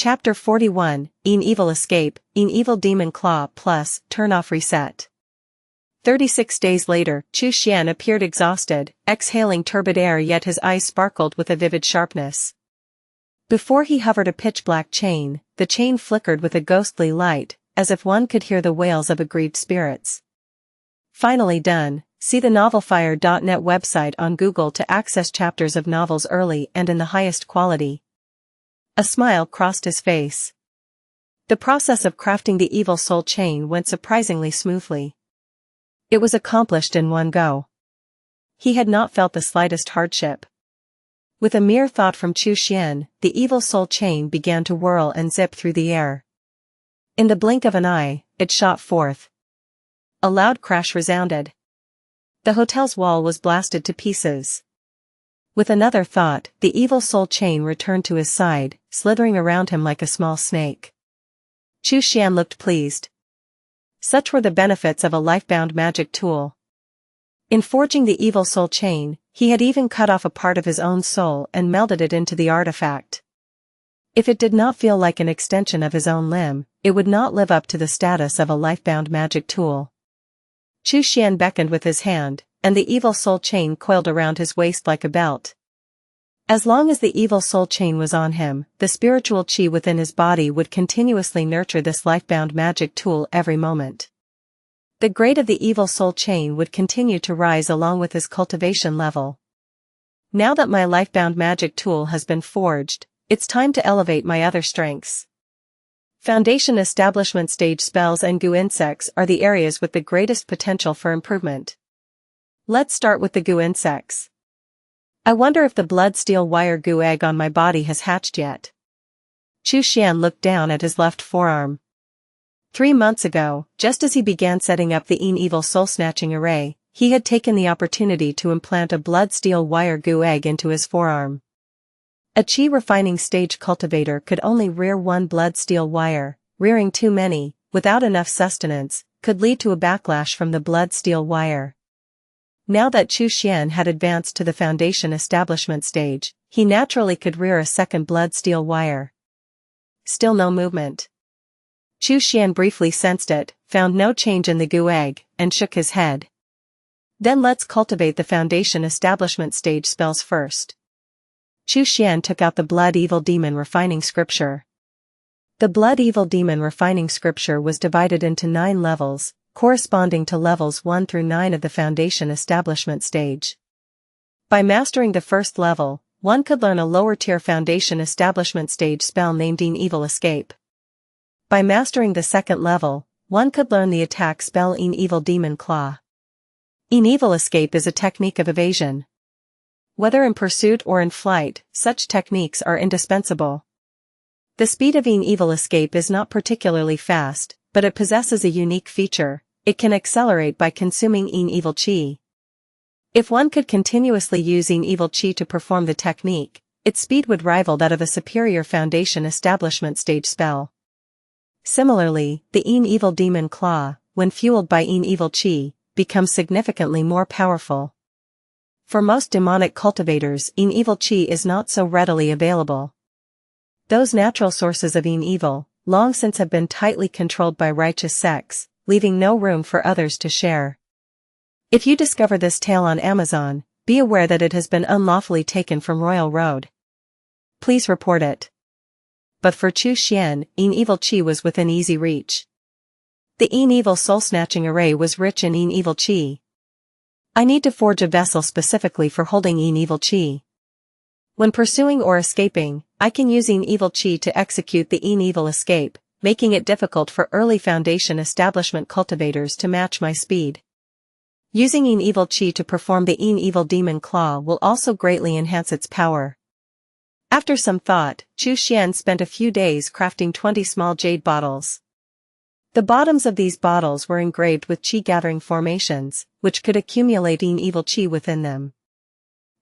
Chapter 41, Een Evil Escape, Een Evil Demon Claw plus, Turn Off Reset. 36 days later, Chu Xian appeared exhausted, exhaling turbid air, yet his eyes sparkled with a vivid sharpness. Before he hovered a pitch-black chain, the chain flickered with a ghostly light, as if one could hear the wails of aggrieved spirits. Finally done. See the novelfire.net website on Google to access chapters of novels early and in the highest quality. A smile crossed his face. The process of crafting the evil soul chain went surprisingly smoothly. It was accomplished in one go. He had not felt the slightest hardship. With a mere thought from Chu Xian, the evil soul chain began to whirl and zip through the air. In the blink of an eye, it shot forth. A loud crash resounded. The hotel's wall was blasted to pieces. With another thought, the evil soul chain returned to his side, slithering around him like a small snake. Chu Xian looked pleased. Such were the benefits of a life-bound magic tool. In forging the evil soul chain, he had even cut off a part of his own soul and melded it into the artifact. If it did not feel like an extension of his own limb, it would not live up to the status of a life-bound magic tool. Chu Xian beckoned with his hand, and the evil soul chain coiled around his waist like a belt. As long as the evil soul chain was on him, the spiritual qi within his body would continuously nurture this life-bound magic tool every moment. The grade of the evil soul chain would continue to rise along with his cultivation level. Now that my life-bound magic tool has been forged, it's time to elevate my other strengths. Foundation establishment stage spells and goo insects are the areas with the greatest potential for improvement. Let's start with the goo insects. I wonder if the blood steel wire goo egg on my body has hatched yet. Chu Xian looked down at his left forearm. 3 months ago, just as he began setting up the Een Evil Soul Snatching Array, he had taken the opportunity to implant a blood steel wire goo egg into his forearm. A chi refining stage cultivator could only rear one blood steel wire. Rearing too many, without enough sustenance, could lead to a backlash from the blood steel wire. Now that Chu Xian had advanced to the foundation establishment stage, he naturally could rear a second blood steel wire. Still no movement. Chu Xian briefly sensed it, found no change in the goo egg, and shook his head. Then let's cultivate the foundation establishment stage spells first. Chu Xian took out the Blood Evil Demon Refining Scripture. The Blood Evil Demon Refining Scripture was divided into 9 levels, corresponding to levels 1 through 9 of the foundation establishment stage. By mastering the first level, one could learn a lower-tier foundation establishment stage spell named Een Evil Escape. By mastering the second level, one could learn the attack spell Een Evil Demon Claw. Een Evil Escape is a technique of evasion. Whether in pursuit or in flight, such techniques are indispensable. The speed of Een Evil Escape is not particularly fast, but it possesses a unique feature: it can accelerate by consuming Een Evil Qi. If one could continuously use Een Evil Qi to perform the technique, its speed would rival that of a superior foundation establishment stage spell. Similarly, the Een Evil Demon Claw, when fueled by Een Evil Qi, becomes significantly more powerful. For most demonic cultivators, Een Evil Qi is not so readily available. Those natural sources of Een Evil, long since have been tightly controlled by righteous sects, leaving no room for others to share. If you discover this tale on Amazon, be aware that it has been unlawfully taken from Royal Road. Please report it. But for Chu Xian, Een Evil Qi was within easy reach. The Een Evil Soul Snatching Array was rich in Een Evil Qi. I need to forge a vessel specifically for holding Een Evil Qi. When pursuing or escaping, I can use Een Evil Qi to execute the Een Evil Escape, making it difficult for early foundation establishment cultivators to match my speed. Using Een Evil Qi to perform the Een Evil Demon Claw will also greatly enhance its power. After some thought, Chu Xian spent a few days crafting 20 small jade bottles. The bottoms of these bottles were engraved with qi-gathering formations, which could accumulate Een Evil Qi within them.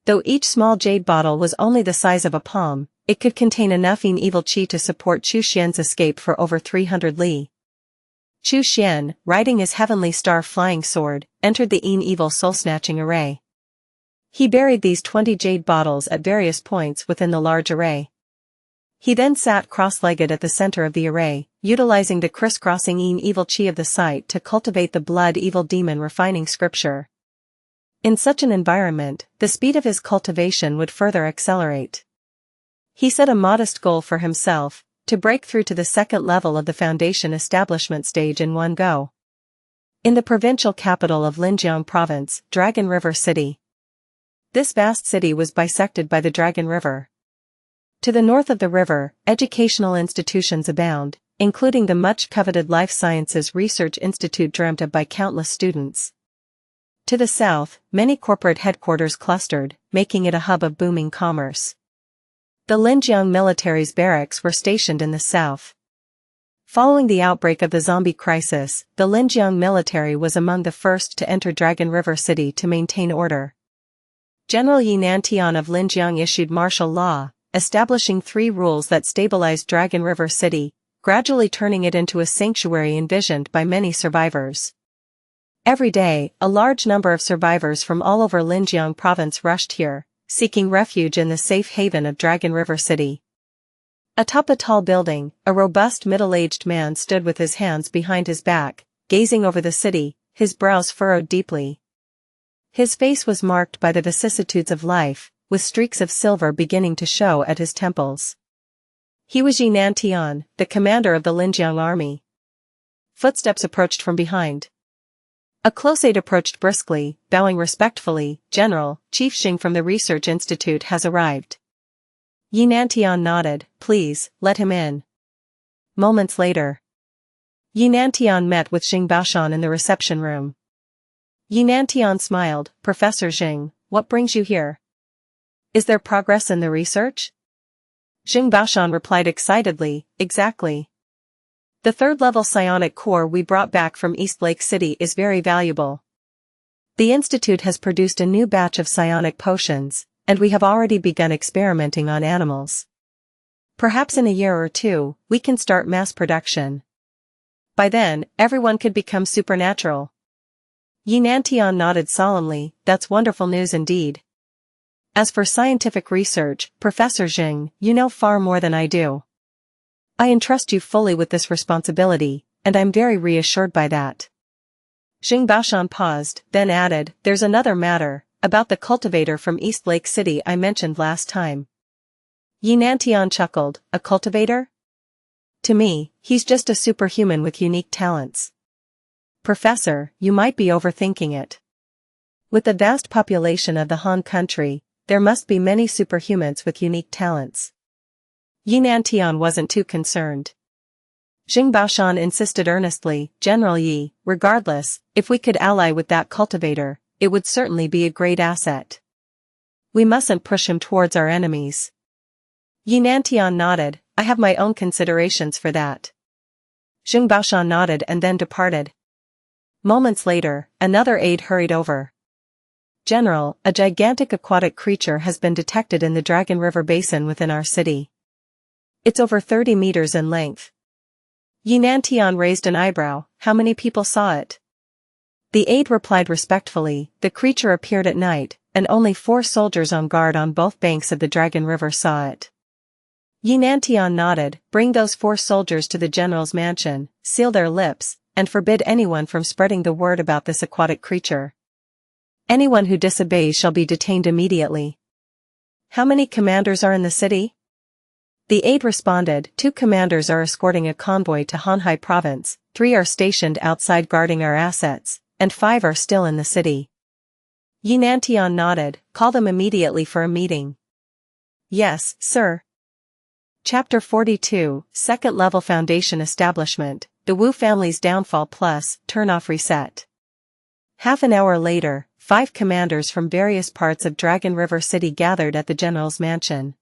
Though each small jade bottle was only the size of a palm, it could contain enough Een Evil Qi to support Chu Xian's escape for over 300 li. Chu Xian, riding his heavenly star flying sword, entered the Een Evil Soul Snatching Array. He buried these 20 jade bottles at various points within the large array. He then sat cross-legged at the center of the array, utilizing the crisscrossing evil chi of the site to cultivate the blood evil demon refining scripture. In such an environment, the speed of his cultivation would further accelerate. He set a modest goal for himself, to break through to the second level of the foundation establishment stage in one go. In the provincial capital of Linjiang Province, Dragon River City. This vast city was bisected by the Dragon River. To the north of the river, educational institutions abound, including the much-coveted Life Sciences Research Institute dreamt of by countless students. To the south, many corporate headquarters clustered, making it a hub of booming commerce. The Linjiang military's barracks were stationed in the south. Following the outbreak of the zombie crisis, the Linjiang military was among the first to enter Dragon River City to maintain order. General Yi Nantian of Linjiang issued martial law, establishing 3 rules that stabilized Dragon River City, gradually turning it into a sanctuary envisioned by many survivors. Every day, a large number of survivors from all over Linjiang Province rushed here, seeking refuge in the safe haven of Dragon River City. Atop a tall building, a robust middle-aged man stood with his hands behind his back, gazing over the city, his brows furrowed deeply. His face was marked by the vicissitudes of life, with streaks of silver beginning to show at his temples. He was Yi Nantian, the commander of the Linjiang army. Footsteps approached from behind. A close aide approached briskly, bowing respectfully. "General, Chief Xing from the Research Institute has arrived." Yi Nantian nodded. "Please, let him in." Moments later, Yi Nantian met with Xing Baoshan in the reception room. Yi Nantian smiled. "Professor Xing, what brings you here? Is there progress in the research?" Xing Baoshan replied excitedly, "Exactly. The third-level psionic core we brought back from East Lake City is very valuable. The Institute has produced a new batch of psionic potions, and we have already begun experimenting on animals. Perhaps in a year or 2, we can start mass production. By then, everyone could become supernatural." Yi Nantian nodded solemnly. "That's wonderful news indeed. As for scientific research, Professor Xing, you know far more than I do. I entrust you fully with this responsibility, and I'm very reassured by that." Xing Baoshan paused, then added, "There's another matter, about the cultivator from East Lake City I mentioned last time." Yi Nantian chuckled. "A cultivator? To me, he's just a superhuman with unique talents." "Professor, you might be overthinking it. With the vast population of the Han country, there must be many superhumans with unique talents." Yi Nantian wasn't too concerned. Xing Baoshan insisted earnestly, "General Yi, regardless, if we could ally with that cultivator, it would certainly be a great asset. We mustn't push him towards our enemies." Yi Nantian nodded. "I have my own considerations for that." Xing Baoshan nodded and then departed. Moments later, another aide hurried over. "General, a gigantic aquatic creature has been detected in the Dragon River Basin within our city. It's over 30 meters in length." Yi Nantian raised an eyebrow. "How many people saw it?" The aide replied respectfully, "The creature appeared at night, and only 4 soldiers on guard on both banks of the Dragon River saw it." Yi Nantian nodded. "Bring those 4 soldiers to the general's mansion, seal their lips, and forbid anyone from spreading the word about this aquatic creature. Anyone who disobeys shall be detained immediately." "How many commanders are in the city?" The aide responded, 2 commanders are escorting a convoy to Hanhai Province, 3 are stationed outside guarding our assets, and 5 are still in the city." Yi Nantian nodded. "Call them immediately for a meeting." "Yes, sir." Chapter 42, Second Level Foundation Establishment, The Wu Family's Downfall Plus, Turn-Off Reset. Half an hour later, 5 commanders from various parts of Dragon River City gathered at the general's mansion.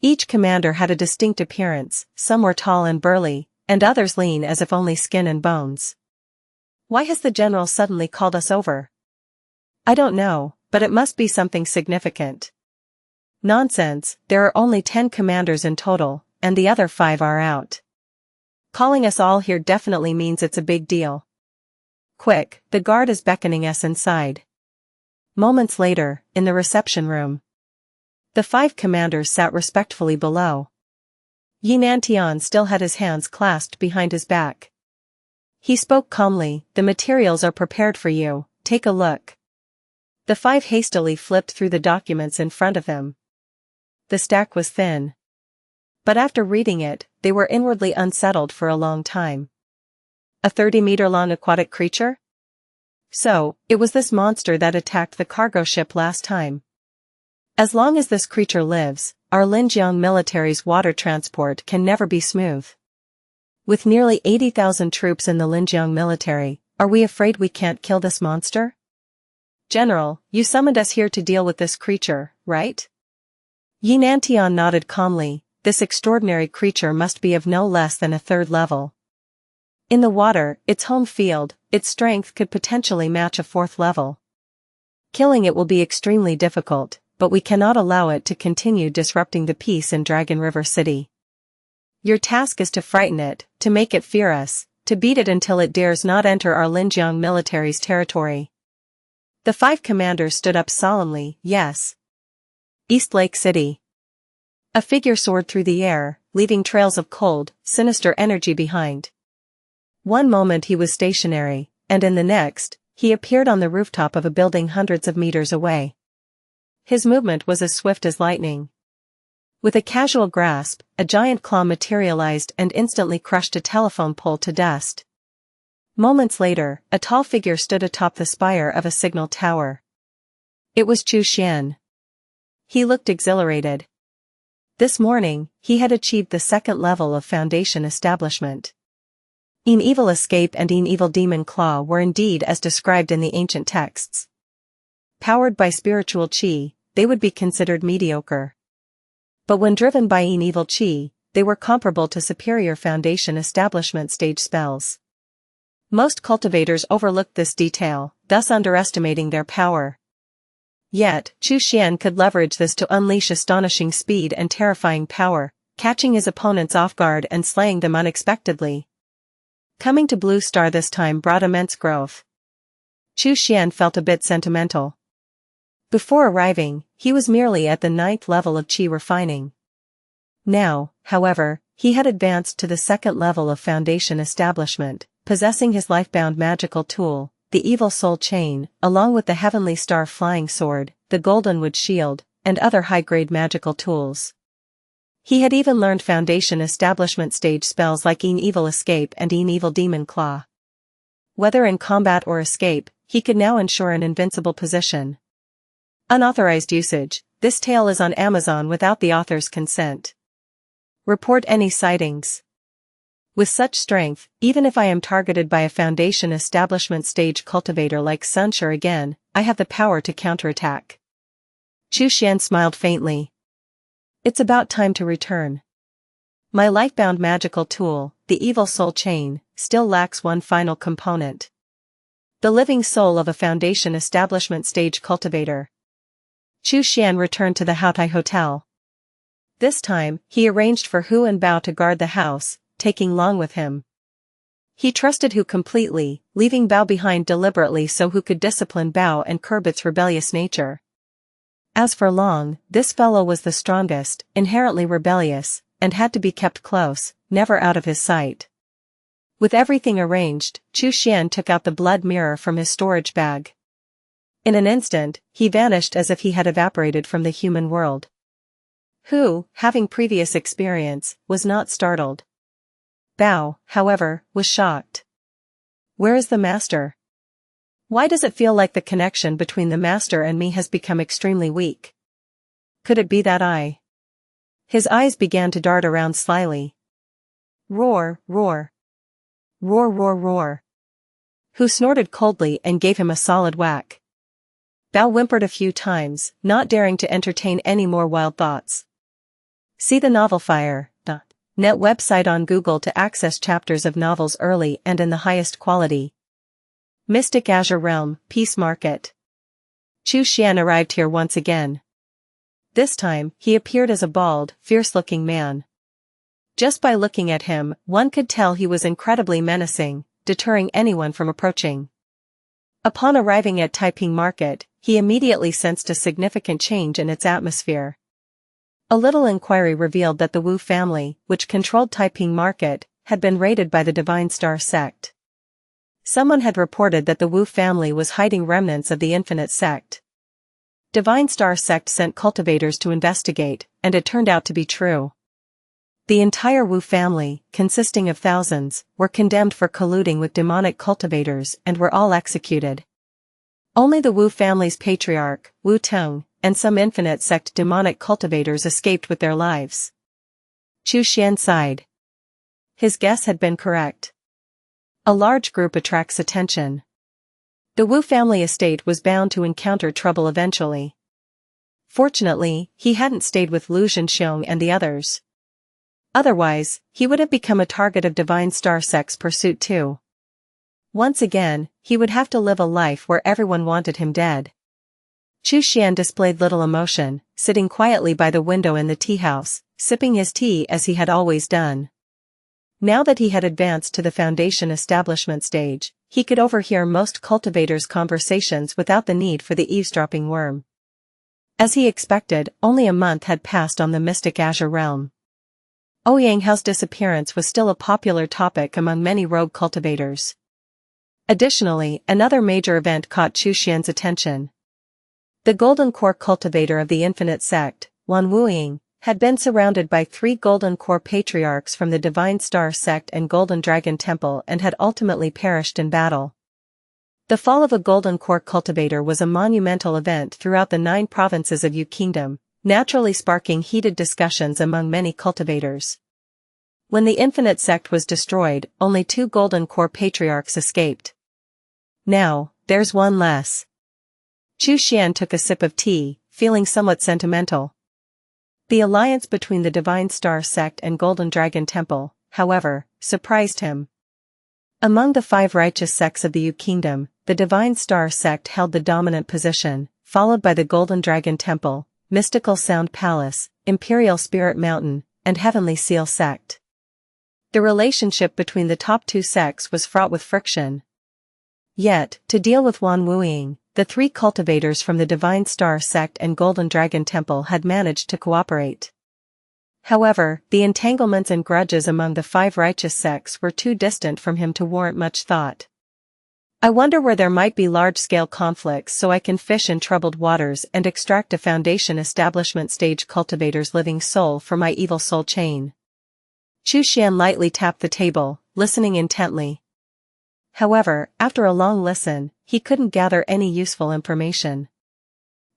Each commander had a distinct appearance, some were tall and burly, and others lean as if only skin and bones. "Why has the general suddenly called us over?" "I don't know, but it must be something significant." "Nonsense, there are only 10 commanders in total, and the other 5 are out. Calling us all here definitely means it's a big deal. Quick, the guard is beckoning us inside." Moments later, in the reception room, the 5 commanders sat respectfully below. Yinantian still had his hands clasped behind his back. He spoke calmly, "The materials are prepared for you, take a look." The five hastily flipped through the documents in front of them. The stack was thin. But after reading it, they were inwardly unsettled for a long time. A 30-meter-long aquatic creature? So, it was this monster that attacked the cargo ship last time. As long as this creature lives, our Linjiang military's water transport can never be smooth. With nearly 80,000 troops in the Linjiang military, are we afraid we can't kill this monster? General, you summoned us here to deal with this creature, right? Yinantian nodded calmly. This extraordinary creature must be of no less than a 3rd level. In the water, its home field, its strength could potentially match a 4th level. Killing it will be extremely difficult, but we cannot allow it to continue disrupting the peace in Dragon River City. Your task is to frighten it, to make it fear us, to beat it until it dares not enter our Linjiang military's territory. The 5 commanders stood up solemnly. Yes. East Lake City. A figure soared through the air, leaving trails of cold, sinister energy behind. One moment he was stationary, and in the next, he appeared on the rooftop of a building hundreds of meters away. His movement was as swift as lightning. With a casual grasp, a giant claw materialized and instantly crushed a telephone pole to dust. Moments later, a tall figure stood atop the spire of a signal tower. It was Chu Xian. He looked exhilarated. This morning, he had achieved the 2nd level of Foundation establishment. An evil escape and an evil demon claw were indeed as described in the ancient texts. Powered by spiritual qi, they would be considered mediocre. But when driven by an evil qi, they were comparable to superior Foundation establishment stage spells. Most cultivators overlooked this detail, thus underestimating their power. Yet, Chu Xian could leverage this to unleash astonishing speed and terrifying power, catching his opponents off guard and slaying them unexpectedly. Coming to Blue Star this time brought immense growth. Chu Xian felt a bit sentimental. Before arriving, he was merely at the 9th level of qi refining. Now, however, he had advanced to the 2nd level of Foundation establishment, possessing his lifebound magical tool, the Evil Soul Chain, along with the Heavenly Star Flying Sword, the Goldenwood Shield, and other high-grade magical tools. He had even learned Foundation establishment stage spells like an Evil Escape and an Evil Demon Claw. Whether in combat or escape, he could now ensure an invincible position. Unauthorized usage. This tale is on Amazon without the author's consent. Report any sightings. With such strength, even if I am targeted by a Foundation establishment stage cultivator like Xianxia again, I have the power to counterattack. Chu Xian smiled faintly. It's about time to return. My lifebound magical tool, the Evil Soul Chain, still lacks one final component. The living soul of a Foundation establishment stage cultivator. Chu Xian returned to the Haotai Hotel. This time, he arranged for Hu and Bao to guard the house, taking Long with him. He trusted Hu completely, leaving Bao behind deliberately so Hu could discipline Bao and curb its rebellious nature. As for Long, this fellow was the strongest, inherently rebellious, and had to be kept close, never out of his sight. With everything arranged, Chu Xian took out the blood mirror from his storage bag. In an instant, he vanished as if he had evaporated from the human world. Hu, having previous experience, was not startled. Bao, however, was shocked. Where is the master? Why does it feel like the connection between the master and me has become extremely weak? Could it be that I? His eyes began to dart around slyly. Roar, roar. Roar, roar, roar. Hu snorted coldly and gave him a solid whack. Bao whimpered a few times, not daring to entertain any more wild thoughts. See the novel Fire.net website on Google to access chapters of novels early and in the highest quality. Mystic Azure Realm, Peace Market. Chu Xian arrived here once again. This time, he appeared as a bald, fierce-looking man. Just by looking at him, one could tell he was incredibly menacing, deterring anyone from approaching. Upon arriving at Taiping Market, he immediately sensed a significant change in its atmosphere. A little inquiry revealed that the Wu family, which controlled Taiping Market, had been raided by the Divine Star Sect. Someone had reported that the Wu family was hiding remnants of the Infinite Sect. Divine Star Sect sent cultivators to investigate, and it turned out to be true. The entire Wu family, consisting of thousands, were condemned for colluding with demonic cultivators and were all executed. Only the Wu family's patriarch, Wuxia, and some Infinite Sect demonic cultivators escaped with their lives. Chu Xian sighed. His guess had been correct. A large group attracts attention. The Wu family estate was bound to encounter trouble eventually. Fortunately, he hadn't stayed with Lu Zhenxiong and the others. Otherwise, he would have become a target of Divine Star Sect's pursuit too. Once again, he would have to live a life where everyone wanted him dead. Chu Xian displayed little emotion, sitting quietly by the window in the tea house, sipping his tea as he had always done. Now that he had advanced to the foundation establishment stage, he could overhear most cultivators' conversations without the need for the eavesdropping worm. As he expected, only a month had passed on the mystic Azure realm. Ouyang Hao's disappearance was still a popular topic among many rogue cultivators. Additionally, another major event caught Chu Xian's attention. The Golden Core cultivator of the Infinite Sect, Wan Wuying, had been surrounded by 3 Golden Core patriarchs from the Divine Star Sect and Golden Dragon Temple and had ultimately perished in battle. The fall of a Golden Core cultivator was a monumental event throughout the 9 provinces of Yu Kingdom, naturally sparking heated discussions among many cultivators. When the Infinite Sect was destroyed, only 2 Golden Core patriarchs escaped. Now, there's one less. Chu Xian took a sip of tea, feeling somewhat sentimental. The alliance between the Divine Star Sect and Golden Dragon Temple, however, surprised him. Among the 5 righteous sects of the Yu Kingdom, the Divine Star Sect held the dominant position, followed by the Golden Dragon Temple, Mystical Sound Palace, Imperial Spirit Mountain, and Heavenly Seal Sect. The relationship between the top 2 sects was fraught with friction. Yet, to deal with Wan Wuying, the 3 cultivators from the Divine Star Sect and Golden Dragon Temple had managed to cooperate. However, the entanglements and grudges among the 5 righteous sects were too distant from him to warrant much thought. I wonder where there might be large-scale conflicts so I can fish in troubled waters and extract a foundation establishment stage cultivator's living soul for my evil soul chain. Chu Xian lightly tapped the table, listening intently. However, after a long listen, he couldn't gather any useful information.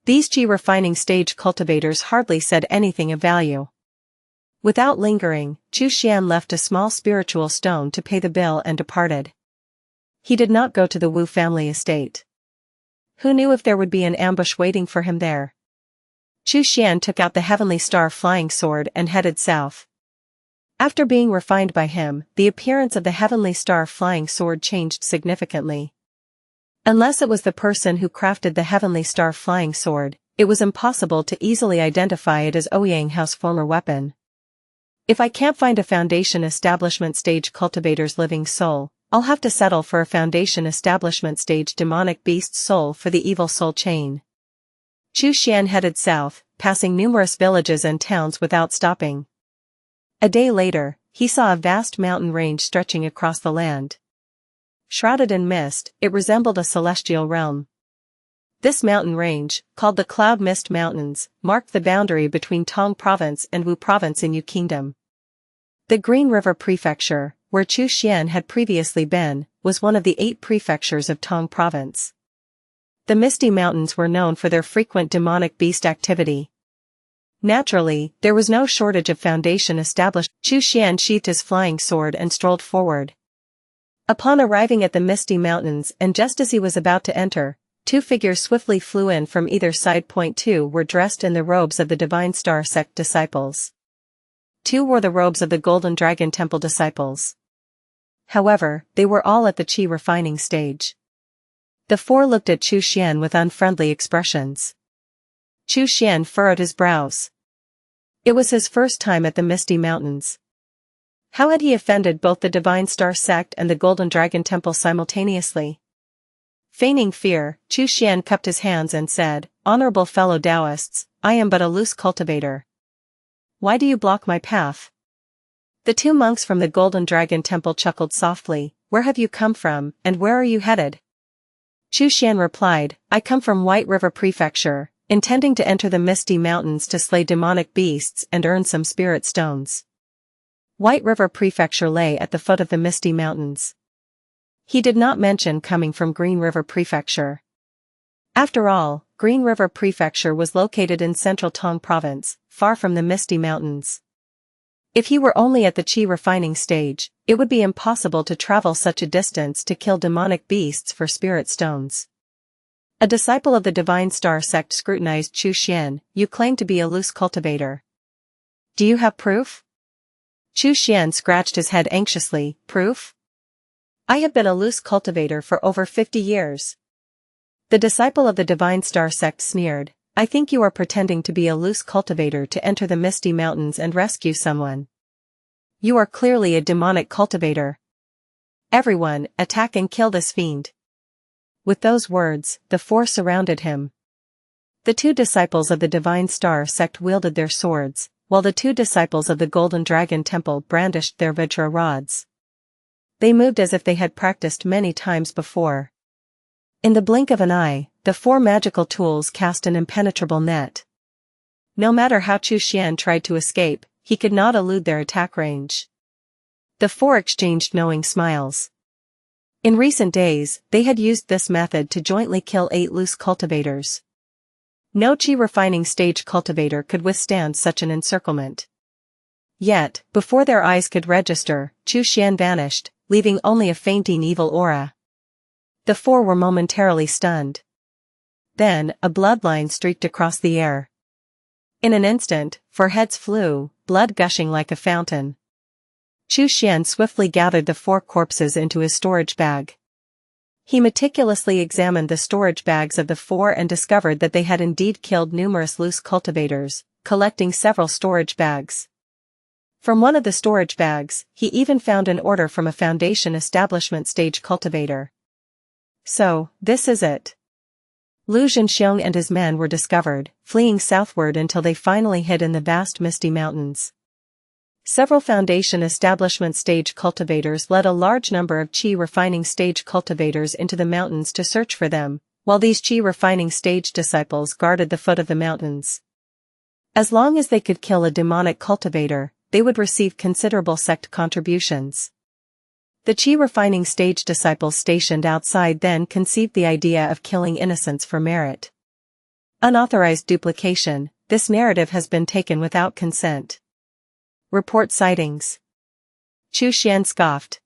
These Qi refining stage cultivators hardly said anything of value. Without lingering, Chu Xian left a small spiritual stone to pay the bill and departed. He did not go to the Wu family estate. Who knew if there would be an ambush waiting for him there? Chu Xian took out the Heavenly Star flying sword and headed south. After being refined by him, the appearance of the Heavenly Star flying sword changed significantly. Unless it was the person who crafted the Heavenly Star flying sword, it was impossible to easily identify it as Ouyang Hao's former weapon. If I can't find a foundation establishment stage cultivator's living soul, I'll have to settle for a foundation establishment stage demonic beast soul for the evil soul chain. Chu Xian headed south, passing numerous villages and towns without stopping. A day later, he saw a vast mountain range stretching across the land. Shrouded in mist, it resembled a celestial realm. This mountain range, called the Cloud Mist Mountains, marked the boundary between Tong Province and Wu Province in Yu Kingdom. The Green River Prefecture, where Chu Xian had previously been, was one of the 8 prefectures of Tong Province. The Misty Mountains were known for their frequent demonic beast activity. Naturally, there was no shortage of foundation established. Chu Xian sheathed his flying sword and strolled forward. Upon arriving at the Misty Mountains and just as he was about to enter, 2 figures swiftly flew in from either side. 2 were dressed in the robes of the Divine Star Sect disciples. 2 wore the robes of the Golden Dragon Temple disciples. However, they were all at the Qi refining stage. The 4 looked at Chu Xian with unfriendly expressions. Chu Xian furrowed his brows. It was his first time at the Misty Mountains. How had he offended both the Divine Star Sect and the Golden Dragon Temple simultaneously? Feigning fear, Chu Xian cupped his hands and said, "Honorable fellow Taoists, I am but a loose cultivator. Why do you block my path? The two monks from the Golden Dragon Temple chuckled softly. Where have you come from, and where are you headed? Chu Xian replied, I come from White River Prefecture, intending to enter the Misty Mountains to slay demonic beasts and earn some spirit stones. White River Prefecture lay at the foot of the Misty Mountains. He did not mention coming from Green River Prefecture. After all, Green River Prefecture was located in central Tome province, far from the Misty Mountains. If he were only at the qi refining stage, it would be impossible to travel such a distance to kill demonic beasts for spirit stones. A disciple of the Divine Star Sect scrutinized Chu Xian. You claim to be a loose cultivator. Do you have proof? Chu Xian scratched his head anxiously. Proof? I have been a loose cultivator for over 50 years. The disciple of the Divine Star Sect sneered. I think you are pretending to be a loose cultivator to enter the Misty Mountains and rescue someone. You are clearly a demonic cultivator. Everyone, attack and kill this fiend. With those words, the four surrounded him. The two disciples of the Divine Star Sect wielded their swords, while the two disciples of the Golden Dragon Temple brandished their Vajra rods. They moved as if they had practiced many times before. In the blink of an eye, the four magical tools cast an impenetrable net. No matter how Chu Xian tried to escape, he could not elude their attack range. The four exchanged knowing smiles. In recent days, they had used this method to jointly kill 8 loose cultivators. No qi refining stage cultivator could withstand such an encirclement. Yet, before their eyes could register, Chu Xian vanished, leaving only a fainting evil aura. The four were momentarily stunned. Then, a bloodline streaked across the air. In an instant, 4 heads flew, blood gushing like a fountain. Chu Xian swiftly gathered the 4 corpses into his storage bag. He meticulously examined the storage bags of the 4 and discovered that they had indeed killed numerous loose cultivators, collecting several storage bags. From one of the storage bags, he even found an order from a Foundation establishment stage cultivator. So, this is it. Lu Zhenxiong and his men were discovered, fleeing southward until they finally hid in the vast Misty Mountains. Several Foundation establishment stage cultivators led a large number of qi refining stage cultivators into the mountains to search for them, while these qi refining stage disciples guarded the foot of the mountains. As long as they could kill a demonic cultivator, they would receive considerable sect contributions. The qi refining stage disciples stationed outside then conceived the idea of killing innocents for merit. Unauthorized duplication. This narrative has been taken without consent. Report sightings. Chu Xian scoffed.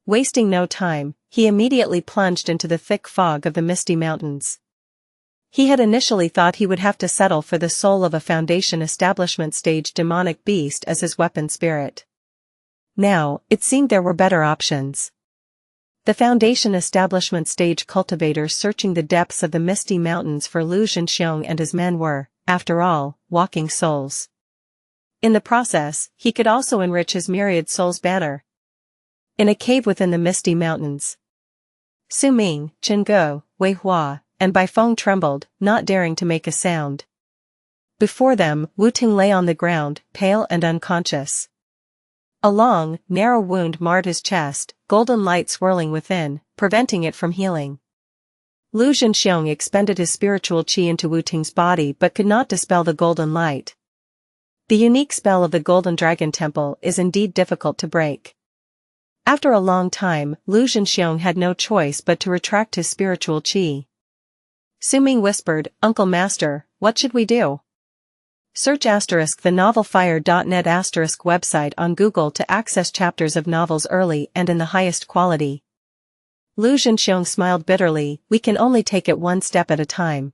Wasting no time, he immediately plunged into the thick fog of the Misty Mountains. He had initially thought he would have to settle for the soul of a Foundation establishment stage demonic beast as his weapon spirit. Now, it seemed there were better options. The Foundation establishment stage cultivators searching the depths of the Misty Mountains for Lu Zhenxiong and his men were, after all, walking souls. In the process, he could also enrich his myriad souls banner. In a cave within the Misty Mountains, Su Ming, Chen Guo, Wei Hua, and Bai Feng trembled, not daring to make a sound. Before them, Wu Ting lay on the ground, pale and unconscious. A long, narrow wound marred his chest, golden light swirling within, preventing it from healing. Lu Zhenxiong expended his spiritual qi into Wu Ting's body but could not dispel the golden light. The unique spell of the Golden Dragon Temple is indeed difficult to break. After a long time, Lu Zhenxiong had no choice but to retract his spiritual qi. Su Ming whispered, Uncle Master, what should we do? Search ** the novelfire.net * website on Google to access chapters of novels early and in the highest quality. Lu Zhenxiong smiled bitterly, we can only take it one step at a time.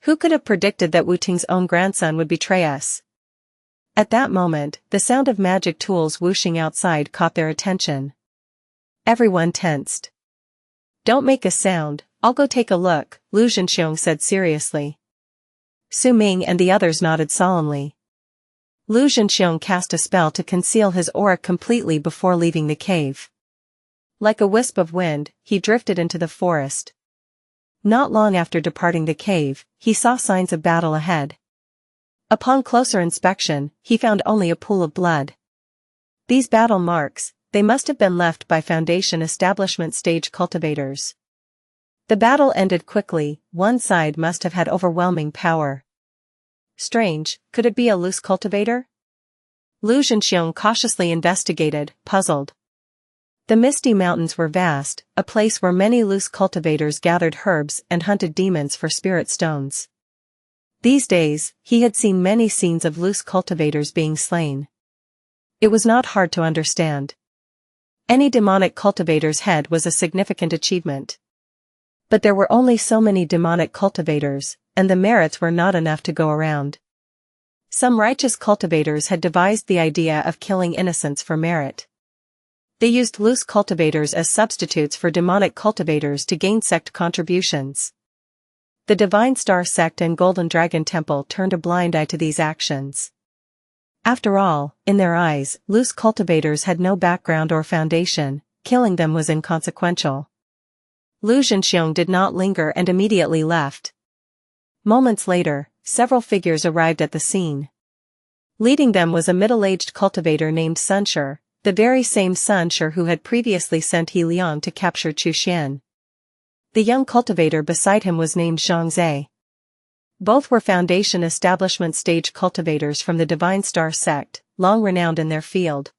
Who could have predicted that Wu Ting's own grandson would betray us? At that moment, the sound of magic tools whooshing outside caught their attention. Everyone tensed. Don't make a sound, I'll go take a look, Lu Zhenxiong said seriously. Su Ming and the others nodded solemnly. Lu Zhenxiong cast a spell to conceal his aura completely before leaving the cave. Like a wisp of wind, he drifted into the forest. Not long after departing the cave, he saw signs of battle ahead. Upon closer inspection, he found only a pool of blood. These battle marks, they must have been left by Foundation establishment stage cultivators. The battle ended quickly, one side must have had overwhelming power. Strange, could it be a loose cultivator? Lu Zhenxiong cautiously investigated, puzzled. The Misty Mountains were vast, a place where many loose cultivators gathered herbs and hunted demons for spirit stones. These days, he had seen many scenes of loose cultivators being slain. It was not hard to understand. Any demonic cultivator's head was a significant achievement. But there were only so many demonic cultivators, and the merits were not enough to go around. Some righteous cultivators had devised the idea of killing innocents for merit. They used loose cultivators as substitutes for demonic cultivators to gain sect contributions. The Divine Star Sect and Golden Dragon Temple turned a blind eye to these actions. After all, in their eyes, loose cultivators had no background or foundation, killing them was inconsequential. Lu Zhenxiong did not linger and immediately left. Moments later, several figures arrived at the scene. Leading them was a middle-aged cultivator named Sunshur, the very same Sunshur who had previously sent He Liang to capture Chu Xian. The young cultivator beside him was named Xianxia. Both were Foundation establishment stage cultivators from the Divine Star Sect, long renowned in their field.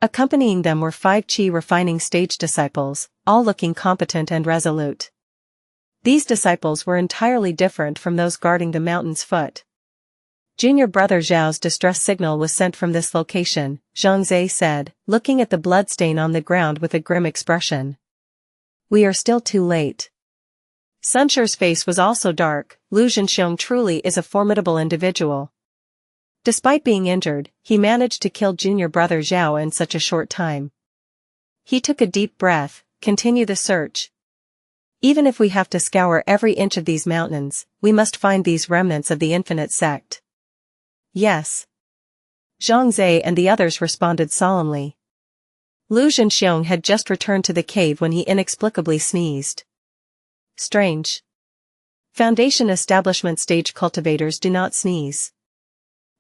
Accompanying them were 5 Qi refining stage disciples, all looking competent and resolute. These disciples were entirely different from those guarding the mountain's foot. Junior brother Zhao's distress signal was sent from this location, Xianxia said, looking at the bloodstain on the ground with a grim expression. We are still too late. Sunshur's face was also dark. Lu Zhenxiong truly is a formidable individual. Despite being injured, he managed to kill junior brother Zhao in such a short time. He took a deep breath. Continue the search. Even if we have to scour every inch of these mountains, we must find these remnants of the infinite sect. Yes. Xianxia and the others responded solemnly. Lu Zhenxiong had just returned to the cave when he inexplicably sneezed. Strange. Foundation establishment stage cultivators do not sneeze.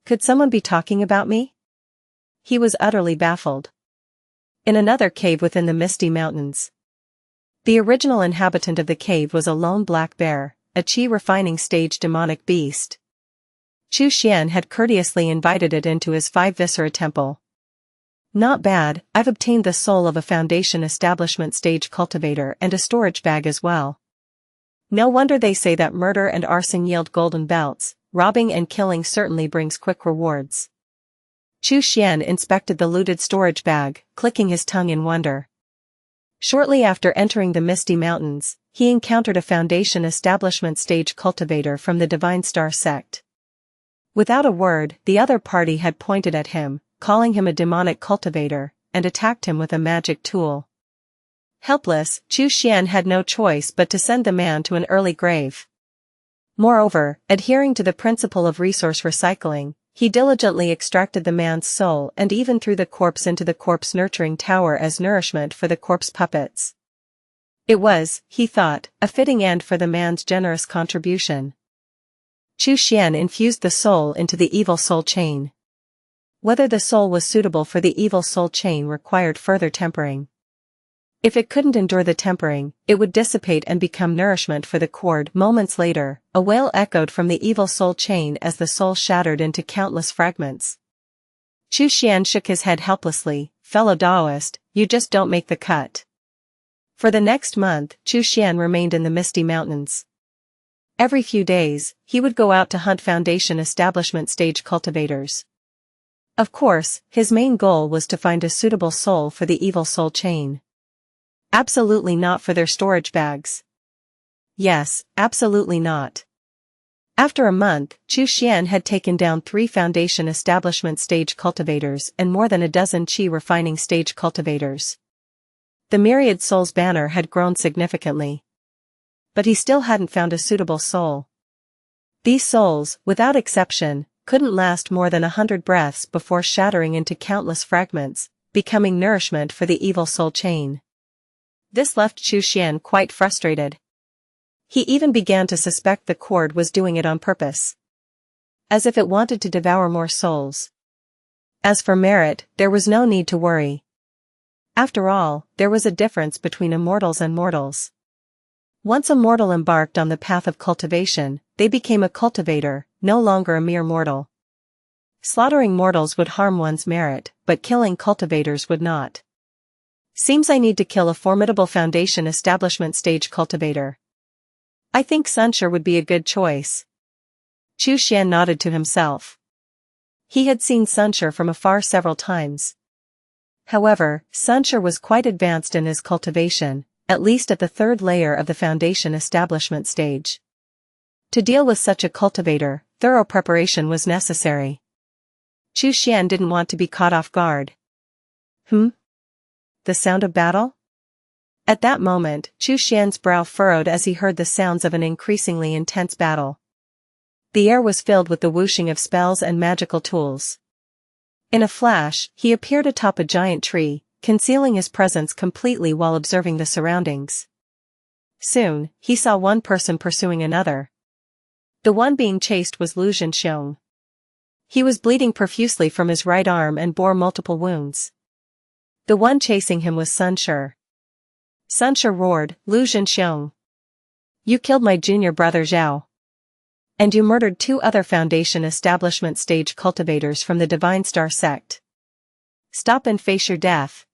Could someone be talking about me? He was utterly baffled. In another cave within the Misty Mountains. The original inhabitant of the cave was a lone black bear, a Qi refining stage demonic beast. Chu Xian had courteously invited it into his 5 Viscera temple. Not bad, I've obtained the soul of a Foundation establishment stage cultivator and a storage bag as well. No wonder they say that murder and arson yield golden belts. Robbing and killing certainly brings quick rewards. Chu Xian inspected the looted storage bag, clicking his tongue in wonder. Shortly after entering the Misty Mountains, he encountered a Foundation establishment stage cultivator from the Divine Star Sect. Without a word, the other party had pointed at him, calling him a demonic cultivator, and attacked him with a magic tool. Helpless, Chu Xian had no choice but to send the man to an early grave. Moreover, adhering to the principle of resource recycling, he diligently extracted the man's soul and even threw the corpse into the corpse nurturing tower as nourishment for the corpse puppets. It was, he thought, a fitting end for the man's generous contribution. Chu Xian infused the soul into the evil soul chain. Whether the soul was suitable for the evil soul chain required further tempering. If it couldn't endure the tempering, it would dissipate and become nourishment for the cord. Moments later, a wail echoed from the evil soul chain as the soul shattered into countless fragments. Chu Xian shook his head helplessly. Fellow Taoist, you just don't make the cut. For the next month, Chu Xian remained in the Misty Mountains. Every few days, he would go out to hunt Foundation establishment stage cultivators. Of course, his main goal was to find a suitable soul for the evil soul chain. Absolutely not for their storage bags. Yes, absolutely not. After a month, Chu Xian had taken down 3 Foundation establishment stage cultivators and more than a dozen Qi refining stage cultivators. The Myriad Souls banner had grown significantly. But he still hadn't found a suitable soul. These souls, without exception, couldn't last more than 100 breaths before shattering into countless fragments, becoming nourishment for the evil soul chain. This left Chu Xian quite frustrated. He even began to suspect the cord was doing it on purpose. as if it wanted to devour more souls. As for merit, there was no need to worry. After all, there was a difference between immortals and mortals. Once a mortal embarked on the path of cultivation, they became a cultivator, no longer a mere mortal. Slaughtering mortals would harm one's merit, but killing cultivators would not. Seems I need to kill a formidable foundation establishment stage cultivator. I think Xianxia would be a good choice. Xianxia nodded to himself. He had seen Xianxia from afar several times. However, Xianxia was quite advanced in his cultivation, at least at the third layer of the foundation establishment stage. To deal with such a cultivator, thorough preparation was necessary. Xianxia didn't want to be caught off guard. The sound of battle? At that moment, Xianxia's brow furrowed as he heard the sounds of an increasingly intense battle. The air was filled with the whooshing of spells and magical tools. In a flash, he appeared atop a giant tree, concealing his presence completely while observing the surroundings. Soon, he saw one person pursuing another. The one being chased was Xianxia. He was bleeding profusely from his right arm and bore multiple wounds. The one chasing him was Xianxia. Xianxia roared, "Xianxia! You killed my junior brother Zhao. And you murdered 2 other Foundation establishment stage cultivators from the Divine Star Sect. Stop and face your death."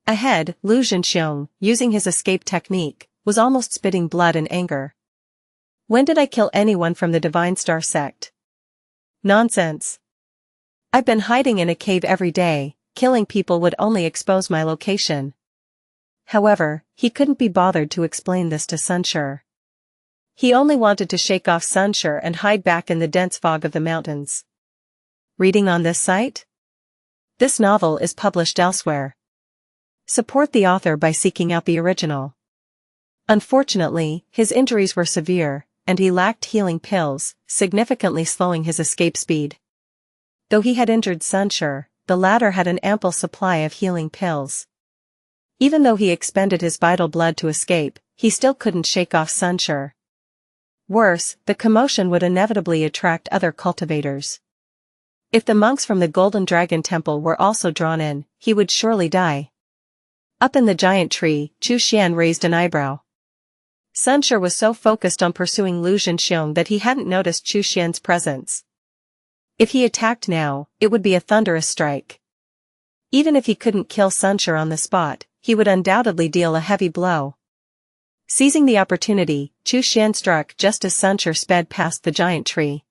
Ahead, Xianxia, using his escape technique, was almost spitting blood in anger. "When did I kill anyone from the Divine Star Sect? Nonsense. I've been hiding in a cave every day, killing people would only expose my location." However, he couldn't be bothered to explain this to Xianxia. He only wanted to shake off Xianxia and hide back in the dense fog of the mountains. Reading on this site? This novel is published elsewhere. Support the author by seeking out the original. Unfortunately, his injuries were severe, and he lacked healing pills, significantly slowing his escape speed. Though he had injured Xianxia, the latter had an ample supply of healing pills. Even though he expended his vital blood to escape, he still couldn't shake off Xianxia. Worse, the commotion would inevitably attract other cultivators. If the monks from the Golden Dragon Temple were also drawn in, he would surely die. Up in the giant tree, Xianxia raised an eyebrow. Xianxia was so focused on pursuing Xianxia that he hadn't noticed Xianxia's presence. If he attacked now, it would be a thunderous strike. Even if he couldn't kill Xianxia on the spot, he would undoubtedly deal a heavy blow. Seizing the opportunity, Xianxia struck just as Xianxia sped past the giant tree.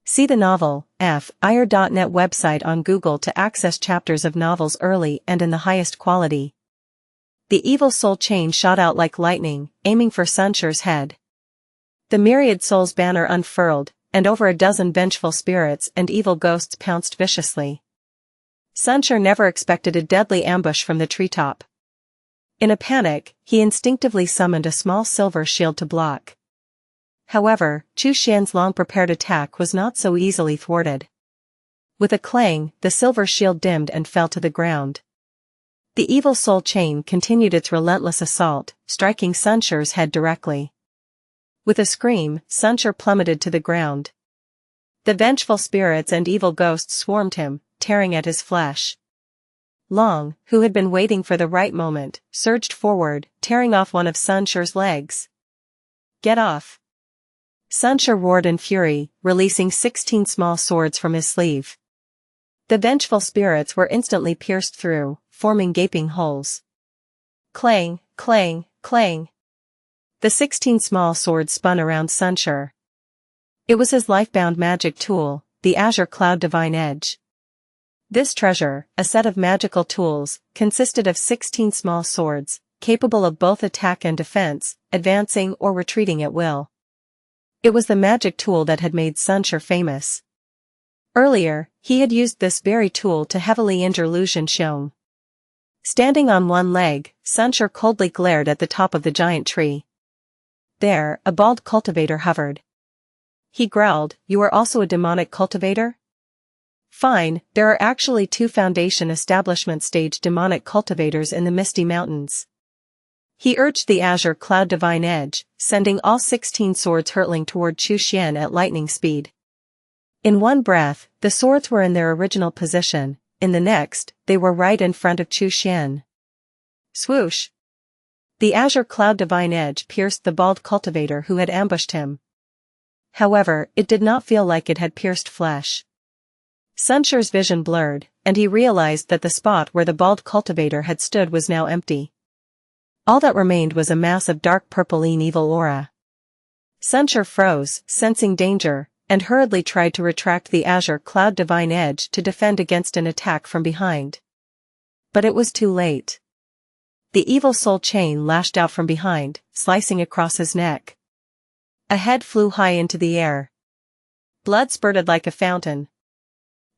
See the novel, fire.net website on Google to access chapters of novels early and in the highest quality. The evil soul chain shot out like lightning, aiming for Xianxia's head. The myriad souls banner unfurled, and over a dozen vengeful spirits and evil ghosts pounced viciously. Xianxia never expected a deadly ambush from the treetop. In a panic, he instinctively summoned a small silver shield to block. However, Xianxia's long-prepared attack was not so easily thwarted. With a clang, the silver shield dimmed and fell to the ground. The evil soul chain continued its relentless assault, striking Xianxia's head directly. With a scream, Xianxia plummeted to the ground. The vengeful spirits and evil ghosts swarmed him, tearing at his flesh. Long, who had been waiting for the right moment, surged forward, tearing off one of Xianxia's legs. "Get off!" Xianxia roared in fury, releasing 16 small swords from his sleeve. The vengeful spirits were instantly pierced through, forming gaping holes. Clang, clang, clang. The 16 small swords spun around Xianxia. It was his life-bound magic tool, the Azure Cloud Divine Edge. This treasure, a set of magical tools, consisted of 16 small swords, capable of both attack and defense, advancing or retreating at will. It was the magic tool that had made Xianxia famous. Earlier, he had used this very tool to heavily injure Xianxia. Standing on one leg, Xianxia coldly glared at the top of the giant tree. There, a bald cultivator hovered. He growled, "You are also a demonic cultivator?" "Fine, there are actually 2 Foundation establishment stage demonic cultivators in the Misty Mountains." He urged the Azure Cloud Divine Edge, sending all 16 swords hurtling toward Xianxia at lightning speed. In one breath, the swords were in their original position, in the next, they were right in front of Xianxia. Swoosh! The azure cloud divine edge pierced the bald cultivator who had ambushed him. However, it did not feel like it had pierced flesh. Xianxia's vision blurred, and he realized that the spot where the bald cultivator had stood was now empty. All that remained was a mass of dark purpline evil aura. Xianxia froze, sensing danger, and hurriedly tried to retract the azure cloud divine edge to defend against an attack from behind. But it was too late. The evil soul chain lashed out from behind, slicing across his neck. A head flew high into the air. Blood spurted like a fountain.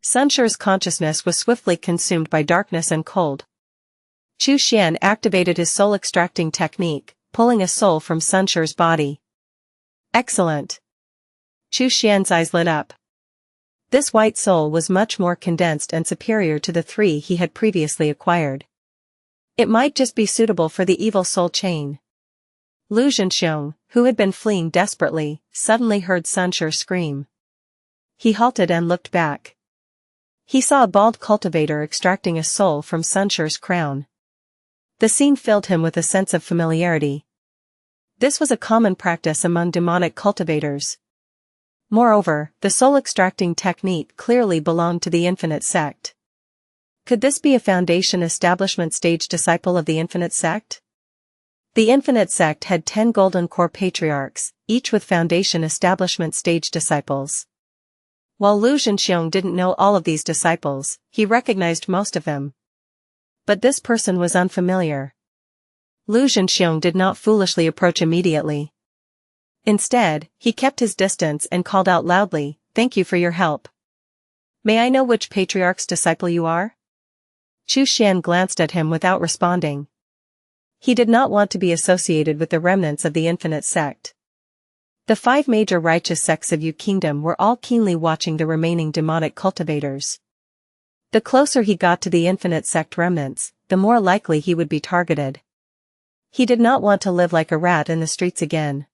Xianxia's consciousness was swiftly consumed by darkness and cold. Xianxia activated his soul-extracting technique, pulling a soul from Xianxia's body. Excellent! Xianxia's eyes lit up. This white soul was much more condensed and superior to the 3 he had previously acquired. It might just be suitable for the evil soul chain. Xianxia, who had been fleeing desperately, suddenly heard Xianxia scream. He halted and looked back. He saw a bald cultivator extracting a soul from Xianxia's crown. The scene filled him with a sense of familiarity. This was a common practice among demonic cultivators. Moreover, the soul-extracting technique clearly belonged to the Infinite Sect. Could this be a Foundation Establishment stage disciple of the Infinite Sect? The Infinite Sect had 10 Golden Core Patriarchs, each with Foundation Establishment stage disciples. While Xianxia didn't know all of these disciples, he recognized most of them. But this person was unfamiliar. Xianxia did not foolishly approach immediately. Instead, he kept his distance and called out loudly, "Thank you for your help. May I know which patriarch's disciple you are?" Xianxia glanced at him without responding. He did not want to be associated with the remnants of the Infinite Sect. The 5 major righteous sects of Yu Kingdom were all keenly watching the remaining demonic cultivators. The closer he got to the Infinite Sect remnants, the more likely he would be targeted. He did not want to live like a rat in the streets again.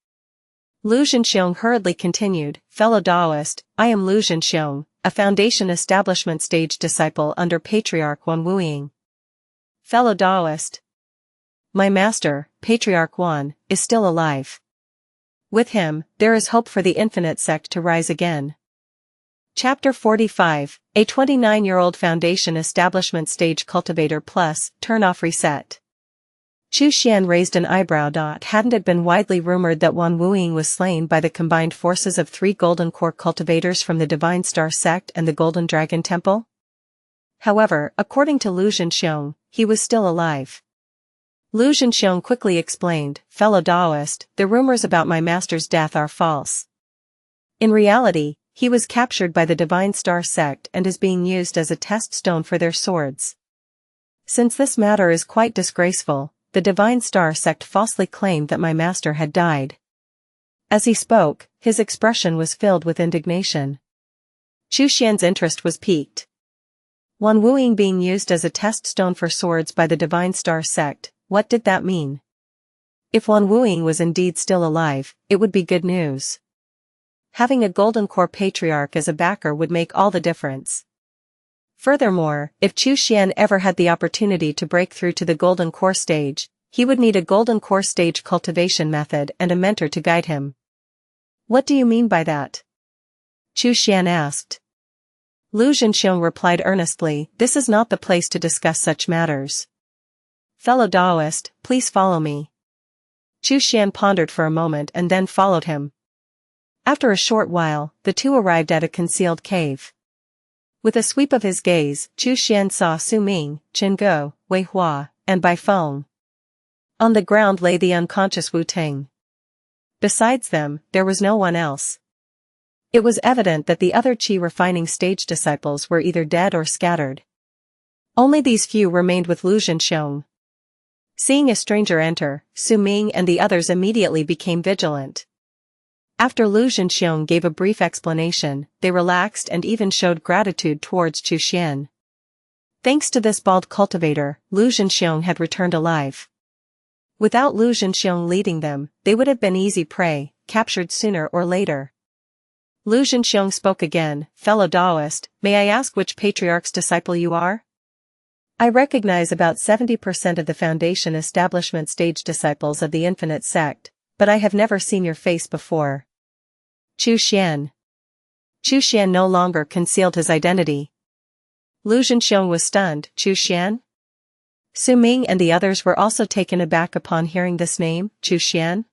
Xianxia hurriedly continued, "Fellow Taoist, I am Xianxia, a Foundation Establishment stage disciple under Patriarch Wan Wuxia. Fellow Taoist. My master, Patriarch Wan, is still alive. With him, there is hope for the Infinite Sect to rise again." Chapter 45, a 29-year-old Foundation Establishment stage cultivator plus, turn-off reset. Xianxia raised an eyebrow. Hadn't it been widely rumored that Wan Wuxia was slain by the combined forces of 3 Golden Core cultivators from the Divine Star Sect and the Golden Dragon Temple? However, according to Xianxia, he was still alive. Xianxia quickly explained, "Fellow Taoist, the rumors about my master's death are false. In reality, he was captured by the Divine Star Sect and is being used as a test stone for their swords. Since this matter is quite disgraceful, the Divine Star Sect falsely claimed that my master had died." As he spoke, his expression was filled with indignation. Xianxia's interest was piqued. Wan Wuxia being used as a test stone for swords by the Divine Star Sect, what did that mean? If Wan Wuxia was indeed still alive, it would be good news. Having a Golden Core Patriarch as a backer would make all the difference. Furthermore, if Xianxia ever had the opportunity to break through to the Golden Core stage, he would need a Golden Core stage cultivation method and a mentor to guide him. "What do you mean by that?" Xianxia asked. Xianxia replied earnestly, "This is not the place to discuss such matters. Fellow Taoist, please follow me." Xianxia pondered for a moment and then followed him. After a short while, the two arrived at a concealed cave. With a sweep of his gaze, Xianxia saw Su Ming, Qingguo, Wei Hua, and Bai Feng. On the ground lay the unconscious Wu Ting. Besides them, there was no one else. It was evident that the other Qi refining stage disciples were either dead or scattered. Only these few remained with Xianxia. Seeing a stranger enter, Su Ming and the others immediately became vigilant. After Xianxia gave a brief explanation, they relaxed and even showed gratitude towards Xianxia. Thanks to this bald cultivator, Xianxia had returned alive. Without Xianxia leading them, they would have been easy prey, captured sooner or later. Lu Zhenxiong spoke again, fellow Taoist, may I ask which patriarch's disciple you are? I recognize about 70% of the Foundation establishment stage disciples of the Infinite Sect, but I have never seen your face before. Chu Xian. Chu Xian no longer concealed his identity. Lu Zhenxiong was stunned. Chu Xian? Su Ming and the others were also taken aback upon hearing this name, Chu Xian.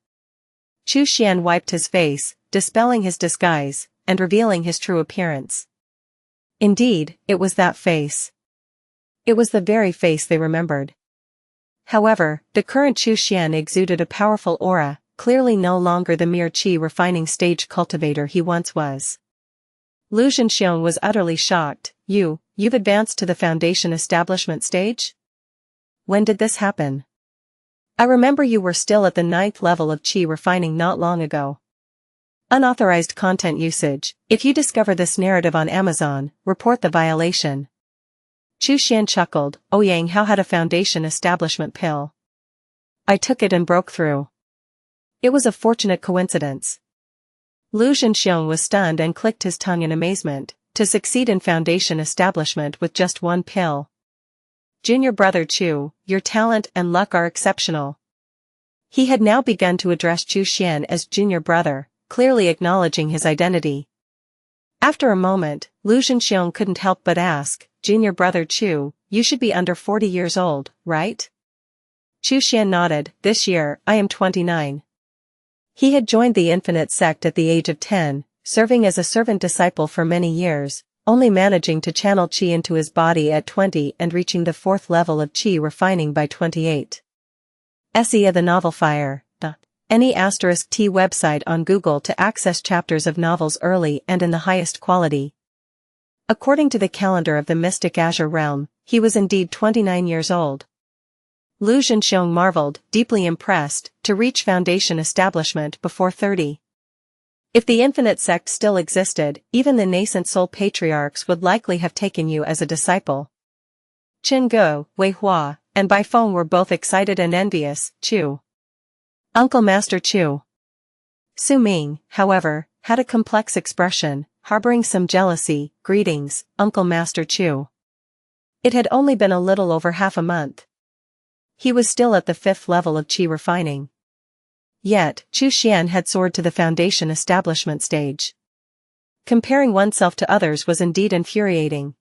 Chu Xian wiped his face, dispelling his disguise, and revealing his true appearance. Indeed, it was that face. It was the very face they remembered. However, the current Chu Xian exuded a powerful aura, clearly no longer the mere qi refining stage cultivator he once was. Lu Zhenxiong was utterly shocked. You've advanced to the Foundation establishment stage? When did this happen? I remember you were still at the 9th level of qi refining not long ago. Unauthorized content usage. If you discover this narrative on Amazon, report the violation. Chu Xian chuckled. Oh Yang, how had a Foundation establishment pill? I took it and broke through. It was a fortunate coincidence. Lu Zhenxiong was stunned and clicked his tongue in amazement, to succeed in Foundation establishment with just one pill. Junior brother Chu, your talent and luck are exceptional. He had now begun to address Chu Xian as junior brother, clearly acknowledging his identity. After a moment, Lu Zhenxiong couldn't help but ask, Junior brother Chu, you should be under 40 years old, right? Chu Xian nodded. This year, I am 29. He had joined the Infinite Sect at the age of 10, serving as a servant disciple for many years, only managing to channel qi into his body at 20 and reaching the 4th level of qi refining by 28. Sia the Novel Fire. Any *T website on Google to access chapters of novels early and in the highest quality. According to the calendar of the mystic Azure realm, he was indeed 29 years old. Lu Zhenxiong marveled, deeply impressed, to reach Foundation establishment before 30. If the Infinite Sect still existed, even the nascent soul patriarchs would likely have taken you as a disciple. Chen Go, Wei Hua, and Bai Feng were both excited and envious. Chu. Uncle Master Chu. Su Ming, however, had a complex expression, harboring some jealousy. Greetings, Uncle Master Chu. It had only been a little over half a month. He was still at the 5th level of qi refining. Yet, Chu Xian had soared to the Foundation establishment stage. Comparing oneself to others was indeed infuriating.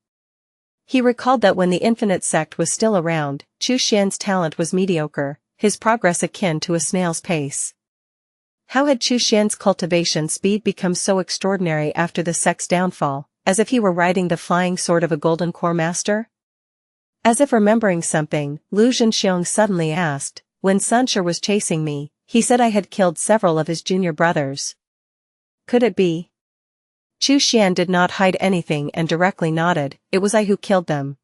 He recalled that when the Infinite Sect was still around, Chu Xian's talent was mediocre, his progress akin to a snail's pace. How had Chu Xian's cultivation speed become so extraordinary after the sect's downfall, as if he were riding the flying sword of a golden core master? As if remembering something, Lu Zhenxiong suddenly asked, when Sunshire was chasing me, he said I had killed several of his junior brothers. Could it be? Chu Xian did not hide anything and directly nodded, it was I who killed them.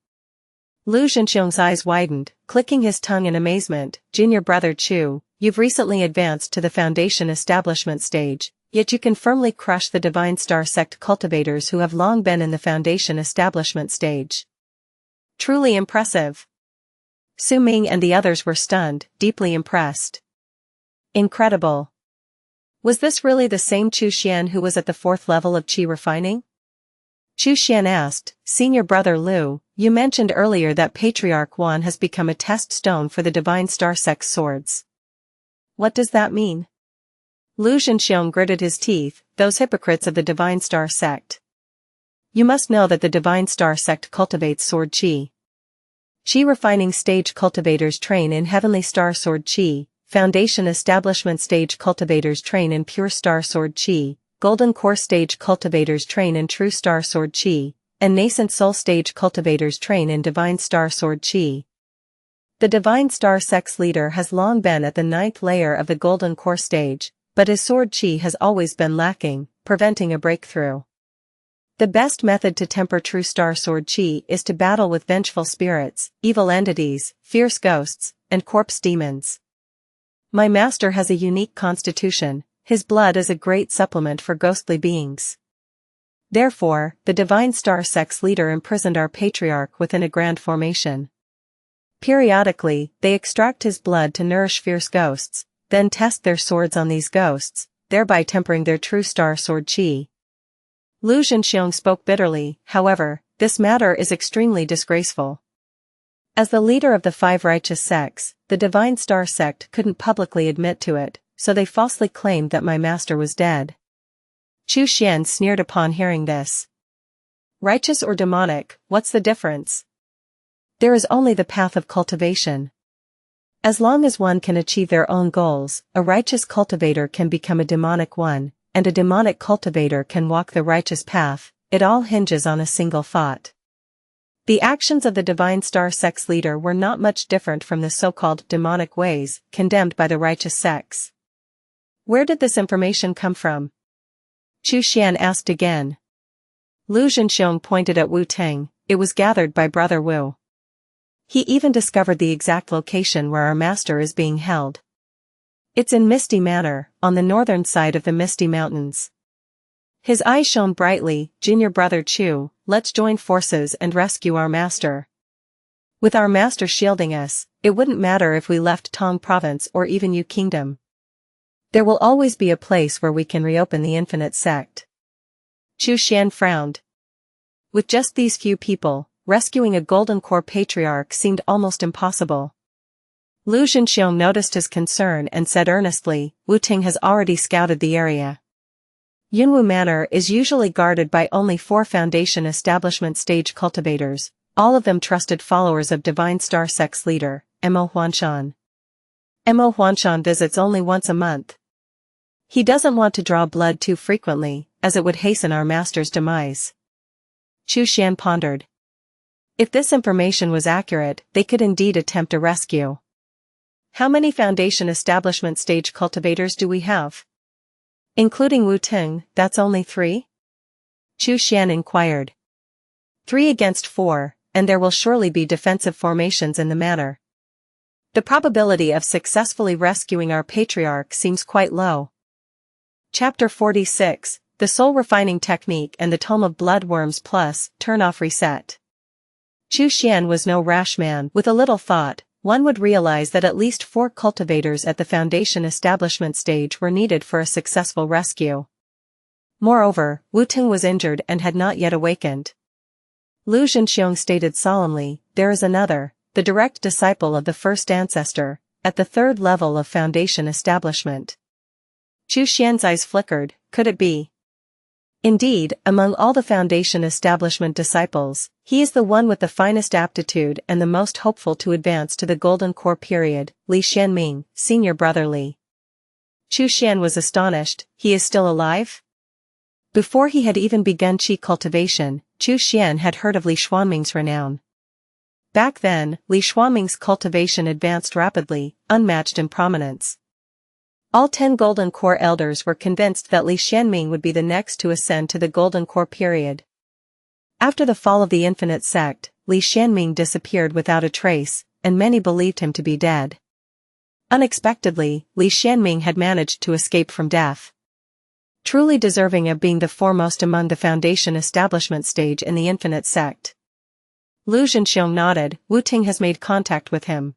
Lu Zhenxiong's eyes widened, clicking his tongue in amazement. Junior brother Chu, you've recently advanced to the Foundation establishment stage, yet you can firmly crush the Divine Star Sect cultivators who have long been in the Foundation establishment stage. Truly impressive. Su Ming and the others were stunned, deeply impressed. Incredible. Was this really the same Chu Xian who was at the 4th level of qi refining? Chu Xian asked, Senior brother Lu, you mentioned earlier that Patriarch Wan has become a test stone for the Divine Star Sect's swords. What does that mean? Lu Zhenxiong gritted his teeth, those hypocrites of the Divine Star Sect. You must know that the Divine Star Sect cultivates sword qi. Qi refining stage cultivators train in Heavenly Star Sword qi, Foundation establishment stage cultivators train in Pure Star Sword qi, Golden Core stage cultivators train in True Star Sword qi, and Nascent Soul stage cultivators train in Divine Star Sword qi. The Divine Star Sect's leader has long been at the 9th layer of the Golden Core stage, but his sword qi has always been lacking, preventing a breakthrough. The best method to temper True Star Sword qi is to battle with vengeful spirits, evil entities, fierce ghosts, and corpse demons. My master has a unique constitution. His blood is a great supplement for ghostly beings. Therefore, the Divine Star Sect's leader imprisoned our patriarch within a grand formation. Periodically, they extract his blood to nourish fierce ghosts, then test their swords on these ghosts, thereby tempering their True Star Sword qi. Lu Zhenxiong spoke bitterly. However, this matter is extremely disgraceful. As the leader of the 5 righteous sects, the Divine Star Sect couldn't publicly admit to it, so they falsely claimed that my master was dead. Chu Xian sneered upon hearing this. Righteous or demonic, what's the difference? There is only the path of cultivation. As long as one can achieve their own goals, a righteous cultivator can become a demonic one, and a demonic cultivator can walk the righteous path. It all hinges on a single thought. The actions of the Divine Star Sect's leader were not much different from the so-called demonic ways condemned by the righteous sects. Where did this information come from? Chu Xian asked again. Lu Zhenxiong pointed at Wu Ting. It was gathered by Brother Wu. He even discovered the exact location where our master is being held. It's in Misty Manor, on the northern side of the Misty Mountains. His eyes shone brightly. Junior Brother Chu, let's join forces and rescue our master. With our master shielding us, it wouldn't matter if we left Tong Province or even Yu Kingdom. There will always be a place where we can reopen the Infinite Sect. Chu Xian frowned. With just these few people, rescuing a Golden Core Patriarch seemed almost impossible. Lu Zhenxiong noticed his concern and said earnestly, Wu Ting has already scouted the area. Yunwu Manor is usually guarded by only 4 Foundation Establishment stage cultivators, all of them trusted followers of Divine Star Sect's leader, Mo Huanshan. Mo Huanshan visits only once a month. He doesn't want to draw blood too frequently, as it would hasten our master's demise. Chu Xian pondered. If this information was accurate, they could indeed attempt a rescue. How many Foundation Establishment stage cultivators do we have? Including Wu Ting, that's only 3? Chu Xian inquired. 3 against 4, and there will surely be defensive formations in the manor. The probability of successfully rescuing our patriarch seems quite low. Chapter 46, The Soul Refining Technique and the Tome of Bloodworms Plus, Turn-Off Reset. Chu Xian was no rash man. With a little thought, one would realize that at least 4 cultivators at the Foundation Establishment stage were needed for a successful rescue. Moreover, Wu Ting was injured and had not yet awakened. Lu Zhenxiong stated solemnly, there is another, the direct disciple of the first ancestor, at the 3rd level of Foundation Establishment. Chu Xian's eyes flickered. Could it be? Indeed, among all the Foundation Establishment disciples, he is the one with the finest aptitude and the most hopeful to advance to the Golden Core period, Li Xianming, Senior Brother Li. Chu Xian was astonished. He is still alive? Before he had even begun Qi cultivation, Chu Xian had heard of Li Xuanming's renown. Back then, Li Xuanming's cultivation advanced rapidly, unmatched in prominence. All 10 Golden Core elders were convinced that Li Xianming would be the next to ascend to the Golden Core period. After the fall of the Infinite Sect, Li Xianming disappeared without a trace, and many believed him to be dead. Unexpectedly, Li Xianming had managed to escape from death. Truly deserving of being the foremost among the Foundation Establishment stage in the Infinite Sect. Lu Zhenxiong nodded. Wu Ting has made contact with him.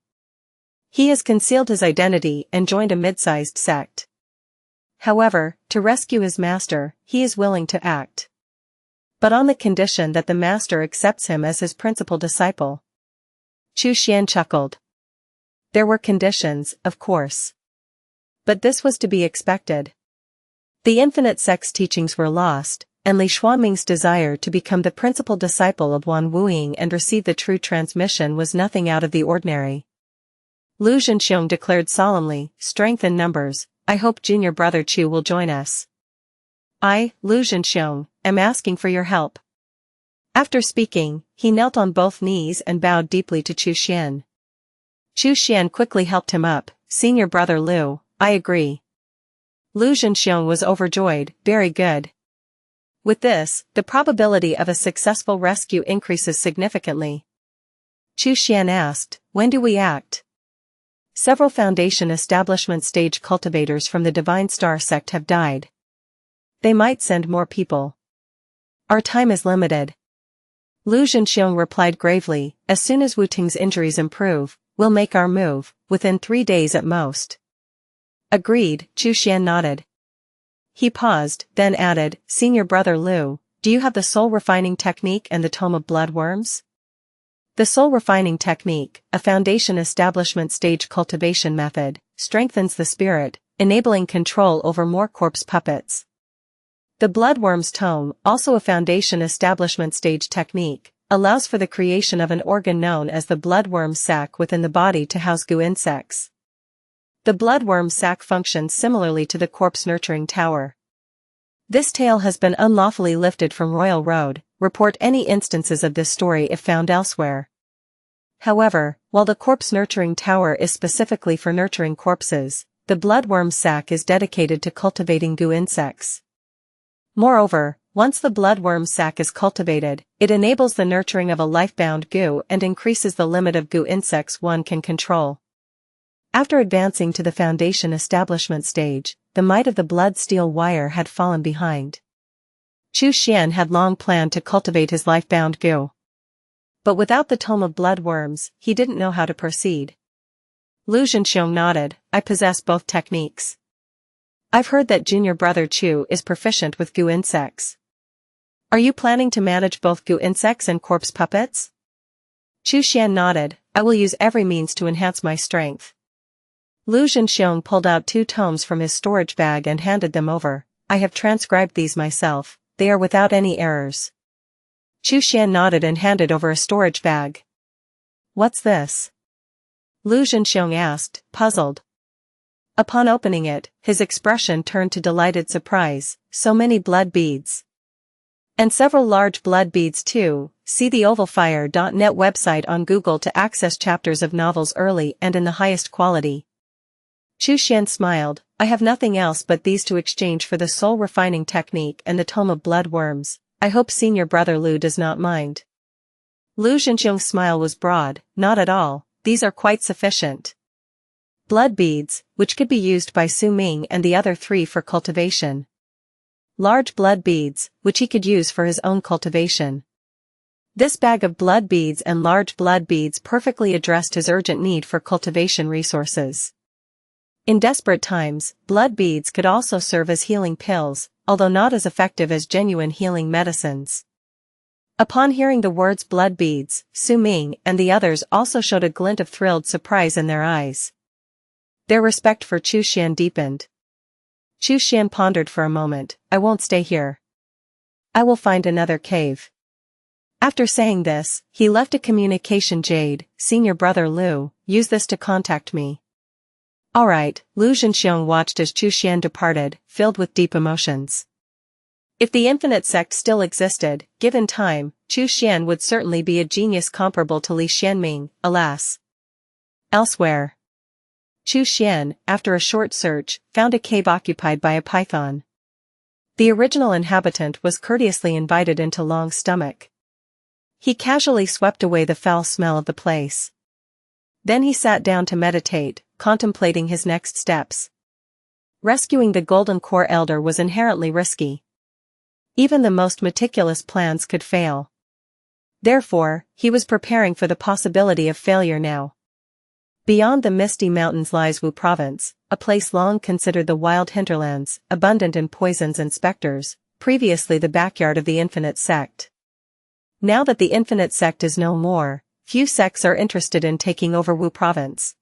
He has concealed his identity and joined a mid-sized sect. However, to rescue his master, he is willing to act. But on the condition that the master accepts him as his principal disciple. Chu Xian chuckled. There were conditions, of course. But this was to be expected. The Infinite Sect's teachings were lost, and Li Xuanming's desire to become the principal disciple of Wan Wuying and receive the true transmission was nothing out of the ordinary. Lu Zhenxiong declared solemnly, strength in numbers, I hope Junior Brother Chu will join us. I, Lu Zhenxiong, am asking for your help. After speaking, he knelt on both knees and bowed deeply to Chu Xian. Chu Xian quickly helped him up. Senior Brother Lu, I agree. Lu Zhenxiong was overjoyed. Very good. With this, the probability of a successful rescue increases significantly. Chu Xian asked, when do we act? Several Foundation Establishment stage cultivators from the Divine Star Sect have died. They might send more people. Our time is limited. Lu Zhenxiong replied gravely, as soon as Wu Ting's injuries improve, we'll make our move, within 3 days at most. Agreed, Chu Xian nodded. He paused, then added, Senior Brother Lu, do you have the soul refining technique and the Tome of Bloodworms? The soul refining technique, a foundation establishment stage cultivation method, strengthens the spirit, enabling control over more corpse puppets. The Bloodworms Tome, also a foundation establishment stage technique, allows for the creation of an organ known as the bloodworm sac within the body to house goo insects. The bloodworm sac functions similarly to the corpse nurturing tower. This tale has been unlawfully lifted from Royal Road. Report any instances of this story if found elsewhere. However, while the corpse nurturing tower is specifically for nurturing corpses, the bloodworm sac is dedicated to cultivating goo insects. Moreover, once the bloodworm sac is cultivated, it enables the nurturing of a life-bound goo and increases the limit of goo insects one can control. After advancing to the foundation establishment stage, the might of the blood steel wire had fallen behind. Xianxia had long planned to cultivate his life-bound goo. But without the Tome of Bloodworms, he didn't know how to proceed. Xianxia nodded, I possess both techniques. I've heard that junior brother Chu is proficient with goo insects. Are you planning to manage both goo insects and corpse puppets? Xianxia nodded, I will use every means to enhance my strength. Xianxia pulled out 2 tomes from his storage bag and handed them over. I have transcribed these myself, they are without any errors. Xianxia nodded and handed over a storage bag. What's this? Xianxia asked, puzzled. Upon opening it, his expression turned to delighted surprise, so many blood beads. And several large blood beads too. See the ovalfire.net website on Google to access chapters of novels early and in the highest quality. Xianxia smiled, I have nothing else but these to exchange for the soul refining technique and the Tome of Bloodworms. I hope senior brother Lu does not mind. Xianxia's smile was broad, not at all, these are quite sufficient. Blood beads, which could be used by Su Ming and the other 3 for cultivation. Large blood beads, which he could use for his own cultivation. This bag of blood beads and large blood beads perfectly addressed his urgent need for cultivation resources. In desperate times, blood beads could also serve as healing pills, although not as effective as genuine healing medicines. Upon hearing the words blood beads, Su Ming and the others also showed a glint of thrilled surprise in their eyes. Their respect for Xianxia deepened. Xianxia pondered for a moment, I won't stay here. I will find another cave. After saying this, he left a communication jade, senior brother Lu, use this to contact me. Alright, Xianxia watched as Xianxia departed, filled with deep emotions. If the infinite sect still existed, given time, Xianxia would certainly be a genius comparable to Li Xianming, alas. Elsewhere. Xianxia, after a short search, found a cave occupied by a python. The original inhabitant was courteously invited into Long's stomach. He casually swept away the foul smell of the place. Then he sat down to meditate, contemplating his next steps. Rescuing the Golden Core Elder was inherently risky. Even the most meticulous plans could fail. Therefore, he was preparing for the possibility of failure now. Beyond the Misty Mountains lies Wu Province, a place long considered the wild hinterlands, abundant in poisons and specters, previously the backyard of the Infinite Sect. Now that the Infinite Sect is no more, few sects are interested in taking over Wu Province.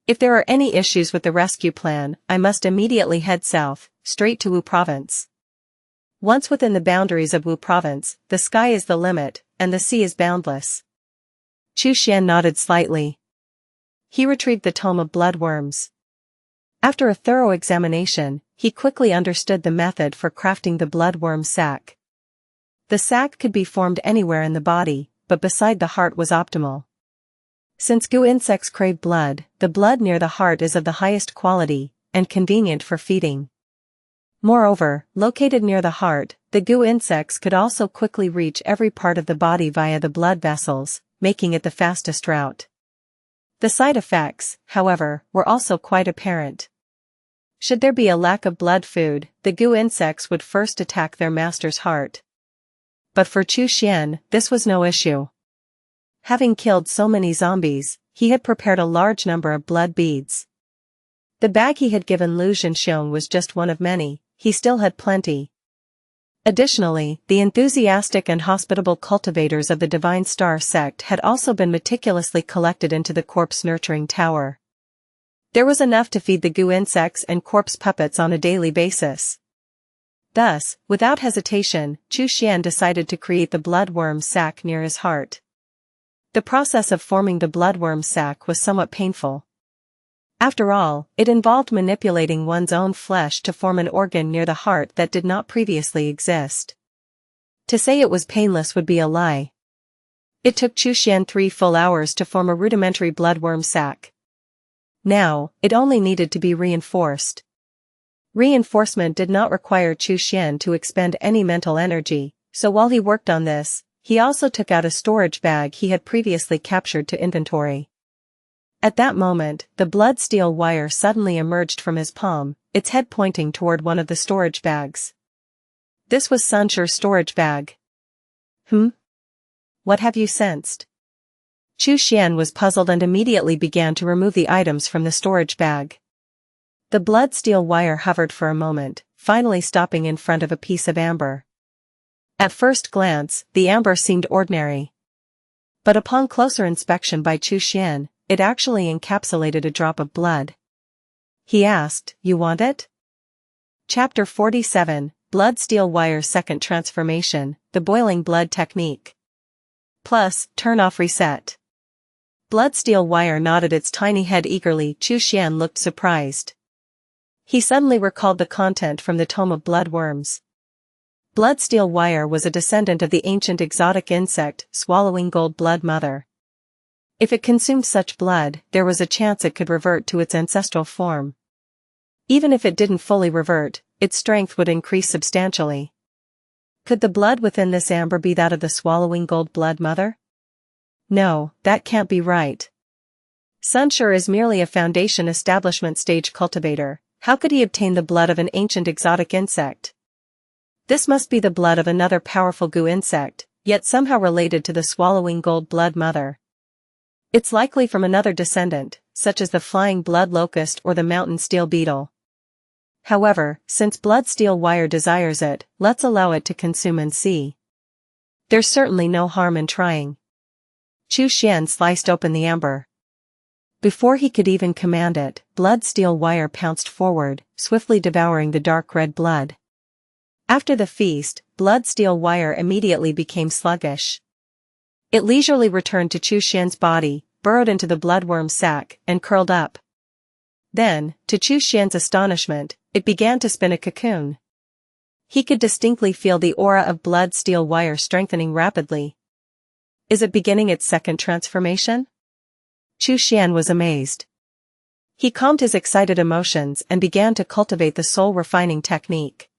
If there are any issues with the rescue plan, I must immediately head south, straight to Wu Province. Once within the boundaries of Wu Province, the sky is the limit, and the sea is boundless. Xianxia nodded slightly. He retrieved the Tome of Bloodworms. After a thorough examination, he quickly understood the method for crafting the bloodworm sac. The sac could be formed anywhere in the body, but beside the heart was optimal. Since goo insects crave blood, the blood near the heart is of the highest quality, and convenient for feeding. Moreover, located near the heart, the goo insects could also quickly reach every part of the body via the blood vessels, making it the fastest route. The side effects, however, were also quite apparent. Should there be a lack of blood food, the goo insects would first attack their master's heart. But for Xianxia, this was no issue. Having killed so many zombies, he had prepared a large number of blood beads. The bag he had given Xianxia was just one of many, he still had plenty. Additionally, the enthusiastic and hospitable cultivators of the Divine Star Sect had also been meticulously collected into the corpse-nurturing tower. There was enough to feed the goo insects and corpse puppets on a daily basis. Thus, without hesitation, Chu Xian decided to create the bloodworm sac near his heart. The process of forming the bloodworm sac was somewhat painful. After all, it involved manipulating one's own flesh to form an organ near the heart that did not previously exist. To say it was painless would be a lie. It took Chu Xian 3 full hours to form a rudimentary bloodworm sac. Now, it only needed to be reinforced. Reinforcement did not require Chu Xian to expend any mental energy, so while he worked on this, he also took out a storage bag he had previously captured to inventory. At that moment, the blood steel wire suddenly emerged from his palm, its head pointing toward one of the storage bags. This was Xianxia's storage bag. What have you sensed? Chu Xian was puzzled and immediately began to remove the items from the storage bag. The blood steel wire hovered for a moment, finally stopping in front of a piece of amber. At first glance, the amber seemed ordinary. But upon closer inspection by Chu Xian, it actually encapsulated a drop of blood. He asked, "You want it?" Chapter 47, Blood Steel Wire Second Transformation, The Boiling Blood Technique. Plus, Turn Off Reset. Blood steel wire nodded its tiny head eagerly. Chu Xian looked surprised. He suddenly recalled the content from the Tome of Bloodworms. Blood steel wire was a descendant of the ancient exotic insect, swallowing gold blood mother. If it consumed such blood, there was a chance it could revert to its ancestral form. Even if it didn't fully revert, its strength would increase substantially. Could the blood within this amber be that of the swallowing gold blood mother? No, that can't be right. Xianxia is merely a foundation establishment stage cultivator. How could he obtain the blood of an ancient exotic insect? This must be the blood of another powerful goo insect, yet somehow related to the swallowing gold blood mother. It's likely from another descendant, such as the flying blood locust or the mountain steel beetle. However, since blood steel wire desires it, let's allow it to consume and see. There's certainly no harm in trying. Chu Xian sliced open the amber. Before he could even command it, blood steel wire pounced forward, swiftly devouring the dark red blood. After the feast, blood steel wire immediately became sluggish. It leisurely returned to Chu Xian's body, burrowed into the bloodworm sac, and curled up. Then, to Chu Xian's astonishment, it began to spin a cocoon. He could distinctly feel the aura of blood steel wire strengthening rapidly. Is it beginning its second transformation? Chu Xian was amazed. He calmed his excited emotions and began to cultivate the soul-refining technique.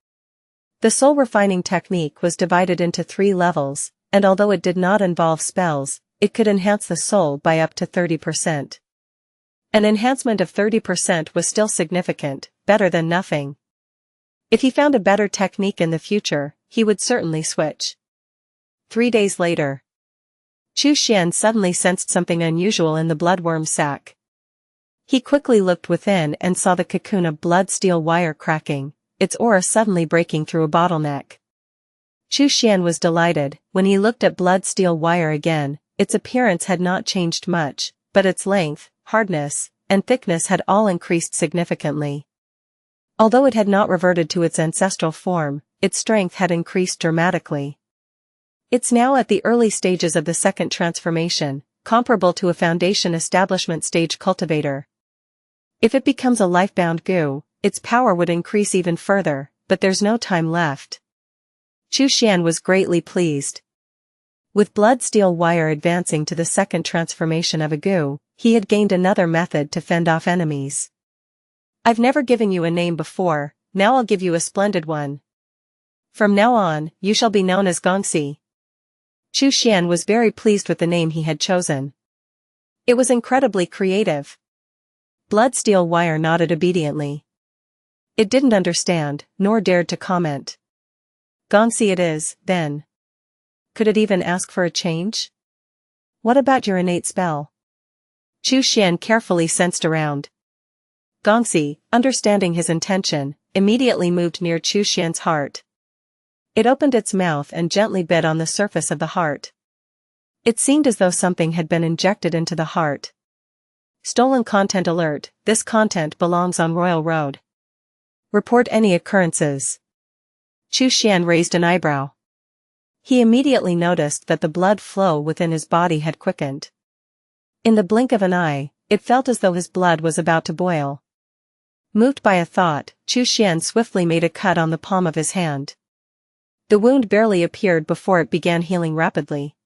The soul-refining technique was divided into 3 levels, and although it did not involve spells, it could enhance the soul by up to 30%. An enhancement of 30% was still significant, better than nothing. If he found a better technique in the future, he would certainly switch. 3 days later, Chu Xian suddenly sensed something unusual in the bloodworm sac. He quickly looked within and saw the cocoon of blood steel wire cracking, its aura suddenly breaking through a bottleneck. Chu Xian was delighted. When he looked at blood steel wire again, its appearance had not changed much, but its length, hardness, and thickness had all increased significantly. Although it had not reverted to its ancestral form, its strength had increased dramatically. It's now at the early stages of the second transformation, comparable to a foundation establishment stage cultivator. If it becomes a life-bound goo, its power would increase even further, but there's no time left. Chu Xian was greatly pleased. With blood steel wire advancing to the second transformation of a goo, he had gained another method to fend off enemies. I've never given you a name before, now I'll give you a splendid one. From now on, you shall be known as Gongxi. Chu Xian was very pleased with the name he had chosen. It was incredibly creative. Blood steel wire nodded obediently. It didn't understand, nor dared to comment. Gongxi it is, then. Could it even ask for a change? What about your innate spell? Chu Xian carefully sensed around. Gongxi, understanding his intention, immediately moved near Chu Xian's heart. It opened its mouth and gently bit on the surface of the heart. It seemed as though something had been injected into the heart. Stolen content alert, this content belongs on Royal Road. Report any occurrences. Chu Xian raised an eyebrow. He immediately noticed that the blood flow within his body had quickened. In the blink of an eye, it felt as though his blood was about to boil. Moved by a thought, Chu Xian swiftly made a cut on the palm of his hand. The wound barely appeared before it began healing rapidly.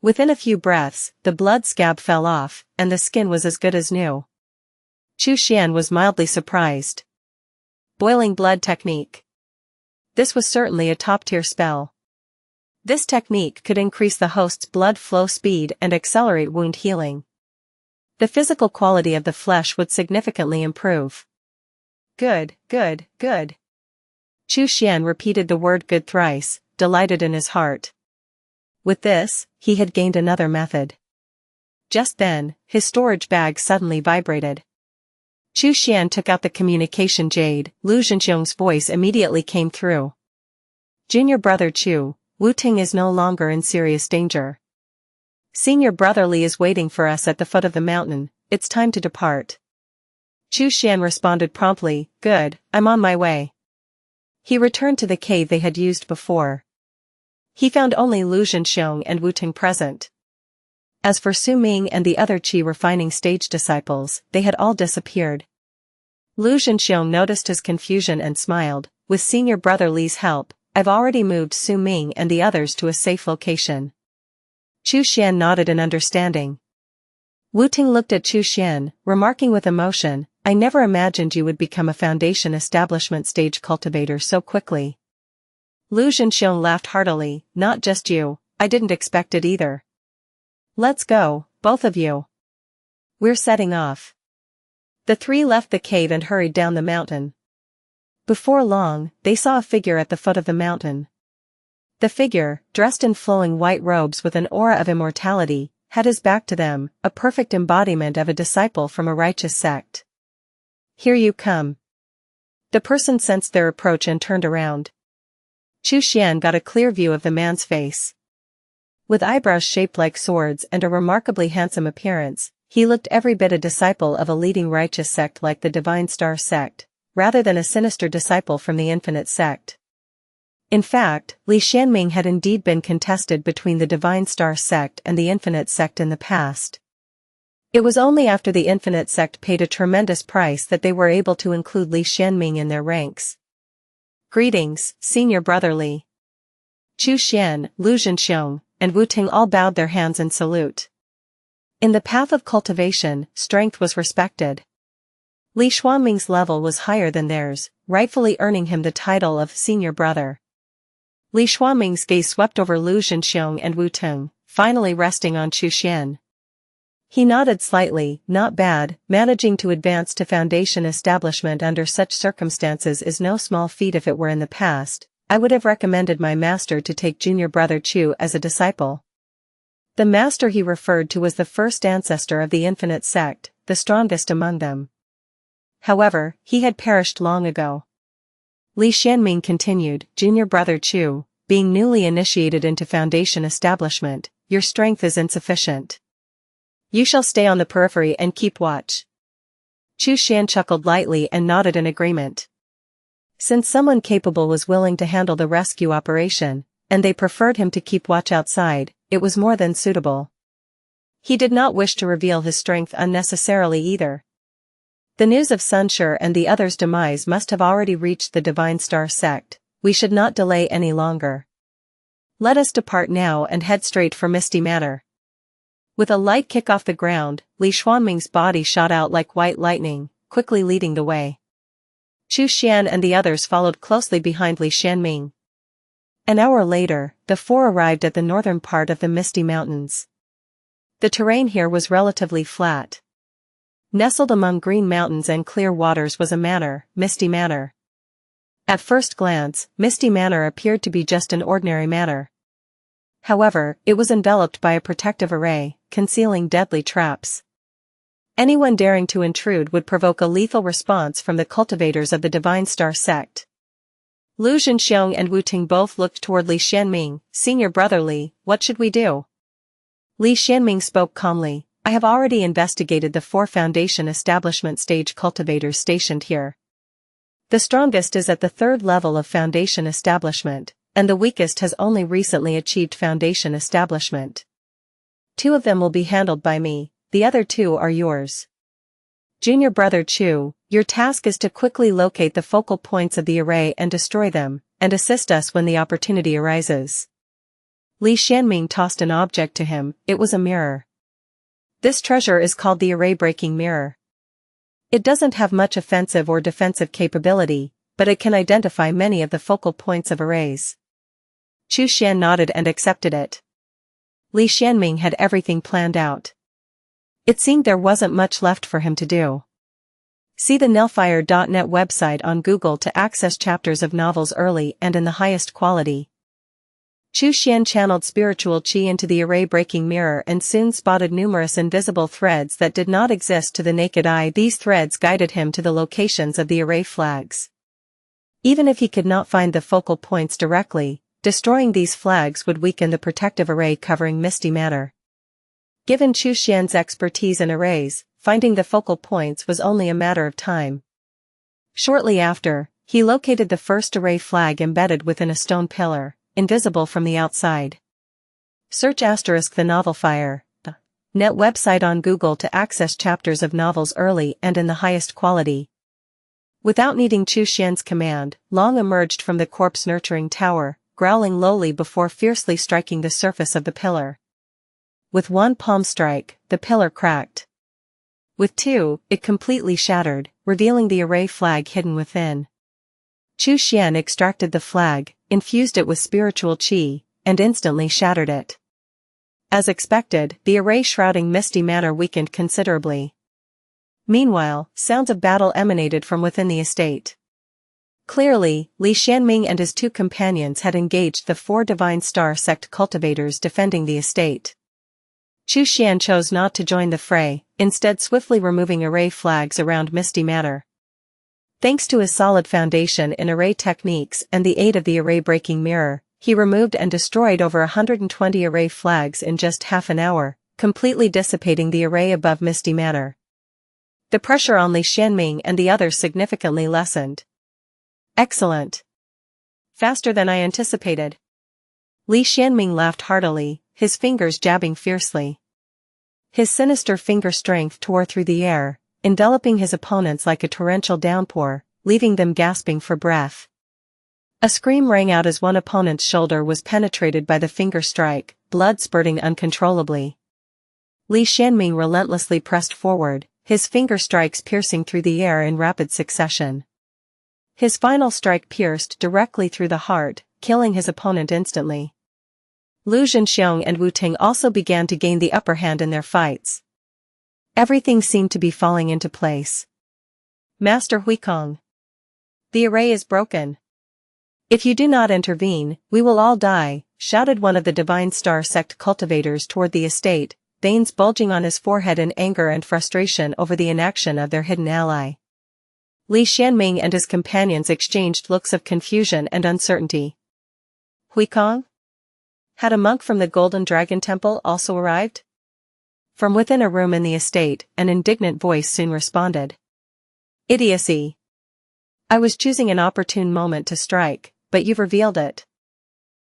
Within a few breaths, the blood scab fell off, and the skin was as good as new. Chu Xian was mildly surprised. Boiling blood technique. This was certainly a top-tier spell. This technique could increase the host's blood flow speed and accelerate wound healing. The physical quality of the flesh would significantly improve. Good, good, good. Chu Xian repeated the word good thrice, delighted in his heart. With this, he had gained another method. Just then, his storage bag suddenly vibrated. Chu Xian took out the communication jade. Lu Zhenxiong's voice immediately came through. Junior brother Chu, Wu Ting is no longer in serious danger. Senior brother Li is waiting for us at the foot of the mountain, it's time to depart. Chu Xian responded promptly, good, I'm on my way. He returned to the cave they had used before. He found only Lu Zhenxiong and Wu Ting present. As for Su Ming and the other Qi refining stage disciples, they had all disappeared. Lu Zhenxiong noticed his confusion and smiled, with senior brother Li's help, I've already moved Su Ming and the others to a safe location. Chu Xian nodded in understanding. Wu Ting looked at Chu Xian, remarking with emotion, I never imagined you would become a foundation establishment stage cultivator so quickly. Lu Zhenxiong laughed heartily, not just you, I didn't expect it either. Let's go, both of you. We're setting off. The three left the cave and hurried down the mountain. Before long, they saw a figure at the foot of the mountain. The figure, dressed in flowing white robes with an aura of immortality, had his back to them, a perfect embodiment of a disciple from a righteous sect. Here you come. The person sensed their approach and turned around. Chu Xian got a clear view of the man's face. With eyebrows shaped like swords and a remarkably handsome appearance, he looked every bit a disciple of a leading righteous sect like the Divine Star Sect, rather than a sinister disciple from the Infinite Sect. In fact, Li Xianming had indeed been contested between the Divine Star Sect and the Infinite Sect in the past. It was only after the Infinite Sect paid a tremendous price that they were able to include Li Xianming in their ranks. Greetings, senior brother Li. Chu Xian, Lu Zhenxiong, and Wu Ting all bowed their hands in salute. In the path of cultivation, strength was respected. Li Xuanming's level was higher than theirs, rightfully earning him the title of senior brother. Li Xuanming's gaze swept over Lu Zhenxiong and Wu Ting, finally resting on Chu Xian. He nodded slightly, not bad, managing to advance to foundation establishment under such circumstances is no small feat. If it were in the past, I would have recommended my master to take junior brother Chu as a disciple. The master he referred to was the first ancestor of the Infinite Sect, the strongest among them. However, he had perished long ago. Li Xianming continued, junior brother Chu, being newly initiated into foundation establishment, your strength is insufficient. You shall stay on the periphery and keep watch. Chu Xian chuckled lightly and nodded in agreement. Since someone capable was willing to handle the rescue operation, and they preferred him to keep watch outside, it was more than suitable. He did not wish to reveal his strength unnecessarily either. The news of Sunshur and the others' demise must have already reached the Divine Star Sect. We should not delay any longer. Let us depart now and head straight for Misty Manor. With a light kick off the ground, Li Xuanming's body shot out like white lightning, quickly leading the way. Chu Xian and the others followed closely behind Li Xianming. An hour later, the four arrived at the northern part of the Misty Mountains. The terrain here was relatively flat. Nestled among green mountains and clear waters was a manor, Misty Manor. At first glance, Misty Manor appeared to be just an ordinary manor. However, it was enveloped by a protective array, concealing deadly traps. Anyone daring to intrude would provoke a lethal response from the cultivators of the Divine Star Sect. Lu Zhenxiong and Wu Ting both looked toward Li Xianming. Senior brother Li, what should we do? Li Xianming spoke calmly. I have already investigated the 4 foundation establishment stage cultivators stationed here. The strongest is at the 3rd level of foundation establishment, and the weakest has only recently achieved foundation establishment. 2 of them will be handled by me, the other 2 are yours. Junior brother Chu, your task is to quickly locate the focal points of the array and destroy them, and assist us when the opportunity arises. Li Xianming tossed an object to him. It was a mirror. This treasure is called the array-breaking mirror. It doesn't have much offensive or defensive capability, but it can identify many of the focal points of arrays. Chu Xian nodded and accepted it. Li Xianming had everything planned out. It seemed there wasn't much left for him to do. See the Nilfire.net website on Google to access chapters of novels early and in the highest quality. Chu Xian channeled spiritual qi into the array-breaking mirror and soon spotted numerous invisible threads that did not exist to the naked eye. These threads guided him to the locations of the array flags. Even if he could not find the focal points directly, destroying these flags would weaken the protective array covering Misty matter. Given Chu Xian's expertise in arrays, finding the focal points was only a matter of time. Shortly after, he located the first array flag embedded within a stone pillar, invisible from the outside. Search the Novelfire.net website on Google to access chapters of novels early and in the highest quality. Without needing Chu Xian's command, Long emerged from the corpse-nurturing tower, growling lowly before fiercely striking the surface of the pillar. With 1 palm strike, the pillar cracked. With 2, it completely shattered, revealing the array flag hidden within. Chu Xian extracted the flag, infused it with spiritual qi, and instantly shattered it. As expected, the array shrouding Misty matter weakened considerably. Meanwhile, sounds of battle emanated from within the estate. Clearly, Li Xianming and his 2 companions had engaged the 4 Divine Star Sect cultivators defending the estate. Chu Xian chose not to join the fray, instead swiftly removing array flags around Misty matter. Thanks to his solid foundation in array techniques and the aid of the array-breaking mirror, he removed and destroyed over 120 array flags in just half an hour, completely dissipating the array above Misty matter. The pressure on Li Xianming and the others significantly lessened. Excellent. Faster than I anticipated. Li Xianming laughed heartily, his fingers jabbing fiercely. His sinister finger strength tore through the air, enveloping his opponents like a torrential downpour, leaving them gasping for breath. A scream rang out as one opponent's shoulder was penetrated by the finger strike, blood spurting uncontrollably. Li Xianming relentlessly pressed forward, his finger strikes piercing through the air in rapid succession. His final strike pierced directly through the heart, killing his opponent instantly. Lu Zhenxiong and Wu Ting also began to gain the upper hand in their fights. Everything seemed to be falling into place. Master Huikong. The array is broken. If you do not intervene, we will all die, shouted one of the Divine Star Sect cultivators toward the estate, veins bulging on his forehead in anger and frustration over the inaction of their hidden ally. Li Xianming and his companions exchanged looks of confusion and uncertainty. Huikong? Had a monk from the Golden Dragon Temple also arrived? From within a room in the estate, an indignant voice soon responded. Idiocy. I was choosing an opportune moment to strike, but you've revealed it.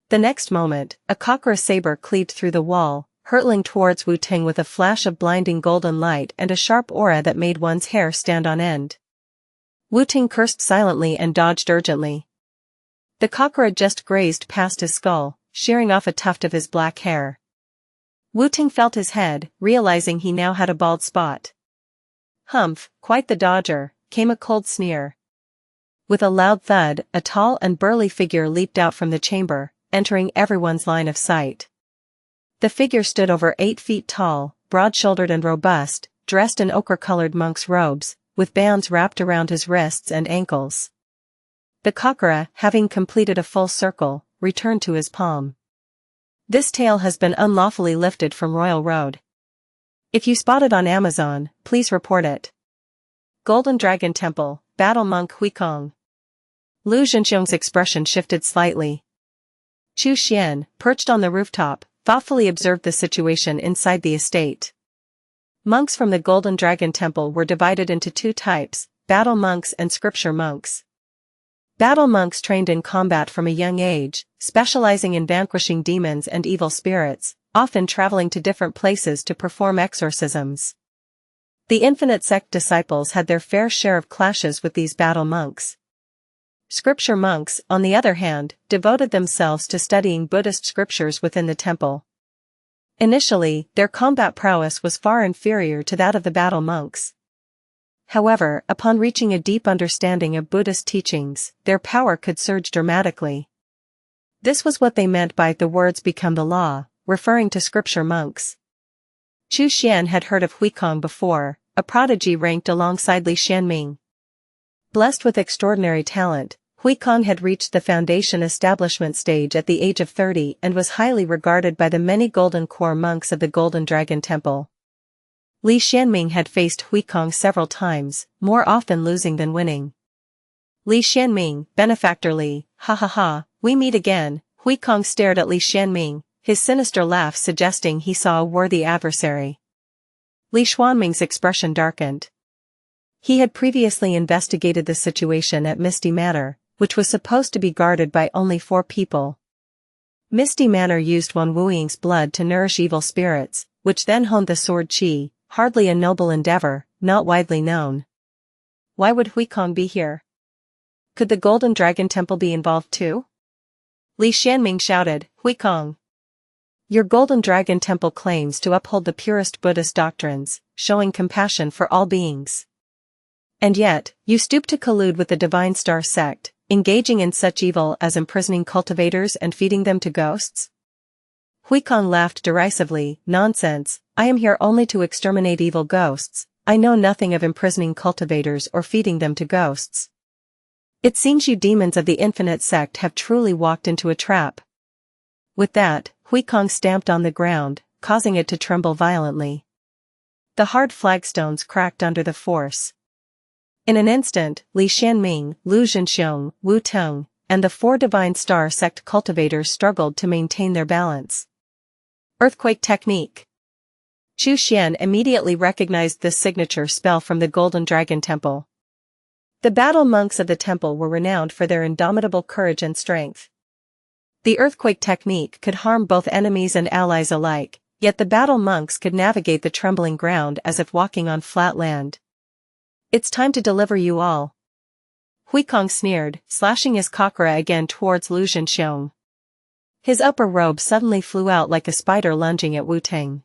The next moment, a cockra saber cleaved through the wall, hurtling towards Wu Ting with a flash of blinding golden light and a sharp aura that made one's hair stand on end. Wu Ting cursed silently and dodged urgently. The cockra just grazed past his skull, shearing off a tuft of his black hair. Wu Ting felt his head, realizing he now had a bald spot. Humph, quite the dodger, came a cold sneer. With a loud thud, a tall and burly figure leaped out from the chamber, entering everyone's line of sight. The figure stood over 8 feet tall, broad-shouldered and robust, dressed in ochre-colored monk's robes, with bands wrapped around his wrists and ankles. The cockra, having completed a full circle, returned to his palm. This tail has been unlawfully lifted from Royal Road. If you spot it on Amazon, please report it. Golden Dragon Temple, Battle Monk Huikong. Lu Zhenxiong's expression shifted slightly. Chu Xian, perched on the rooftop, thoughtfully observed the situation inside the estate. Monks from the Golden Dragon Temple were divided into two types, battle monks and scripture monks. Battle monks trained in combat from a young age, specializing in vanquishing demons and evil spirits, often traveling to different places to perform exorcisms. The Infinite Sect disciples had their fair share of clashes with these battle monks. Scripture monks, on the other hand, devoted themselves to studying Buddhist scriptures within the temple. Initially, their combat prowess was far inferior to that of the battle monks. However, upon reaching a deep understanding of Buddhist teachings, their power could surge dramatically. This was what they meant by the words become the law, referring to scripture monks. Chu Xian had heard of Huikong before, a prodigy ranked alongside Li Xianming. Blessed with extraordinary talent, Huikong had reached the foundation establishment stage at the age of 30 and was highly regarded by the many Golden Core monks of the Golden Dragon Temple. Li Xianming had faced Huikong several times, more often losing than winning. Li Xianming, benefactor Li, ha ha ha, we meet again. Huikong stared at Li Xianming, his sinister laugh suggesting he saw a worthy adversary. Li Xuanming's expression darkened. He had previously investigated the situation at Misty Manor, which was supposed to be guarded by only 4 people. Misty Manor used Wan Wuying's blood to nourish evil spirits, which then honed the sword qi, hardly a noble endeavor, not widely known. Why would Huikong be here? Could the Golden Dragon Temple be involved too? Li Xianming shouted, Huikong. Your Golden Dragon Temple claims to uphold the purest Buddhist doctrines, showing compassion for all beings. And yet, you stoop to collude with the Divine Star Sect, engaging in such evil as imprisoning cultivators and feeding them to ghosts? Huikong laughed derisively, nonsense, I am here only to exterminate evil ghosts, I know nothing of imprisoning cultivators or feeding them to ghosts. It seems you demons of the Infinite Sect have truly walked into a trap. With that, Huikong stamped on the ground, causing it to tremble violently. The hard flagstones cracked under the force. In an instant, Li Xianming, Lu Zhenxiong, Wu Tong, and the 4 Divine Star Sect cultivators struggled to maintain their balance. Earthquake technique. Chu Xian immediately recognized this signature spell from the Golden Dragon Temple. The battle monks of the temple were renowned for their indomitable courage and strength. The earthquake technique could harm both enemies and allies alike, yet the battle monks could navigate the trembling ground as if walking on flat land. It's time to deliver you all. Huikong sneered, slashing his kakara again towards Lu Zhenxiong. His upper robe suddenly flew out like a spider lunging at Wu Tang.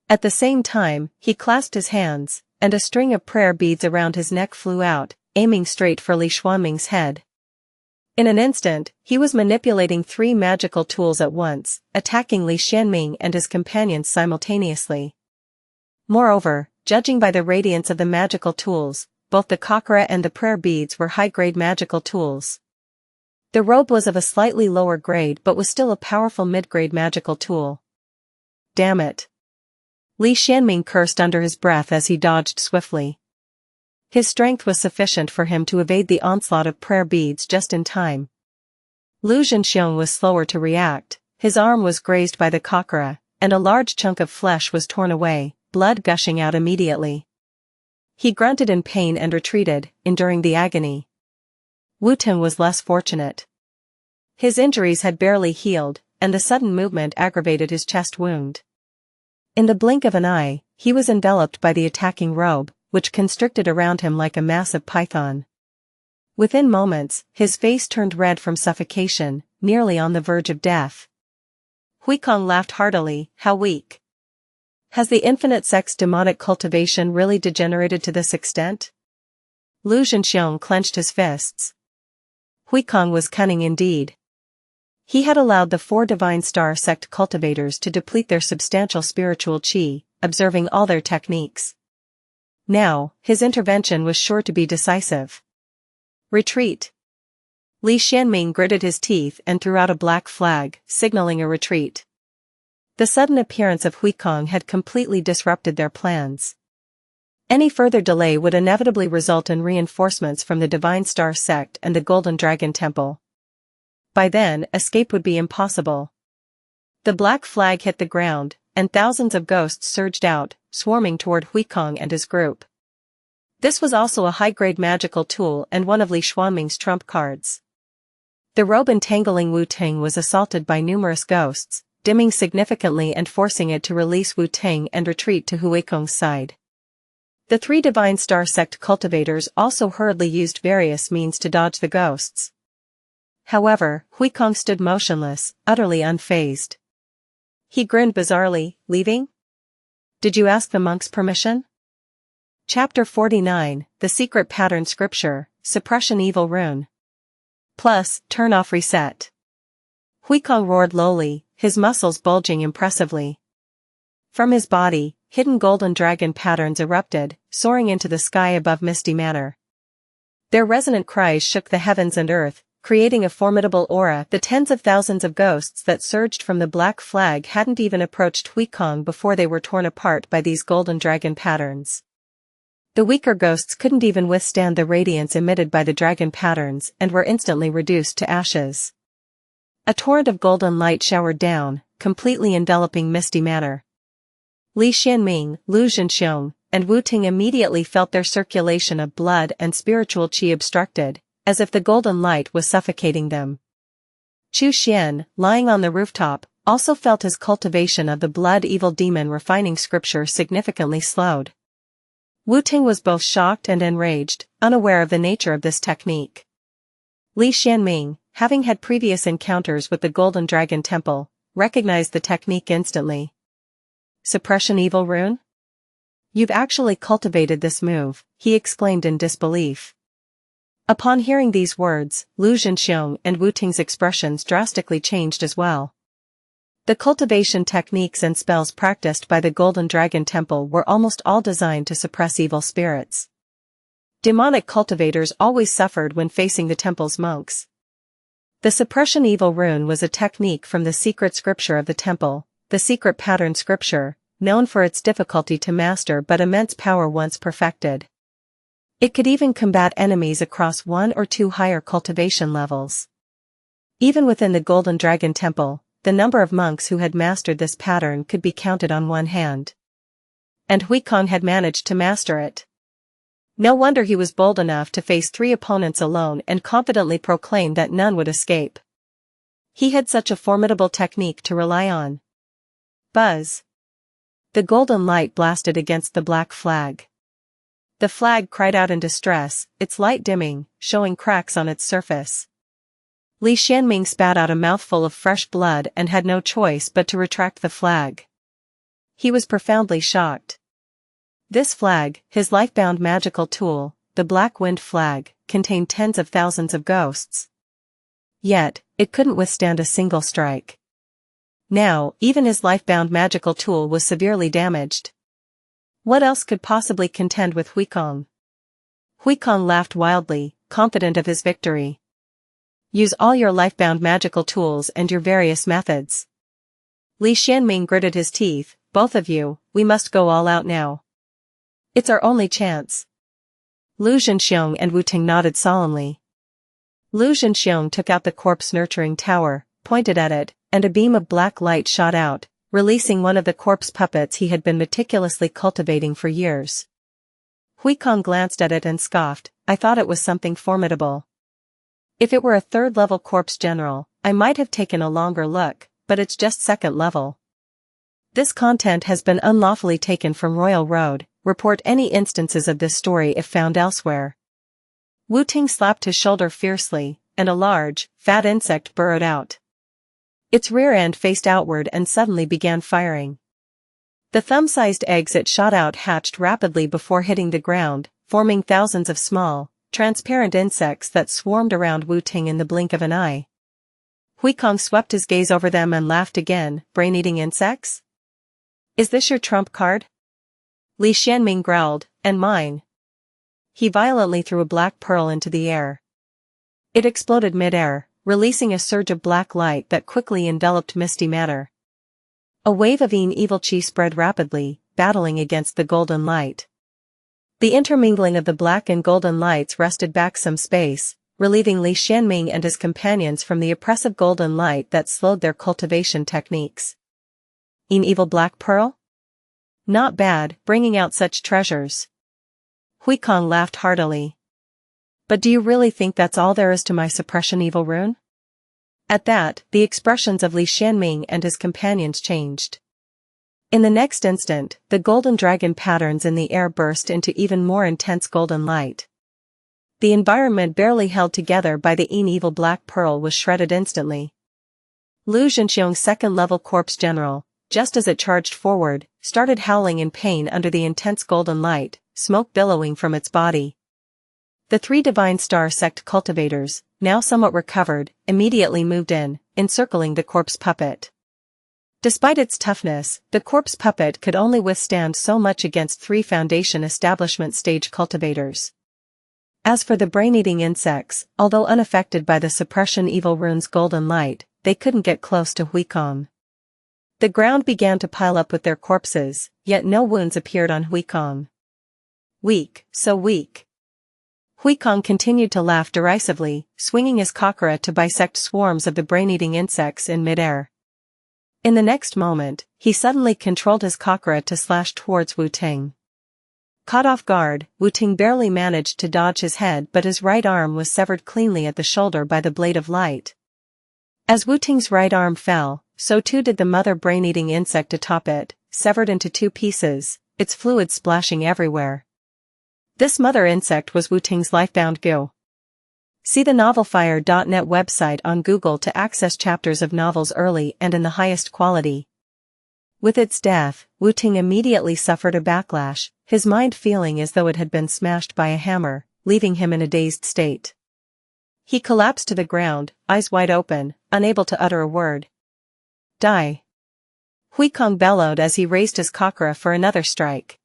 At the same time, he clasped his hands, and a string of prayer beads around his neck flew out, aiming straight for Li Xuanming's head. In an instant, he was manipulating 3 magical tools at once, attacking Li Xianming and his companions simultaneously. Moreover, judging by the radiance of the magical tools, both the kakara and the prayer beads were high-grade magical tools. The robe was of a slightly lower grade but was still a powerful mid-grade magical tool. Damn it. Li Xianming cursed under his breath as he dodged swiftly. His strength was sufficient for him to evade the onslaught of prayer beads just in time. Lu Zhenxiong was slower to react, his arm was grazed by the kakara, and a large chunk of flesh was torn away, blood gushing out immediately. He grunted in pain and retreated, enduring the agony. Wu Tang was less fortunate. His injuries had barely healed, and the sudden movement aggravated his chest wound. In the blink of an eye, he was enveloped by the attacking robe, which constricted around him like a massive python. Within moments, his face turned red from suffocation, nearly on the verge of death. Huikong laughed heartily, how weak. Has the Infinite Sect's demonic cultivation really degenerated to this extent? Lu Zhenxiong clenched his fists. Huikong was cunning indeed. He had allowed the 4 Divine Star Sect cultivators to deplete their substantial spiritual qi, observing all their techniques. Now, his intervention was sure to be decisive. Retreat. Li Xianming gritted his teeth and threw out a black flag, signaling a retreat. The sudden appearance of Huikong had completely disrupted their plans. Any further delay would inevitably result in reinforcements from the Divine Star Sect and the Golden Dragon Temple. By then, escape would be impossible. The black flag hit the ground, and thousands of ghosts surged out, swarming toward Huikong and his group. This was also a high-grade magical tool and one of Li Xuanming's trump cards. The robe-entangling Wu-Ting was assaulted by numerous ghosts, dimming significantly and forcing it to release Wu-Ting and retreat to Huikong's side. The 3 Divine Star Sect cultivators also hurriedly used various means to dodge the ghosts. However, Huikong stood motionless, utterly unfazed. He grinned bizarrely, leaving? Did you ask the monks permission? Chapter 49, The Secret Pattern Scripture, Suppression Evil Rune. Plus, turn off reset. Huikong roared lowly, his muscles bulging impressively. From his body, hidden golden dragon patterns erupted, soaring into the sky above Misty Manor. Their resonant cries shook the heavens and earth, creating a formidable aura. The tens of thousands of ghosts that surged from the black flag hadn't even approached Huikong before they were torn apart by these golden dragon patterns. The weaker ghosts couldn't even withstand the radiance emitted by the dragon patterns and were instantly reduced to ashes. A torrent of golden light showered down, completely enveloping Misty Manor. Li Xianming, Lu Zhenxiong, and Wu-Ting immediately felt their circulation of blood and spiritual qi obstructed, as if the golden light was suffocating them. Chu Xian, lying on the rooftop, also felt his cultivation of the blood evil demon refining scripture significantly slowed. Wu-Ting was both shocked and enraged, unaware of the nature of this technique. Li Xianming, having had previous encounters with the Golden Dragon Temple, recognized the technique instantly. Suppression Evil Rune? You've actually cultivated this move, he exclaimed in disbelief. Upon hearing these words, Lu Zhenxiong and Wu-Ting's expressions drastically changed as well. The cultivation techniques and spells practiced by the Golden Dragon Temple were almost all designed to suppress evil spirits. Demonic cultivators always suffered when facing the temple's monks. The Suppression Evil Rune was a technique from the secret scripture of the temple, the secret pattern scripture, known for its difficulty to master but immense power once perfected. It could even combat enemies across 1 or 2 higher cultivation levels. Even within the Golden Dragon Temple, the number of monks who had mastered this pattern could be counted on one hand. And Huikong had managed to master it. No wonder he was bold enough to face 3 opponents alone and confidently proclaim that none would escape. He had such a formidable technique to rely on. Buzz. The golden light blasted against the black flag. The flag cried out in distress, its light dimming, showing cracks on its surface. Li Xianming spat out a mouthful of fresh blood and had no choice but to retract the flag. He was profoundly shocked. This flag, his life-bound magical tool, the Black Wind Flag, contained tens of thousands of ghosts. Yet, it couldn't withstand a single strike. Now, even his life-bound magical tool was severely damaged. What else could possibly contend with Huikong? Huikong laughed wildly, confident of his victory. Use all your life-bound magical tools and your various methods. Li Xianming gritted his teeth, both of you, we must go all out now. It's our only chance. Lu Zhenxiong and Wu-Ting nodded solemnly. Lu Zhenxiong took out the corpse-nurturing tower, pointed at it, and a beam of black light shot out, releasing one of the corpse puppets he had been meticulously cultivating for years. Huikong glanced at it and scoffed, I thought it was something formidable. If it were a 3rd-level corpse general, I might have taken a longer look, but it's just 2nd level. This content has been unlawfully taken from Royal Road, report any instances of this story if found elsewhere. Wu-Ting slapped his shoulder fiercely, and a large, fat insect burrowed out. Its rear end faced outward and suddenly began firing. The thumb-sized eggs it shot out hatched rapidly before hitting the ground, forming thousands of small, transparent insects that swarmed around Wu-Ting in the blink of an eye. Huikong swept his gaze over them and laughed again, brain-eating insects? Is this your trump card? Li Xianming growled, and mine. He violently threw a black pearl into the air. It exploded mid-air, releasing a surge of black light that quickly enveloped Misty Manor. A wave of evil qi spread rapidly, battling against the golden light. The intermingling of the black and golden lights wrested back some space, relieving Li Xianming and his companions from the oppressive golden light that slowed their cultivation techniques. An evil black pearl? Not bad, bringing out such treasures. Huikong laughed heartily. But do you really think that's all there is to my suppression evil rune? At that, the expressions of Li Xianming and his companions changed. In the next instant, the golden dragon patterns in the air burst into even more intense golden light. The environment barely held together by the evil black pearl was shredded instantly. Lu Zhenxiong's second-level corpse general, just as it charged forward, started howling in pain under the intense golden light, smoke billowing from its body. The 3 Divine Star Sect cultivators, now somewhat recovered, immediately moved in, encircling the corpse puppet. Despite its toughness, the corpse puppet could only withstand so much against 3 Foundation establishment stage cultivators. As for the brain-eating insects, although unaffected by the suppression evil rune's golden light, they couldn't get close to Huikong. The ground began to pile up with their corpses, yet no wounds appeared on Huikong. Weak, so weak. Huikong continued to laugh derisively, swinging his kakara to bisect swarms of the brain-eating insects in midair. In the next moment, he suddenly controlled his kakara to slash towards Wu Ting. Caught off guard, Wu Ting barely managed to dodge his head, but his right arm was severed cleanly at the shoulder by the blade of light. As Wu Ting's right arm fell, so too did the mother brain-eating insect atop it, severed into 2 pieces, its fluid splashing everywhere. This mother insect was Wu Ting's lifebound goo. See the novelfire.net website on Google to access chapters of novels early and in the highest quality. With its death, Wu Ting immediately suffered a backlash, his mind feeling as though it had been smashed by a hammer, leaving him in a dazed state. He collapsed to the ground, eyes wide open, unable to utter a word. Die! Huikong bellowed as he raised his kakara for another strike.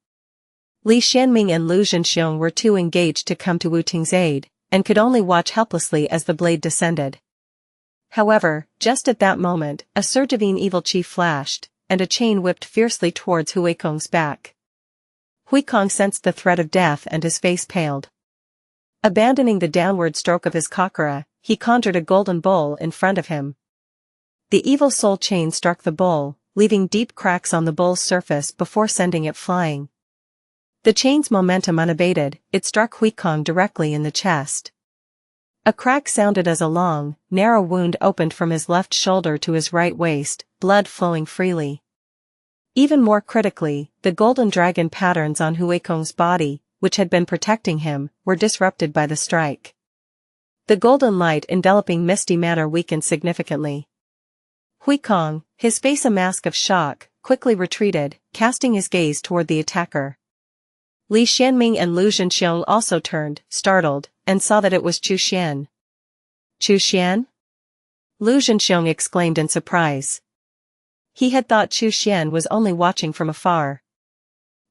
Li Xianming and Lu Zhenxiong were too engaged to come to Wu Ting's aid, and could only watch helplessly as the blade descended. However, just at that moment, a surge of an evil chi flashed, and a chain whipped fiercely towards Huikong's back. Huikong sensed the threat of death and his face paled. Abandoning the downward stroke of his kakara, he conjured a golden bowl in front of him. The evil soul chain struck the bowl, leaving deep cracks on the bowl's surface before sending it flying. The chain's momentum unabated, it struck Huikong directly in the chest. A crack sounded as a long, narrow wound opened from his left shoulder to his right waist, blood flowing freely. Even more critically, the golden dragon patterns on Huikong's body, which had been protecting him, were disrupted by the strike. The golden light enveloping Misty Manor weakened significantly. Huikong, his face a mask of shock, quickly retreated, casting his gaze toward the attacker. Li Xianming and Lu Zhenxiong also turned, startled, and saw that it was Chu Xian. Chu Xian? Lu Zhenxiong exclaimed in surprise. He had thought Chu Xian was only watching from afar.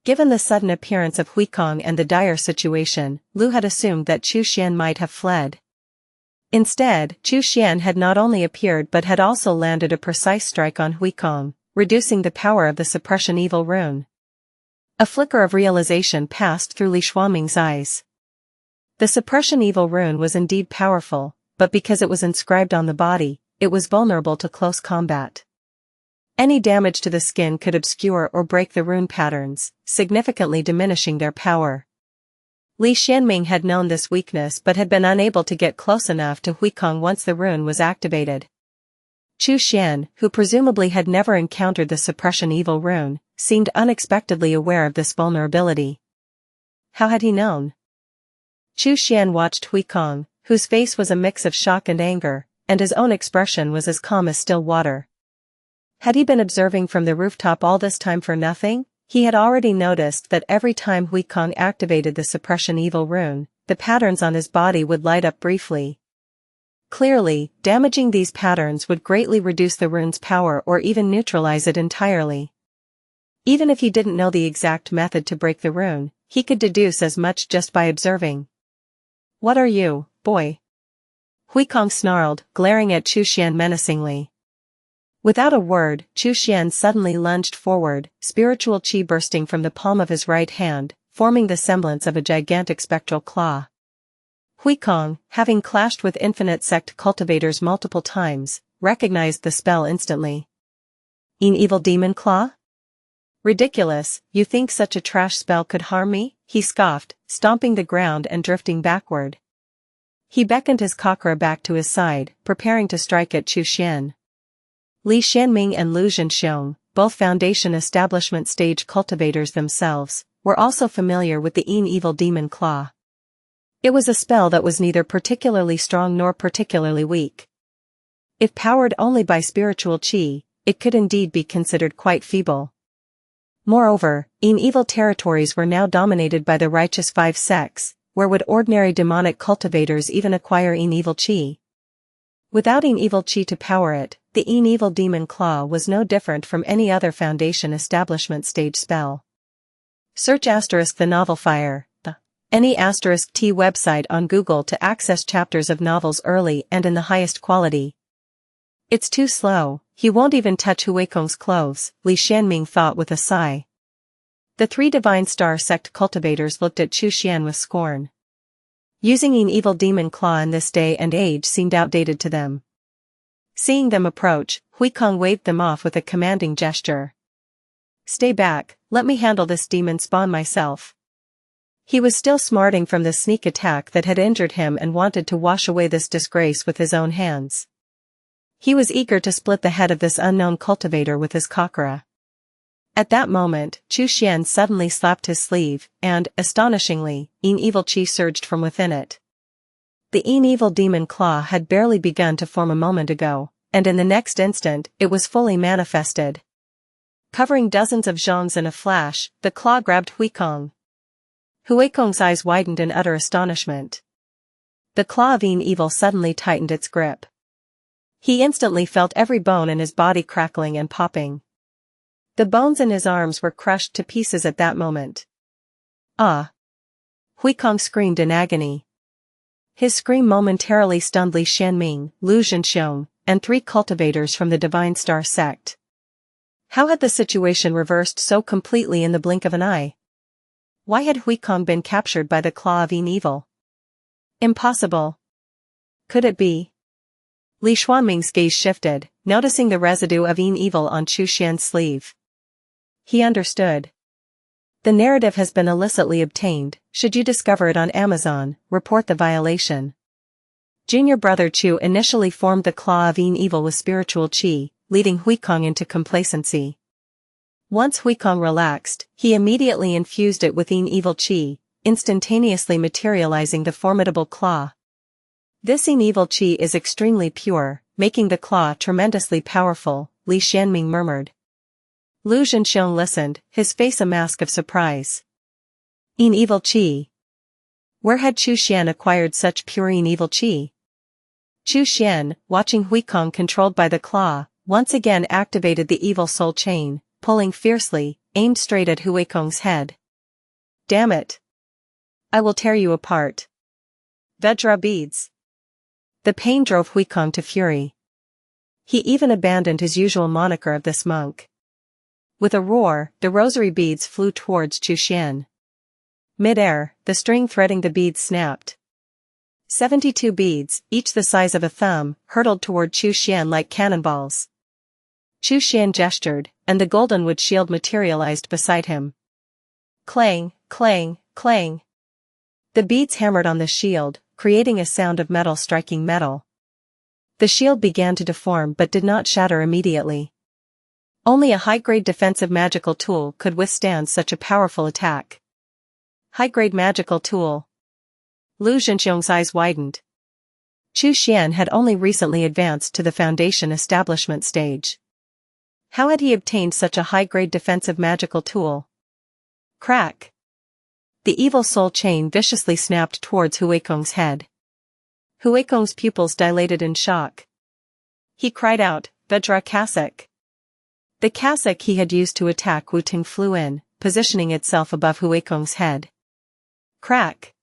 Given the sudden appearance of Huikong and the dire situation, Lu had assumed that Chu Xian might have fled. Instead, Chu Xian had not only appeared but had also landed a precise strike on Huikong, reducing the power of the suppression evil rune. A flicker of realization passed through Li Xianming's eyes. The suppression evil rune was indeed powerful, but because it was inscribed on the body, it was vulnerable to close combat. Any damage to the skin could obscure or break the rune patterns, significantly diminishing their power. Li Xianming had known this weakness but had been unable to get close enough to Huikong once the rune was activated. Chu Xian, who presumably had never encountered the suppression evil rune, seemed unexpectedly aware of this vulnerability. How had he known? Chu Xian watched Huikong, whose face was a mix of shock and anger, and his own expression was as calm as still water. Had he been observing from the rooftop all this time for nothing? He had already noticed that every time Huikong activated the suppression evil rune, the patterns on his body would light up briefly. Clearly, damaging these patterns would greatly reduce the rune's power or even neutralize it entirely. Even if he didn't know the exact method to break the rune, he could deduce as much just by observing. "What are you, boy?" Huikong snarled, glaring at Chu Xian menacingly. Without a word, Chu Xian suddenly lunged forward, spiritual chi bursting from the palm of his right hand, forming the semblance of a gigantic spectral claw. Huikong, having clashed with infinite Sect cultivators multiple times, recognized the spell instantly. An evil demon claw? Ridiculous, you think such a trash spell could harm me? He scoffed, stomping the ground and drifting backward. He beckoned his chakra back to his side, preparing to strike at Chu Xian. Li Xianming and Lu Zhenxiong, both Foundation establishment stage cultivators themselves, were also familiar with the evil demon claw. It was a spell that was neither particularly strong nor particularly weak. If powered only by spiritual qi, it could indeed be considered quite feeble. Moreover, evil territories were now dominated by the righteous 5 sects, where would ordinary demonic cultivators even acquire evil qi? Without evil qi to power it, the evil demon claw was no different from any other Foundation establishment stage spell. Search *the novel Fire, any *T website on Google to access chapters of novels early and in the highest quality. It's too slow, he won't even touch Huikong's clothes, Li Xianming thought with a sigh. The 3 Divine Star Sect cultivators looked at Chu Xian with scorn. Using an evil demon claw in this day and age seemed outdated to them. Seeing them approach, Huikong waved them off with a commanding gesture. Stay back, let me handle this demon spawn myself. He was still smarting from the sneak attack that had injured him and wanted to wash away this disgrace with his own hands. He was eager to split the head of this unknown cultivator with his chakra. At that moment, Chu Xian suddenly slapped his sleeve, and, astonishingly, an evil qi surged from within it. The evil demon claw had barely begun to form a moment ago, and in the next instant, it was fully manifested. Covering dozens of zhongs in a flash, the claw grabbed Huikong. Huikong's eyes widened in utter astonishment. The claw of evil suddenly tightened its grip. He instantly felt every bone in his body crackling and popping. The bones in his arms were crushed to pieces at that moment. Ah! Huikong screamed in agony. His scream momentarily stunned Li Xianming, Lu Zhenxiong, and 3 cultivators from the Divine Star Sect. How had the situation reversed so completely in the blink of an eye? Why had Huikong been captured by the claw of evil? Impossible. Could it be? Li Xianming's gaze shifted, noticing the residue of evil on Chu Xian's sleeve. He understood. The narrative has been illicitly obtained. Should you discover it on Amazon, report the violation. Junior brother Chu initially formed the claw of evil with spiritual qi, leading Huikong into complacency. Once Huikong relaxed, he immediately infused it with evil qi, instantaneously materializing the formidable claw. This evil qi is extremely pure, making the claw tremendously powerful, Li Xianming murmured. Lu Zhenxiong listened, his face a mask of surprise. Evil qi. Where had Chu Xian acquired such pure evil qi? Chu Xian, watching Huikong controlled by the claw, once again activated the evil soul chain, pulling fiercely, aimed straight at Huikong's head. Damn it! I will tear you apart. Vajra beads. The pain drove Huikong to fury. He even abandoned his usual moniker of this monk. With a roar, the rosary beads flew towards Chu Xian. Mid-air, the string threading the beads snapped. 72 beads, each the size of a thumb, hurtled toward Chu Xian like cannonballs. Chu Xian gestured, and the goldenwood shield materialized beside him. Clang, clang, clang. The beads hammered on the shield, creating a sound of metal striking metal. The shield began to deform but did not shatter immediately. Only a high-grade defensive magical tool could withstand such a powerful attack. High-grade magical tool. Lu Zhenxiong's eyes widened. Chu Xian had only recently advanced to the Foundation establishment stage. How had he obtained such a high-grade defensive magical tool? Crack! The evil soul chain viciously snapped towards Huikong's head. Huikong's pupils dilated in shock. He cried out, Vajra cassock. The cassock he had used to attack Wu-Ting flew in, positioning itself above Huikong's head. Crack!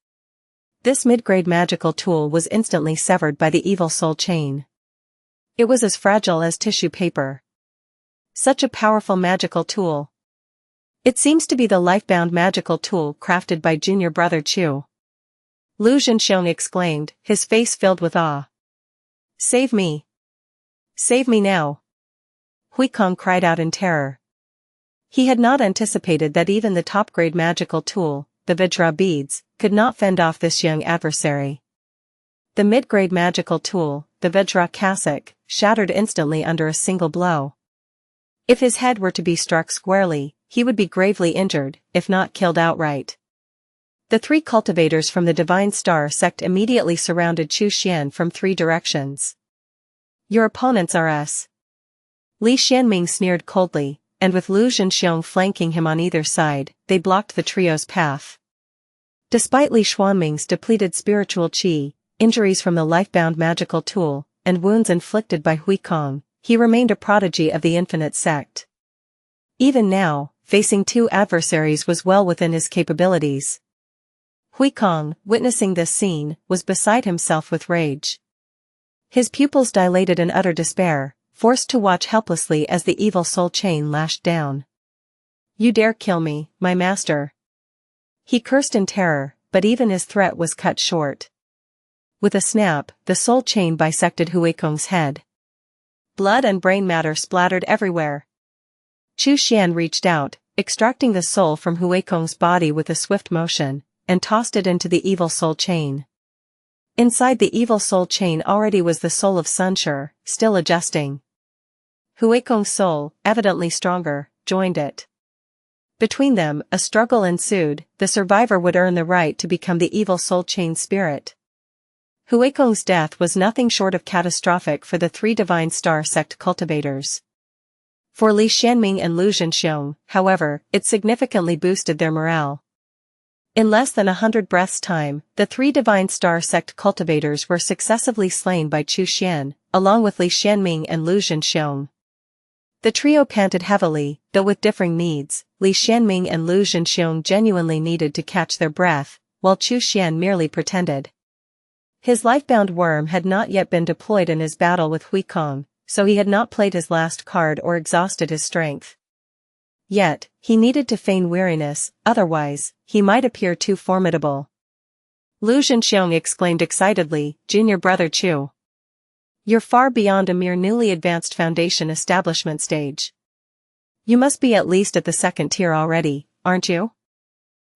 This mid-grade magical tool was instantly severed by the evil soul chain. It was as fragile as tissue paper. Such a powerful magical tool. It seems to be the life-bound magical tool crafted by junior brother Chu. Lu Zhenxiong exclaimed, his face filled with awe. Save me! Save me now! Huikong cried out in terror. He had not anticipated that even the top-grade magical tool, the Vajra beads, could not fend off this young adversary. The mid-grade magical tool, the Vajra cassock, shattered instantly under a single blow. If his head were to be struck squarely, he would be gravely injured, if not killed outright. The 3 cultivators from the Divine Star Sect immediately surrounded Chu Xian from 3 directions. Your opponents are us. Li Xianming sneered coldly, and with Lu Zhenxiong flanking him on either side, they blocked the trio's path. Despite Li Xuanming's depleted spiritual qi, injuries from the life-bound magical tool, and wounds inflicted by Huikong, he remained a prodigy of the Infinite Sect. Even now, facing 2 adversaries was well within his capabilities. Huikong, witnessing this scene, was beside himself with rage. His pupils dilated in utter despair, forced to watch helplessly as the evil soul chain lashed down. You dare kill me, my master! He cursed in terror, but even his threat was cut short. With a snap, the soul chain bisected Huikong's head. Blood and brain matter splattered everywhere. Chu Xian reached out, extracting the soul from Huikong's body with a swift motion, and tossed it into the evil soul chain. Inside the evil soul chain already was the soul of Sunshur, still adjusting. Huikong's soul, evidently stronger, joined it. Between them, a struggle ensued. The survivor would earn the right to become the evil soul chain spirit. Huikong's death was nothing short of catastrophic for the 3 Divine Star Sect cultivators. For Li Xianming and Lu Zhenxiong, however, it significantly boosted their morale. In less than 100 breaths' time, the 3 Divine Star Sect cultivators were successively slain by Chu Xian, along with Li Xianming and Lu Zhenxiong. The trio panted heavily, though with differing needs. Li Xianming and Lu Zhenxiong genuinely needed to catch their breath, while Chu Xian merely pretended. His life-bound worm had not yet been deployed in his battle with Huikong, so he had not played his last card or exhausted his strength. Yet, he needed to feign weariness, otherwise, he might appear too formidable. Lu Zhenxiong exclaimed excitedly, Junior Brother Chu. You're far beyond a mere newly advanced foundation establishment stage. You must be at least at the 2nd tier already, aren't you?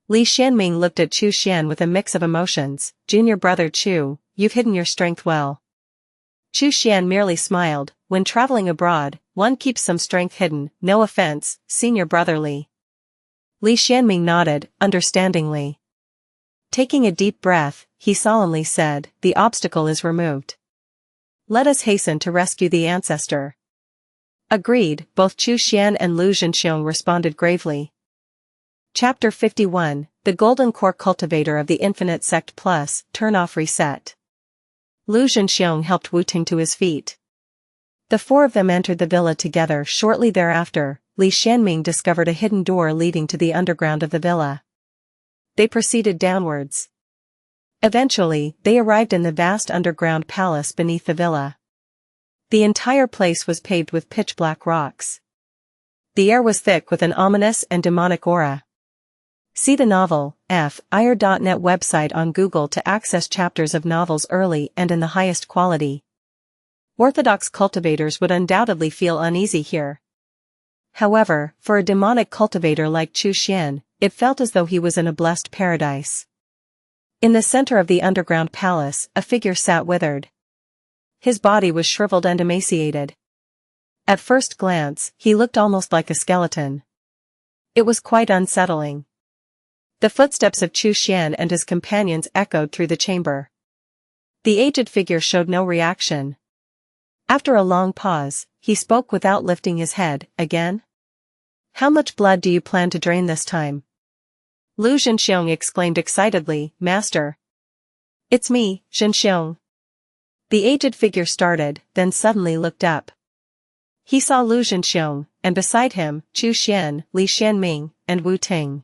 Li Xianming looked at Chu Xian with a mix of emotions. Junior Brother Chu, you've hidden your strength well. Chu Xian merely smiled. When traveling abroad, one keeps some strength hidden, no offense, Senior Brother Li. Li Xianming nodded, understandingly. Taking a deep breath, he solemnly said, the obstacle is removed. Let us hasten to rescue the ancestor. Agreed, both Chu Xian and Lu Zhenxiong responded gravely. Chapter 51, The Golden Core Cultivator of the Infinite Sect Plus, Turn Off Reset. Lu Zhenxiong helped Wu Ting to his feet. The 4 of them entered the villa together. Shortly thereafter, Li Xianming discovered a hidden door leading to the underground of the villa. They proceeded downwards. Eventually, they arrived in the vast underground palace beneath the villa. The entire place was paved with pitch-black rocks. The air was thick with an ominous and demonic aura. See the novel, fire.net website on Google to access chapters of novels early and in the highest quality. Orthodox cultivators would undoubtedly feel uneasy here. However, for a demonic cultivator like Chu Xian, it felt as though he was in a blessed paradise. In the center of the underground palace, a figure sat withered. His body was shriveled and emaciated. At first glance, he looked almost like a skeleton. It was quite unsettling. The footsteps of Chu Xian and his companions echoed through the chamber. The aged figure showed no reaction. After a long pause, he spoke without lifting his head. Again? How much blood do you plan to drain this time? Lu Zhenxiong exclaimed excitedly, Master. It's me, Zhenxiong. The aged figure started, then suddenly looked up. He saw Lu Zhenxiong, and beside him, Chu Xian, Li Xianming, and Wu Ting.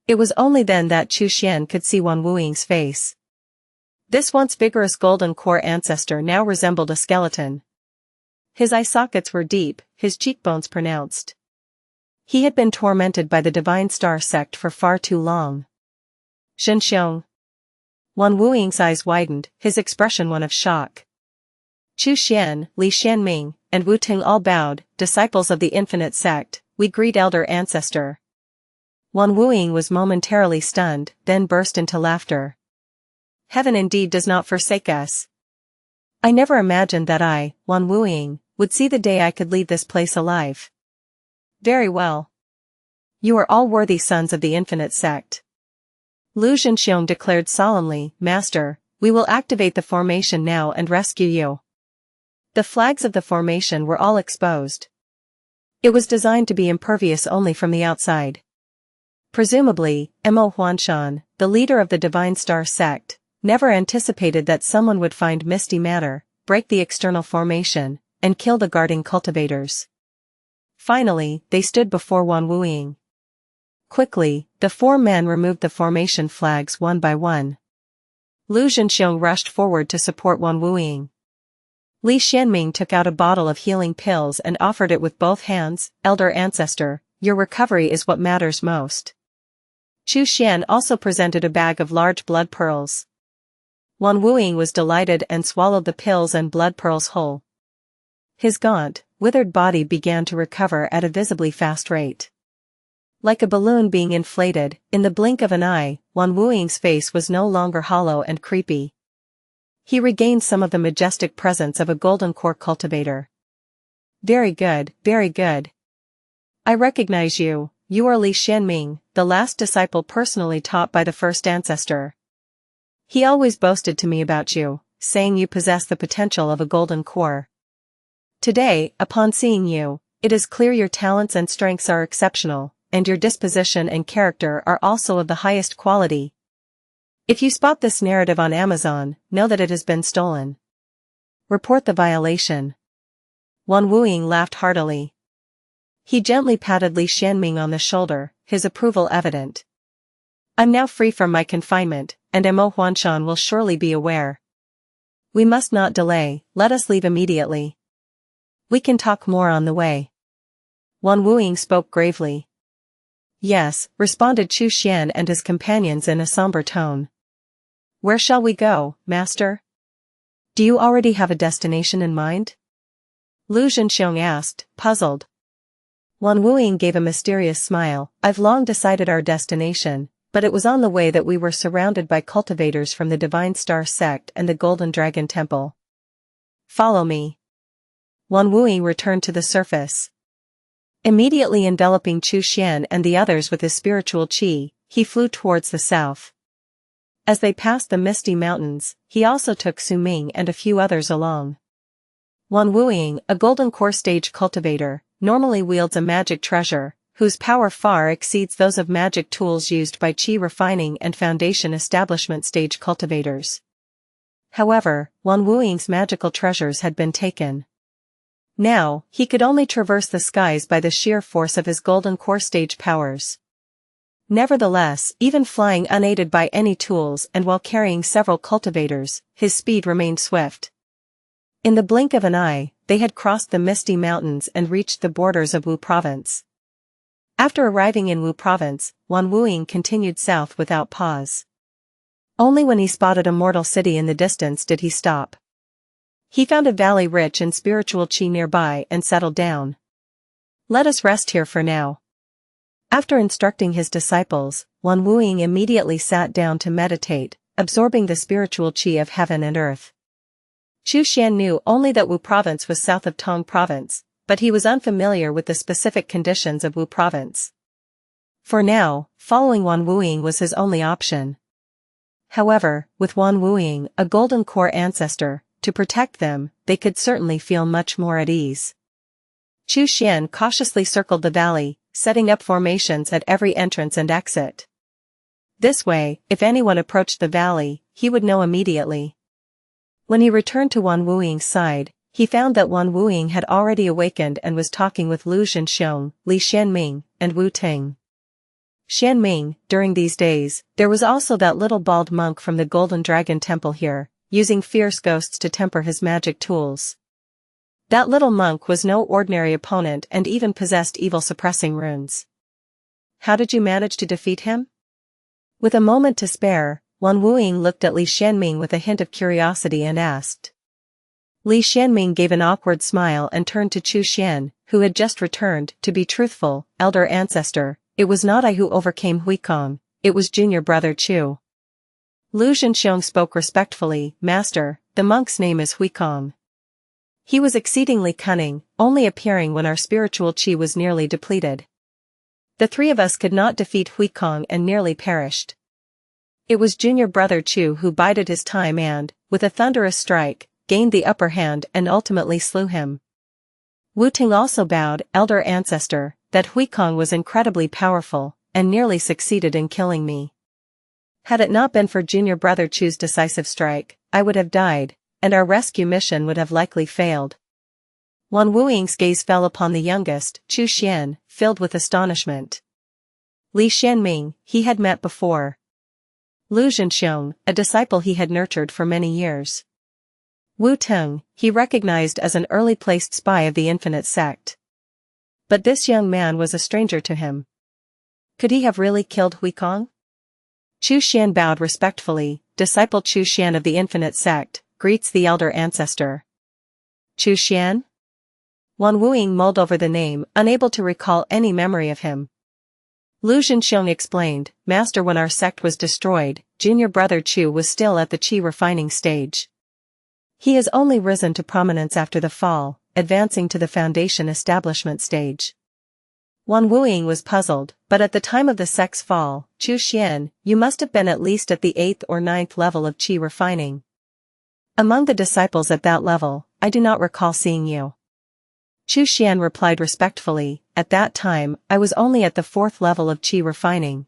It was only then that Chu Xian could see Wan Wuying's face. This once vigorous golden core ancestor now resembled a skeleton. His eye sockets were deep, his cheekbones pronounced. He had been tormented by the Divine Star Sect for far too long. Xianxia. Wan Wuying's eyes widened, his expression one of shock. Chu Xian, Li Xianming, and Wu Ting all bowed, disciples of the Infinite Sect, we greet Elder Ancestor. Wan Wuying was momentarily stunned, then burst into laughter. Heaven indeed does not forsake us. I never imagined that I, Wan Wuying, would see the day I could leave this place alive. Very well. You are all worthy sons of the Infinite Sect. Lu Zhenxiong declared solemnly, Master, we will activate the formation now and rescue you. The flags of the formation were all exposed. It was designed to be impervious only from the outside. Presumably, Mo Huanshan, the leader of the Divine Star Sect, never anticipated that someone would find Misty matter, break the external formation, and kill the guarding cultivators. Finally, they stood before Wan Wuying. Quickly, the four men removed the formation flags one by one. Lu Zhenxiong rushed forward to support Wan Wuying. Li Xianming took out a bottle of healing pills and offered it with both hands. Elder Ancestor, your recovery is what matters most. Chu Xian also presented a bag of large blood pearls. Wan Wuying was delighted and swallowed the pills and blood pearls whole. His gaunt, withered body began to recover at a visibly fast rate. Like a balloon being inflated, in the blink of an eye, Wan Wuying's face was no longer hollow and creepy. He regained some of the majestic presence of a golden core cultivator. Very good, very good. I recognize you, you are Li Xianming, the last disciple personally taught by the first ancestor. He always boasted to me about you, saying you possess the potential of a golden core. Today, upon seeing you, it is clear your talents and strengths are exceptional, and your disposition and character are also of the highest quality. If you spot this narrative on Amazon, know that it has been stolen. Report the violation. Wan Wuying laughed heartily. He gently patted Li Xianming on the shoulder, his approval evident. I'm now free from my confinement, and Mo Huanshan will surely be aware. We must not delay, let us leave immediately. We can talk more on the way. Wan Wuying spoke gravely. Yes, responded Chu Xian and his companions in a somber tone. Where shall we go, Master? Do you already have a destination in mind? Lu Zhenxiong asked, puzzled. Wan Wuying gave a mysterious smile. I've long decided our destination, but it was on the way that we were surrounded by cultivators from the Divine Star Sect and the Golden Dragon Temple. Follow me. Wan Wuying returned to the surface. Immediately enveloping Chu Xian and the others with his spiritual qi, he flew towards the south. As they passed the Misty Mountains, he also took Su Ming and a few others along. Wan Wuying, a golden core stage cultivator, normally wields a magic treasure, whose power far exceeds those of magic tools used by qi refining and foundation establishment stage cultivators. However, Wan Wuying's magical treasures had been taken. Now, he could only traverse the skies by the sheer force of his golden core stage powers. Nevertheless, even flying unaided by any tools and while carrying several cultivators, his speed remained swift. In the blink of an eye, they had crossed the Misty Mountains and reached the borders of Wu Province. After arriving in Wu Province, Wan Wuying continued south without pause. Only when he spotted a mortal city in the distance did he stop. He found a valley rich in spiritual qi nearby and settled down. Let us rest here for now. After instructing his disciples, Wan Wuying immediately sat down to meditate, absorbing the spiritual qi of heaven and earth. Chu Xian knew only that Wu Province was south of Tome Province, but he was unfamiliar with the specific conditions of Wu Province. For now, following Wan Wuying was his only option. However, with Wan Wuying, a golden core ancestor, to protect them, they could certainly feel much more at ease. Chu Xian cautiously circled the valley, setting up formations at every entrance and exit. This way, if anyone approached the valley, he would know immediately. When he returned to Wan Wuying's side, he found that Wan Wuying had already awakened and was talking with Lu Zhenxiong, Li Xianming, and Wu Ting. Xianming, during these days, there was also that little bald monk from the Golden Dragon Temple here, using fierce ghosts to temper his magic tools. That little monk was no ordinary opponent and even possessed evil-suppressing runes. How did you manage to defeat him? With a moment to spare, Wan Wuing looked at Li Xianming with a hint of curiosity and asked. Li Xianming gave an awkward smile and turned to Chu Xian, who had just returned. To be truthful, elder ancestor, it was not I who overcame Huikong, it was junior brother Chu. Lu Zhenxiong spoke respectfully. Master, the monk's name is Huikong. He was exceedingly cunning, only appearing when our spiritual qi was nearly depleted. The three of us could not defeat Huikong and nearly perished. It was junior brother Chu who bided his time and, with a thunderous strike, gained the upper hand and ultimately slew him. Wu Ting also bowed. Elder ancestor, that Huikong was incredibly powerful, and nearly succeeded in killing me. Had it not been for junior brother Chu's decisive strike, I would have died, and our rescue mission would have likely failed. Wan Wuing's gaze fell upon the youngest, Chu Xian, filled with astonishment. Li Xianming, he had met before. Lu Zhenxiong, a disciple he had nurtured for many years. Wu Ting, he recognized as an early-placed spy of the Infinite Sect. But this young man was a stranger to him. Could he have really killed Huikong? Chu Xian bowed respectfully. Disciple Chu Xian of the Infinite Sect, greets the elder ancestor. Chu Xian? Wan Wuing mulled over the name, unable to recall any memory of him. Lu Zhenxiong explained, Master, when our sect was destroyed, junior brother Chu was still at the qi refining stage. He has only risen to prominence after the fall, advancing to the foundation establishment stage. Wan Wuing was puzzled, but at the time of the sect's fall, Chu Xian, you must have been at least at the 8th or 9th level of qi refining. Among the disciples at that level, I do not recall seeing you. Chu Xian replied respectfully, at that time, I was only at the 4th level of qi refining.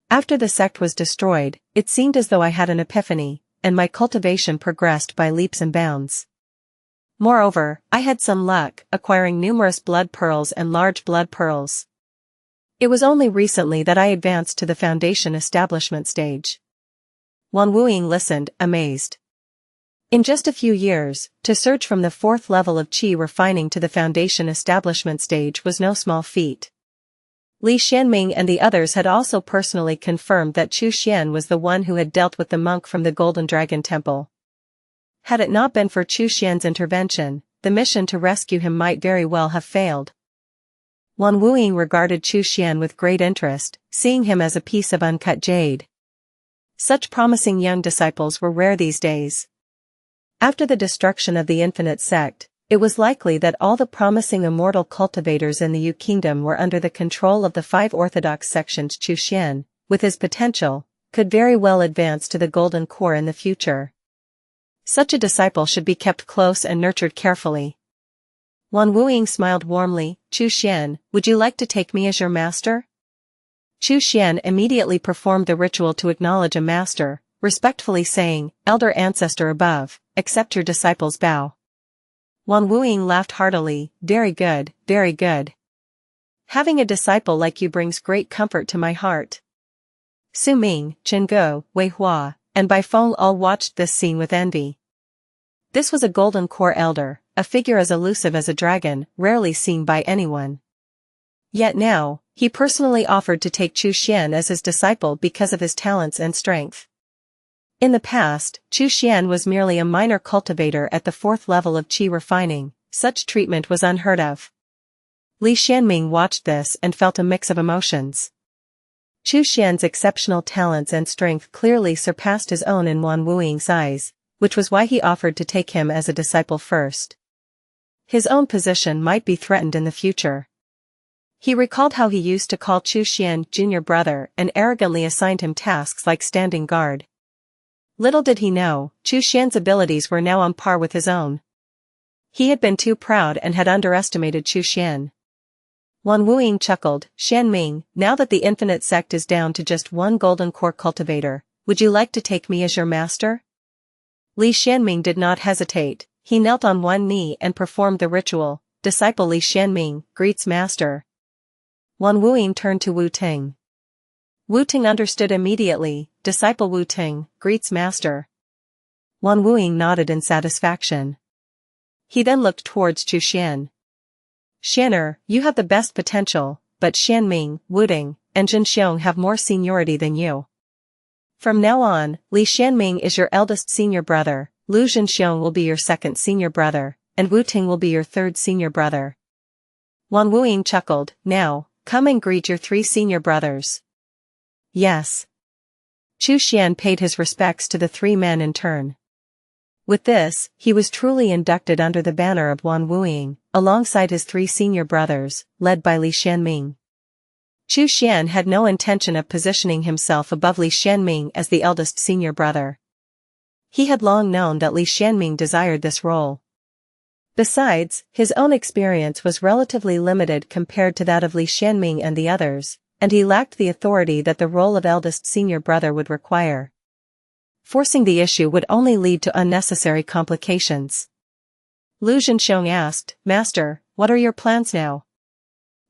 After the sect was destroyed, it seemed as though I had an epiphany, and my cultivation progressed by leaps and bounds. Moreover, I had some luck, acquiring numerous blood pearls and large blood pearls. It was only recently that I advanced to the foundation establishment stage. Wan Wuing listened, amazed. In just a few years, to surge from the 4th level of qi refining to the foundation establishment stage was no small feat. Li Xianming and the others had also personally confirmed that Chu Xian was the one who had dealt with the monk from the Golden Dragon Temple. Had it not been for Chu Xian's intervention, the mission to rescue him might very well have failed. Wan Wuing regarded Chu Xian with great interest, seeing him as a piece of uncut jade. Such promising young disciples were rare these days. After the destruction of the Infinite Sect, it was likely that all the promising immortal cultivators in the Yu Kingdom were under the control of the 5 orthodox sections. Chu Xian, with his potential, could very well advance to the Golden Core in the future. Such a disciple should be kept close and nurtured carefully. Wan Wuing smiled warmly. Chu Xian, would you like to take me as your master? Chu Xian immediately performed the ritual to acknowledge a master, respectfully saying, Elder ancestor above, accept your disciple's bow. Wan Wuing laughed heartily. Very good, very good. Having a disciple like you brings great comfort to my heart. Su Ming, Chen Guo, Wei Hua, and Bai Feng all watched this scene with envy. This was a Golden Core elder, a figure as elusive as a dragon, rarely seen by anyone. Yet now, he personally offered to take Chu Xian as his disciple because of his talents and strength. In the past, Chu Xian was merely a minor cultivator at the 4th level of qi refining. Such treatment was unheard of. Li Xianming watched this and felt a mix of emotions. Chu Xian's exceptional talents and strength clearly surpassed his own in Wan Wuing's eyes, which was why he offered to take him as a disciple first. His own position might be threatened in the future. He recalled how he used to call Chu Xian junior brother and arrogantly assigned him tasks like standing guard. Little did he know, Chu Xian's abilities were now on par with his own. He had been too proud and had underestimated Chu Xian. Wan Wuing chuckled. Xianming, now that the Infinite Sect is down to just one Golden Core cultivator, would you like to take me as your master? Li Xianming did not hesitate. He knelt on one knee and performed the ritual. Disciple Li Xianming, greets master. Wan Wuing turned to Wu Ting. Wu Ting understood immediately. Disciple Wu Ting, greets master. Wan Wuing nodded in satisfaction. He then looked towards Chu Xian. Xianer, you have the best potential, but Xianming, Wuting, and Zhenxiong have more seniority than you. From now on, Li Xianming is your eldest senior brother, Lu Zhenxiong will be your second senior brother, and Wu Ting will be your third senior brother. Wan Wuing chuckled, now, come and greet your 3 senior brothers. Yes. Chu Xian paid his respects to the 3 men in turn. With this, he was truly inducted under the banner of Wan Wuing, alongside his 3 senior brothers, led by Li Xianming. Chu Xian had no intention of positioning himself above Li Xianming as the eldest senior brother. He had long known that Li Xianming desired this role. Besides, his own experience was relatively limited compared to that of Li Xianming and the others, and he lacked the authority that the role of eldest senior brother would require. Forcing the issue would only lead to unnecessary complications. Lu Zhenxiong asked, Master, what are your plans now?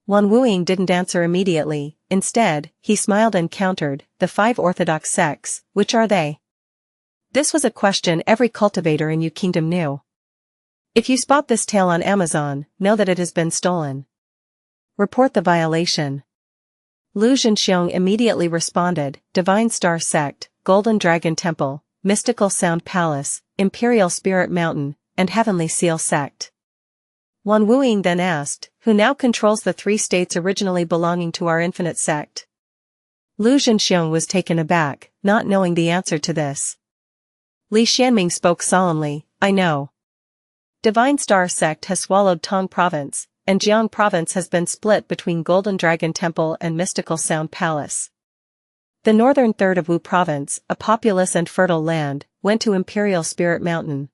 Wan Wuing didn't answer immediately, instead, he smiled and countered, the 5 orthodox sects, which are they? This was a question every cultivator in Yu Kingdom knew. If you spot this tale on Amazon, know that it has been stolen. Report the violation. Lu Zhenxiong immediately responded, Divine Star Sect, Golden Dragon Temple, Mystical Sound Palace, Imperial Spirit Mountain, and Heavenly Seal Sect. Wan Wuing then asked, who now controls the 3 states originally belonging to our infinite sect? Lu Zhenxiong was taken aback, not knowing the answer to this. Li Xianming spoke solemnly, I know. Divine Star Sect has swallowed Tong Province, and Jiang Province has been split between Golden Dragon Temple and Mystical Sound Palace. The northern third of Wu Province, a populous and fertile land, went to Imperial Spirit Mountain.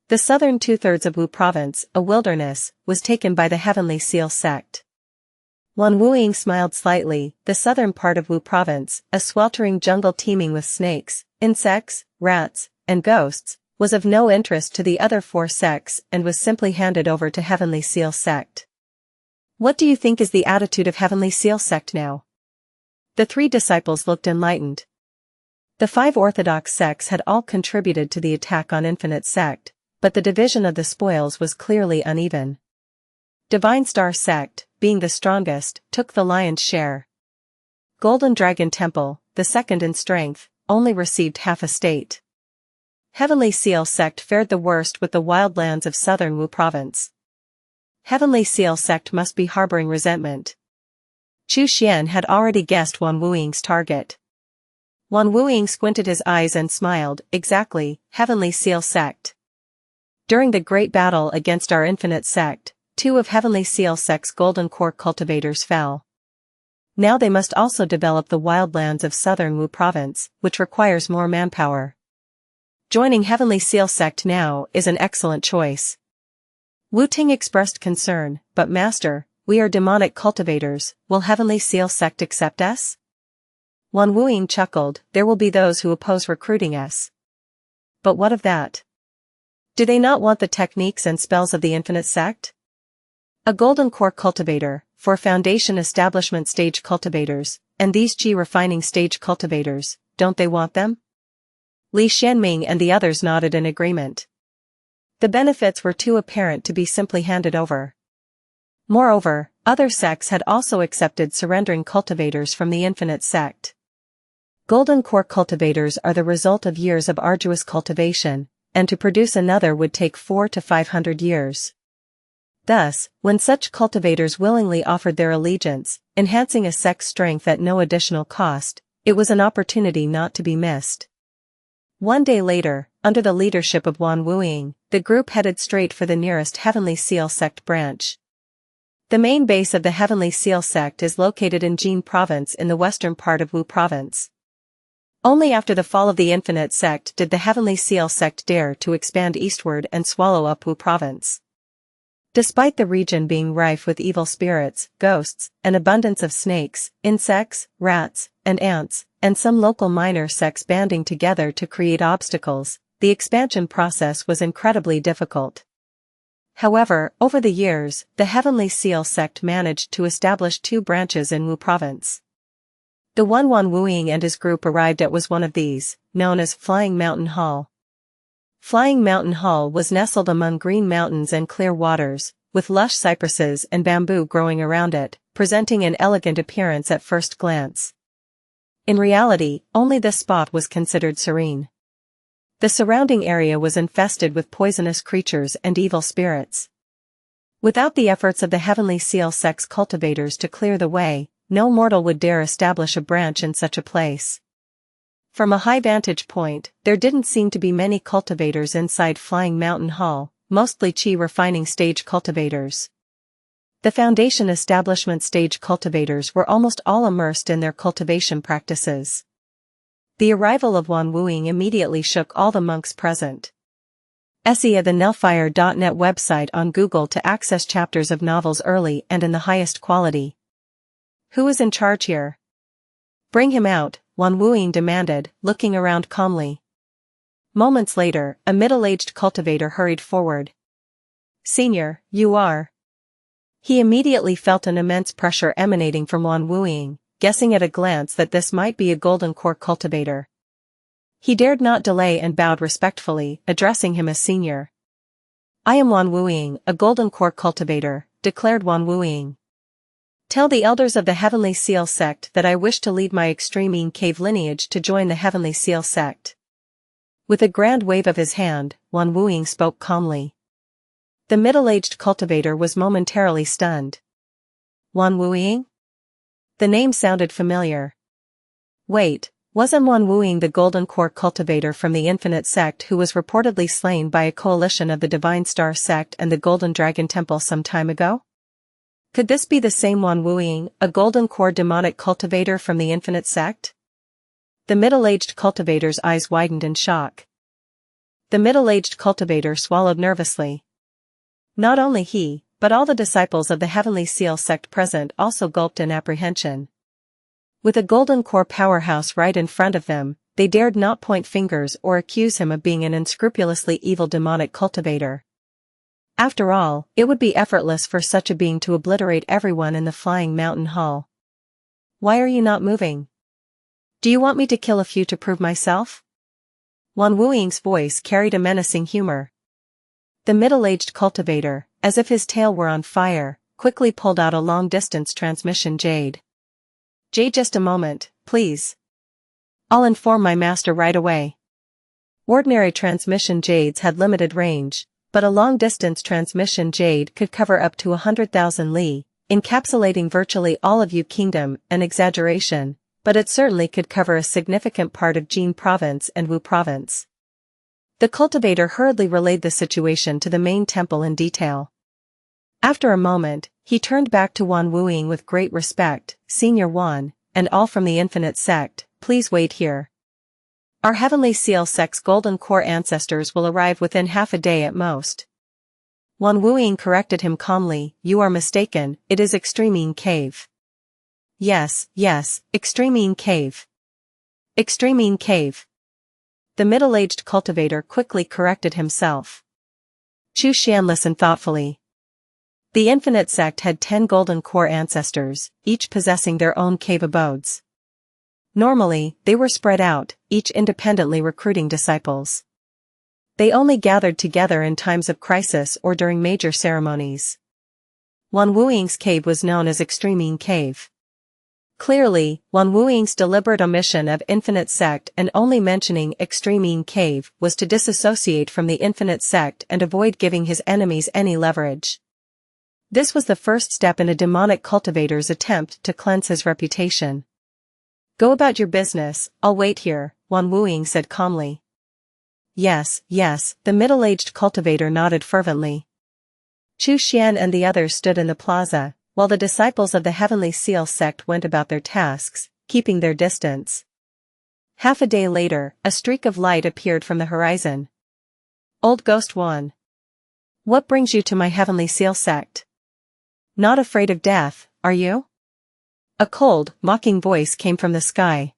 The southern 2/3 of Wu Province, a wilderness, was taken by the Heavenly Seal Sect. Wan Wuing smiled slightly, the southern part of Wu Province, a sweltering jungle teeming with snakes, insects, rats, and ghosts, was of no interest to the other 4 sects and was simply handed over to Heavenly Seal Sect. What do you think is the attitude of Heavenly Seal Sect now? The 3 disciples looked enlightened. The 5 orthodox sects had all contributed to the attack on Infinite Sect, but the division of the spoils was clearly uneven. Divine Star Sect, being the strongest, took the lion's share. Golden Dragon Temple, the second in strength, only received half a state. Heavenly Seal Sect fared the worst with the wildlands of southern Wu Province. Heavenly Seal Sect must be harboring resentment. Chu Xian had already guessed Wan Wuing's target. Wan Wuing squinted his eyes and smiled, exactly, Heavenly Seal Sect. During the great battle against our infinite sect, 2 of Heavenly Seal Sect's golden core cultivators fell. Now they must also develop the wildlands of southern Wu Province, which requires more manpower. Joining Heavenly Seal Sect now is an excellent choice. Wu Ting expressed concern, but Master, we are demonic cultivators, will Heavenly Seal Sect accept us? Wan Wuing chuckled, there will be those who oppose recruiting us. But what of that? Do they not want the techniques and spells of the infinite sect? A golden core cultivator, for foundation establishment stage cultivators, and these G refining stage cultivators, don't they want them? Li Xianming and the others nodded in agreement. The benefits were too apparent to be simply handed over. Moreover, other sects had also accepted surrendering cultivators from the infinite sect. Golden core cultivators are the result of years of arduous cultivation, and to produce another would take 400 to 500 years. Thus, when such cultivators willingly offered their allegiance, enhancing a sect's strength at no additional cost, it was an opportunity not to be missed. One day later, under the leadership of Wan Wuing, the group headed straight for the nearest Heavenly Seal Sect branch. The main base of the Heavenly Seal Sect is located in Jin Province in the western part of Wu Province. Only after the fall of the Infinite Sect did the Heavenly Seal Sect dare to expand eastward and swallow up Wu Province. Despite the region being rife with evil spirits, ghosts, an abundance of snakes, insects, rats, and ants, and some local minor sects banding together to create obstacles, the expansion process was incredibly difficult. However, over the years, the Heavenly Seal Sect managed to establish 2 branches in Wu Province. The one Wan Wuing and his group arrived at was one of these, known as Flying Mountain Hall. Flying Mountain Hall was nestled among green mountains and clear waters, with lush cypresses and bamboo growing around it, presenting an elegant appearance at first glance. In reality, only this spot was considered serene. The surrounding area was infested with poisonous creatures and evil spirits. Without the efforts of the Heavenly Seal Sect's cultivators to clear the way, no mortal would dare establish a branch in such a place. From a high vantage point, there didn't seem to be many cultivators inside Flying Mountain Hall, mostly chi refining stage cultivators. The Foundation establishment stage cultivators were almost all immersed in their cultivation practices. The arrival of Wan Wuing immediately shook all the monks present. SEA the Nelfire.net website on Google to access chapters of novels early and in the highest quality. Who is in charge here? Bring him out, Wan Wuing demanded, looking around calmly. Moments later, a middle-aged cultivator hurried forward. Senior, you are. He immediately felt an immense pressure emanating from Wan Wuing, guessing at a glance that this might be a golden core cultivator. He dared not delay and bowed respectfully, addressing him as senior. I am Wan Wuing, a golden core cultivator, declared Wan Wuing. Tell the elders of the Heavenly Seal Sect that I wish to lead my Extreme Cave lineage to join the Heavenly Seal Sect. With a grand wave of his hand, Wan Wuing spoke calmly. The middle-aged cultivator was momentarily stunned. Wan Wuing? The name sounded familiar. Wait, wasn't Wan Wuing the Golden Core cultivator from the Infinite Sect who was reportedly slain by a coalition of the Divine Star Sect and the Golden Dragon Temple some time ago? Could this be the same Wan Wuing, a Golden Core demonic cultivator from the Infinite Sect? The middle-aged cultivator's eyes widened in shock. The middle-aged cultivator swallowed nervously. Not only he, but all the disciples of the Heavenly Seal Sect present also gulped in apprehension. With a Golden Core powerhouse right in front of them, they dared not point fingers or accuse him of being an unscrupulously evil demonic cultivator. After all, it would be effortless for such a being to obliterate everyone in the Flying Mountain Hall. Why are you not moving? Do you want me to kill a few to prove myself? Wan Wuing's voice carried a menacing humor. The middle-aged cultivator, as if his tail were on fire, quickly pulled out a long-distance transmission jade. Jade, just a moment, please. I'll inform my master right away. Ordinary transmission jades had limited range, but a long-distance transmission jade could cover up to 100,000 li, encapsulating virtually all of Yu Kingdom, an exaggeration, but it certainly could cover a significant part of Jin Province and Wu Province. The cultivator hurriedly relayed the situation to the main temple in detail. After a moment, he turned back to Wan Wuing with great respect. Senior Wan, and all from the Infinite Sect, please wait here. Our Heavenly Seal Sect's Golden Core ancestors will arrive within half a day at most. Wan Wuing corrected him calmly, you are mistaken, it is Extreme Cave. Yes, Extreme Cave. Extreme Cave. The middle-aged cultivator quickly corrected himself. Chu Xian listened thoughtfully. The Infinite Sect had 10 Golden Core ancestors, each possessing their own cave abodes. Normally, they were spread out, each independently recruiting disciples. They only gathered together in times of crisis or during major ceremonies. Wan Wuing's cave was known as Extreme Cave. Clearly, Wan Wuing's deliberate omission of Infinite Sect and only mentioning Extreme Cave was to disassociate from the Infinite Sect and avoid giving his enemies any leverage. This was the first step in a demonic cultivator's attempt to cleanse his reputation. Go about your business, I'll wait here, Wan Wuing said calmly. Yes, the middle-aged cultivator nodded fervently. Chu Xian and the others stood in the plaza, while the disciples of the Heavenly Seal Sect went about their tasks, keeping their distance. Half a day later, a streak of light appeared from the horizon. Old Ghost Wan. What brings you to my Heavenly Seal Sect? Not afraid of death, are you? A cold, mocking voice came from the sky.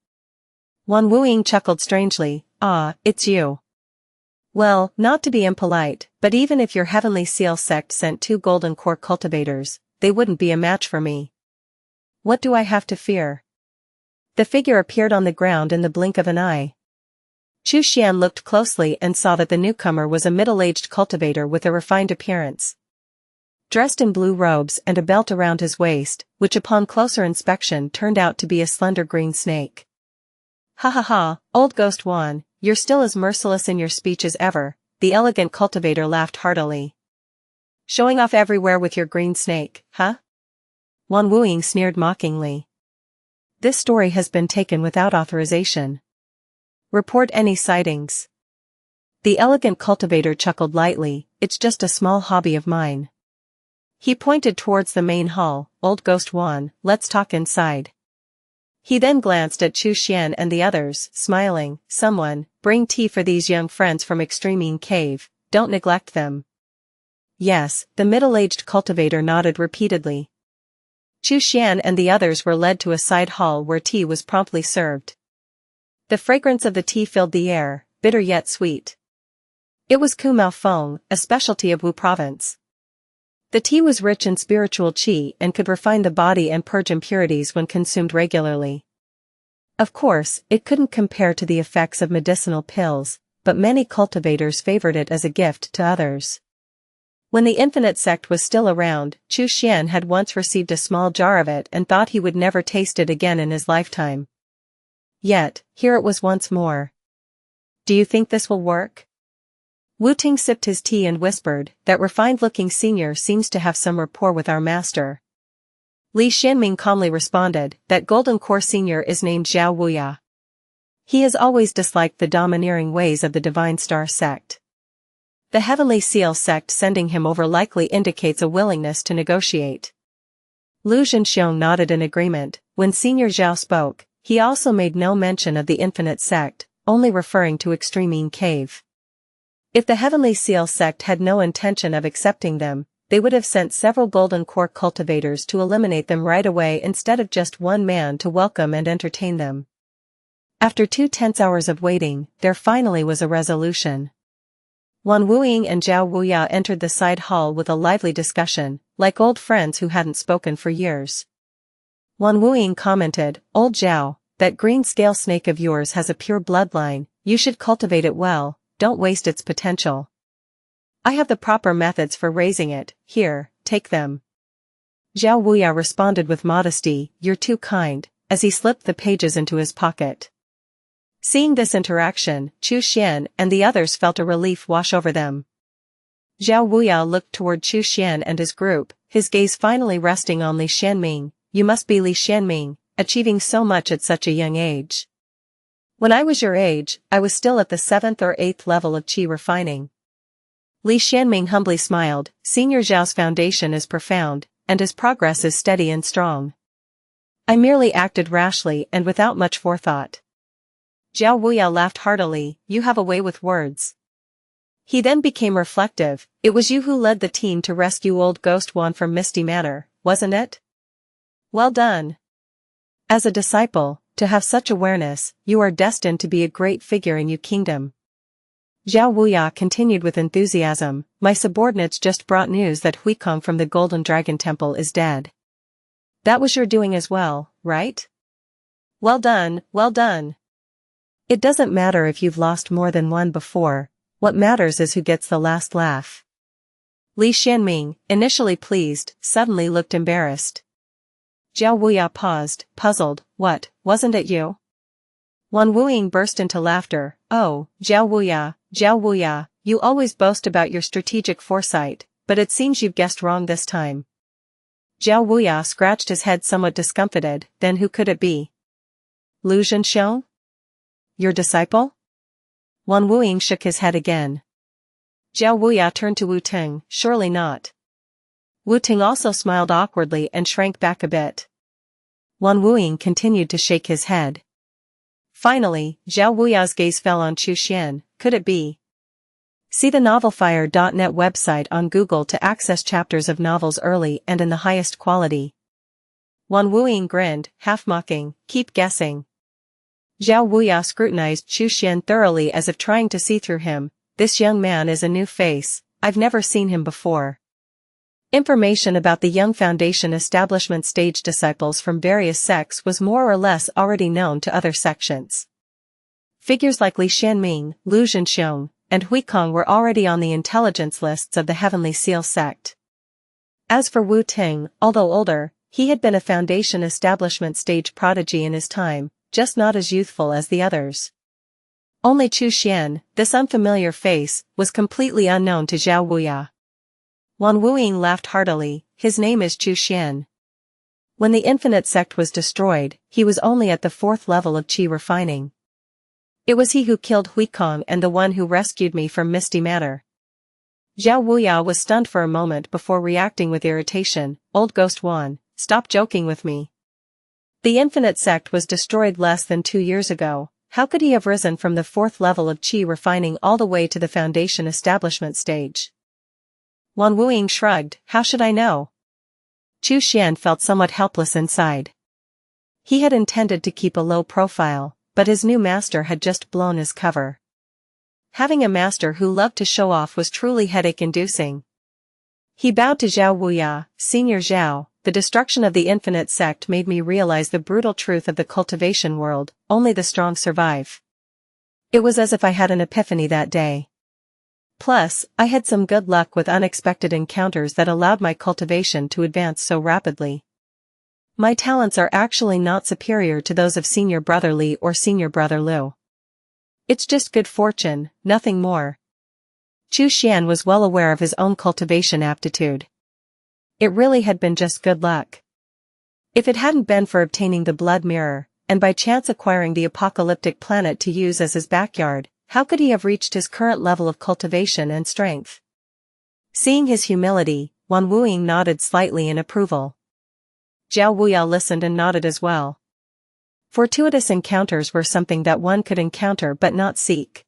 Wan Wuing chuckled strangely, it's you. Well, not to be impolite, but even if your Heavenly Seal Sect sent 2 Golden Core cultivators, they wouldn't be a match for me. What do I have to fear? The figure appeared on the ground in the blink of an eye. Chu Xian looked closely and saw that the newcomer was a middle-aged cultivator with a refined appearance. Dressed in blue robes and a belt around his waist, which upon closer inspection turned out to be a slender green snake. Ha ha ha, old Ghost Wan, you're still as merciless in your speech as ever, the elegant cultivator laughed heartily. Showing off everywhere with your green snake, huh? Wan Wuing sneered mockingly. This story has been taken without authorization. Report any sightings. The elegant cultivator chuckled lightly, it's just a small hobby of mine. He pointed towards the main hall, old Ghost Wan, let's talk inside. He then glanced at Chu Xian and the others, smiling, someone, bring tea for these young friends from Extreme Cave, don't neglect them. Yes, the middle-aged cultivator nodded repeatedly. Chu Xian and the others were led to a side hall where tea was promptly served. The fragrance of the tea filled the air, bitter yet sweet. It was Kumao Feng, a specialty of Wu province. The tea was rich in spiritual qi and could refine the body and purge impurities when consumed regularly. Of course, it couldn't compare to the effects of medicinal pills, but many cultivators favored it as a gift to others. When the Infinite Sect was still around, Chu Xian had once received a small jar of it and thought he would never taste it again in his lifetime. Yet, here it was once more. Do you think this will work? Wu Ting sipped his tea and whispered, that refined-looking senior seems to have some rapport with our master. Li Xianming calmly responded, that golden core senior is named Zhao Wuya. He has always disliked the domineering ways of the Divine Star Sect. The Heavenly Seal Sect sending him over likely indicates a willingness to negotiate. Lu Zhenxiong nodded in agreement. When Senior Zhao spoke, he also made no mention of the Infinite Sect, only referring to Extreme Cave. If the Heavenly Seal Sect had no intention of accepting them, they would have sent several golden core cultivators to eliminate them right away instead of just one man to welcome and entertain them. After 2 tense hours of waiting, there finally was a resolution. Wan Wuing and Zhao Wuya entered the side hall with a lively discussion, like old friends who hadn't spoken for years. Wan Wuing commented, Old Zhao, that green scale snake of yours has a pure bloodline, you should cultivate it well, don't waste its potential. I have the proper methods for raising it, here, take them. Zhao Wuya responded with modesty, you're too kind, as he slipped the pages into his pocket. Seeing this interaction, Chu Xian and the others felt a relief wash over them. Zhao Wuya looked toward Chu Xian and his group, his gaze finally resting on Li Xianming. You must be Li Xianming, achieving so much at such a young age. When I was your age, I was still at the 7th or 8th level of qi refining. Li Xianming humbly smiled, Senior Zhao's foundation is profound, and his progress is steady and strong. I merely acted rashly and without much forethought. Zhao Wuya laughed heartily, you have a way with words. He then became reflective, it was you who led the team to rescue old Ghost Wan from Misty Manor, wasn't it? Well done. As a disciple, to have such awareness, you are destined to be a great figure in Yu Kingdom. Zhao Wuya continued with enthusiasm, my subordinates just brought news that Huikong from the Golden Dragon Temple is dead. That was your doing as well, right? Well done, well done. It doesn't matter if you've lost more than one before, what matters is who gets the last laugh. Li Xianming, initially pleased, suddenly looked embarrassed. Zhao Wuya paused, puzzled, what, wasn't it you? Wan Wuing burst into laughter, oh, Zhao Wuya, you always boast about your strategic foresight, but it seems you've guessed wrong this time. Zhao Wuya scratched his head somewhat discomfited, then who could it be? Lu Zhenxiong? Your disciple? Wan Wuing shook his head again. Zhao Wuya turned to Wu Ting, surely not. Wu Ting also smiled awkwardly and shrank back a bit. Wan Wuing continued to shake his head. Finally, Zhao Wuya's gaze fell on Chu Xian, could it be? See the novelfire.net website on Google to access chapters of novels early and in the highest quality. Wan Wuing grinned, half mocking, keep guessing. Zhao Wuya scrutinized Chu Xian thoroughly as if trying to see through him, this young man is a new face, I've never seen him before. Information about the young Foundation establishment stage disciples from various sects was more or less already known to other sections. figures like Li Xianming, Lu Zhenxiong, and Huikong were already on the intelligence lists of the Heavenly Seal Sect. As for Wu Ting, although older, he had been a Foundation establishment stage prodigy in his time, just not as youthful as the others. Only Chu Xian, this unfamiliar face, was completely unknown to Zhao Wuya. Wan Wuying laughed heartily. His name is Chu Xian. When the Infinite Sect was destroyed, he was only at the 4th level of Qi refining. It was he who killed Huikong and the one who rescued me from Misty Matter. Zhao Wuya was stunned for a moment before reacting with irritation. Old Ghost Wan, stop joking with me. The Infinite Sect was destroyed less than 2 years ago. How could he have risen from the 4th level of Qi refining all the way to the Foundation establishment stage? Wan Wuying shrugged. How should I know? Chu Xian felt somewhat helpless inside. He had intended to keep a low profile, but his new master had just blown his cover. Having a master who loved to show off was truly headache-inducing. He bowed to Zhao Wuya. Senior Zhao, the destruction of the Infinite Sect made me realize the brutal truth of the cultivation world. Only the strong survive. It was as if I had an epiphany that day. Plus, I had some good luck with unexpected encounters that allowed my cultivation to advance so rapidly. My talents are actually not superior to those of Senior Brother Li or Senior Brother Lu. It's just good fortune, nothing more. Chu Xian was well aware of his own cultivation aptitude. It really had been just good luck. If it hadn't been for obtaining the blood mirror, and by chance acquiring the apocalyptic planet to use as his backyard, how could he have reached his current level of cultivation and strength? Seeing his humility, Wan Wuying nodded slightly in approval. Zhao Wuya listened and nodded as well. Fortuitous encounters were something that one could encounter but not seek.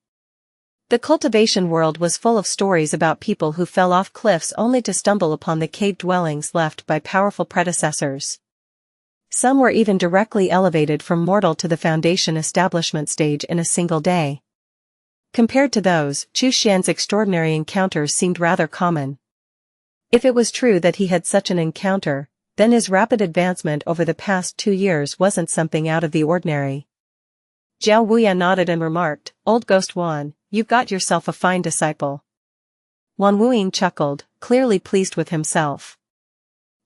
The cultivation world was full of stories about people who fell off cliffs only to stumble upon the cave dwellings left by powerful predecessors. Some were even directly elevated from mortal to the Foundation establishment stage in a single day. Compared to those, Chu Xian's extraordinary encounters seemed rather common. If it was true that he had such an encounter, then his rapid advancement over the past 2 years wasn't something out of the ordinary. Zhao Wuya nodded and remarked, Old Ghost Wan, you've got yourself a fine disciple. Wan Wuying chuckled, clearly pleased with himself.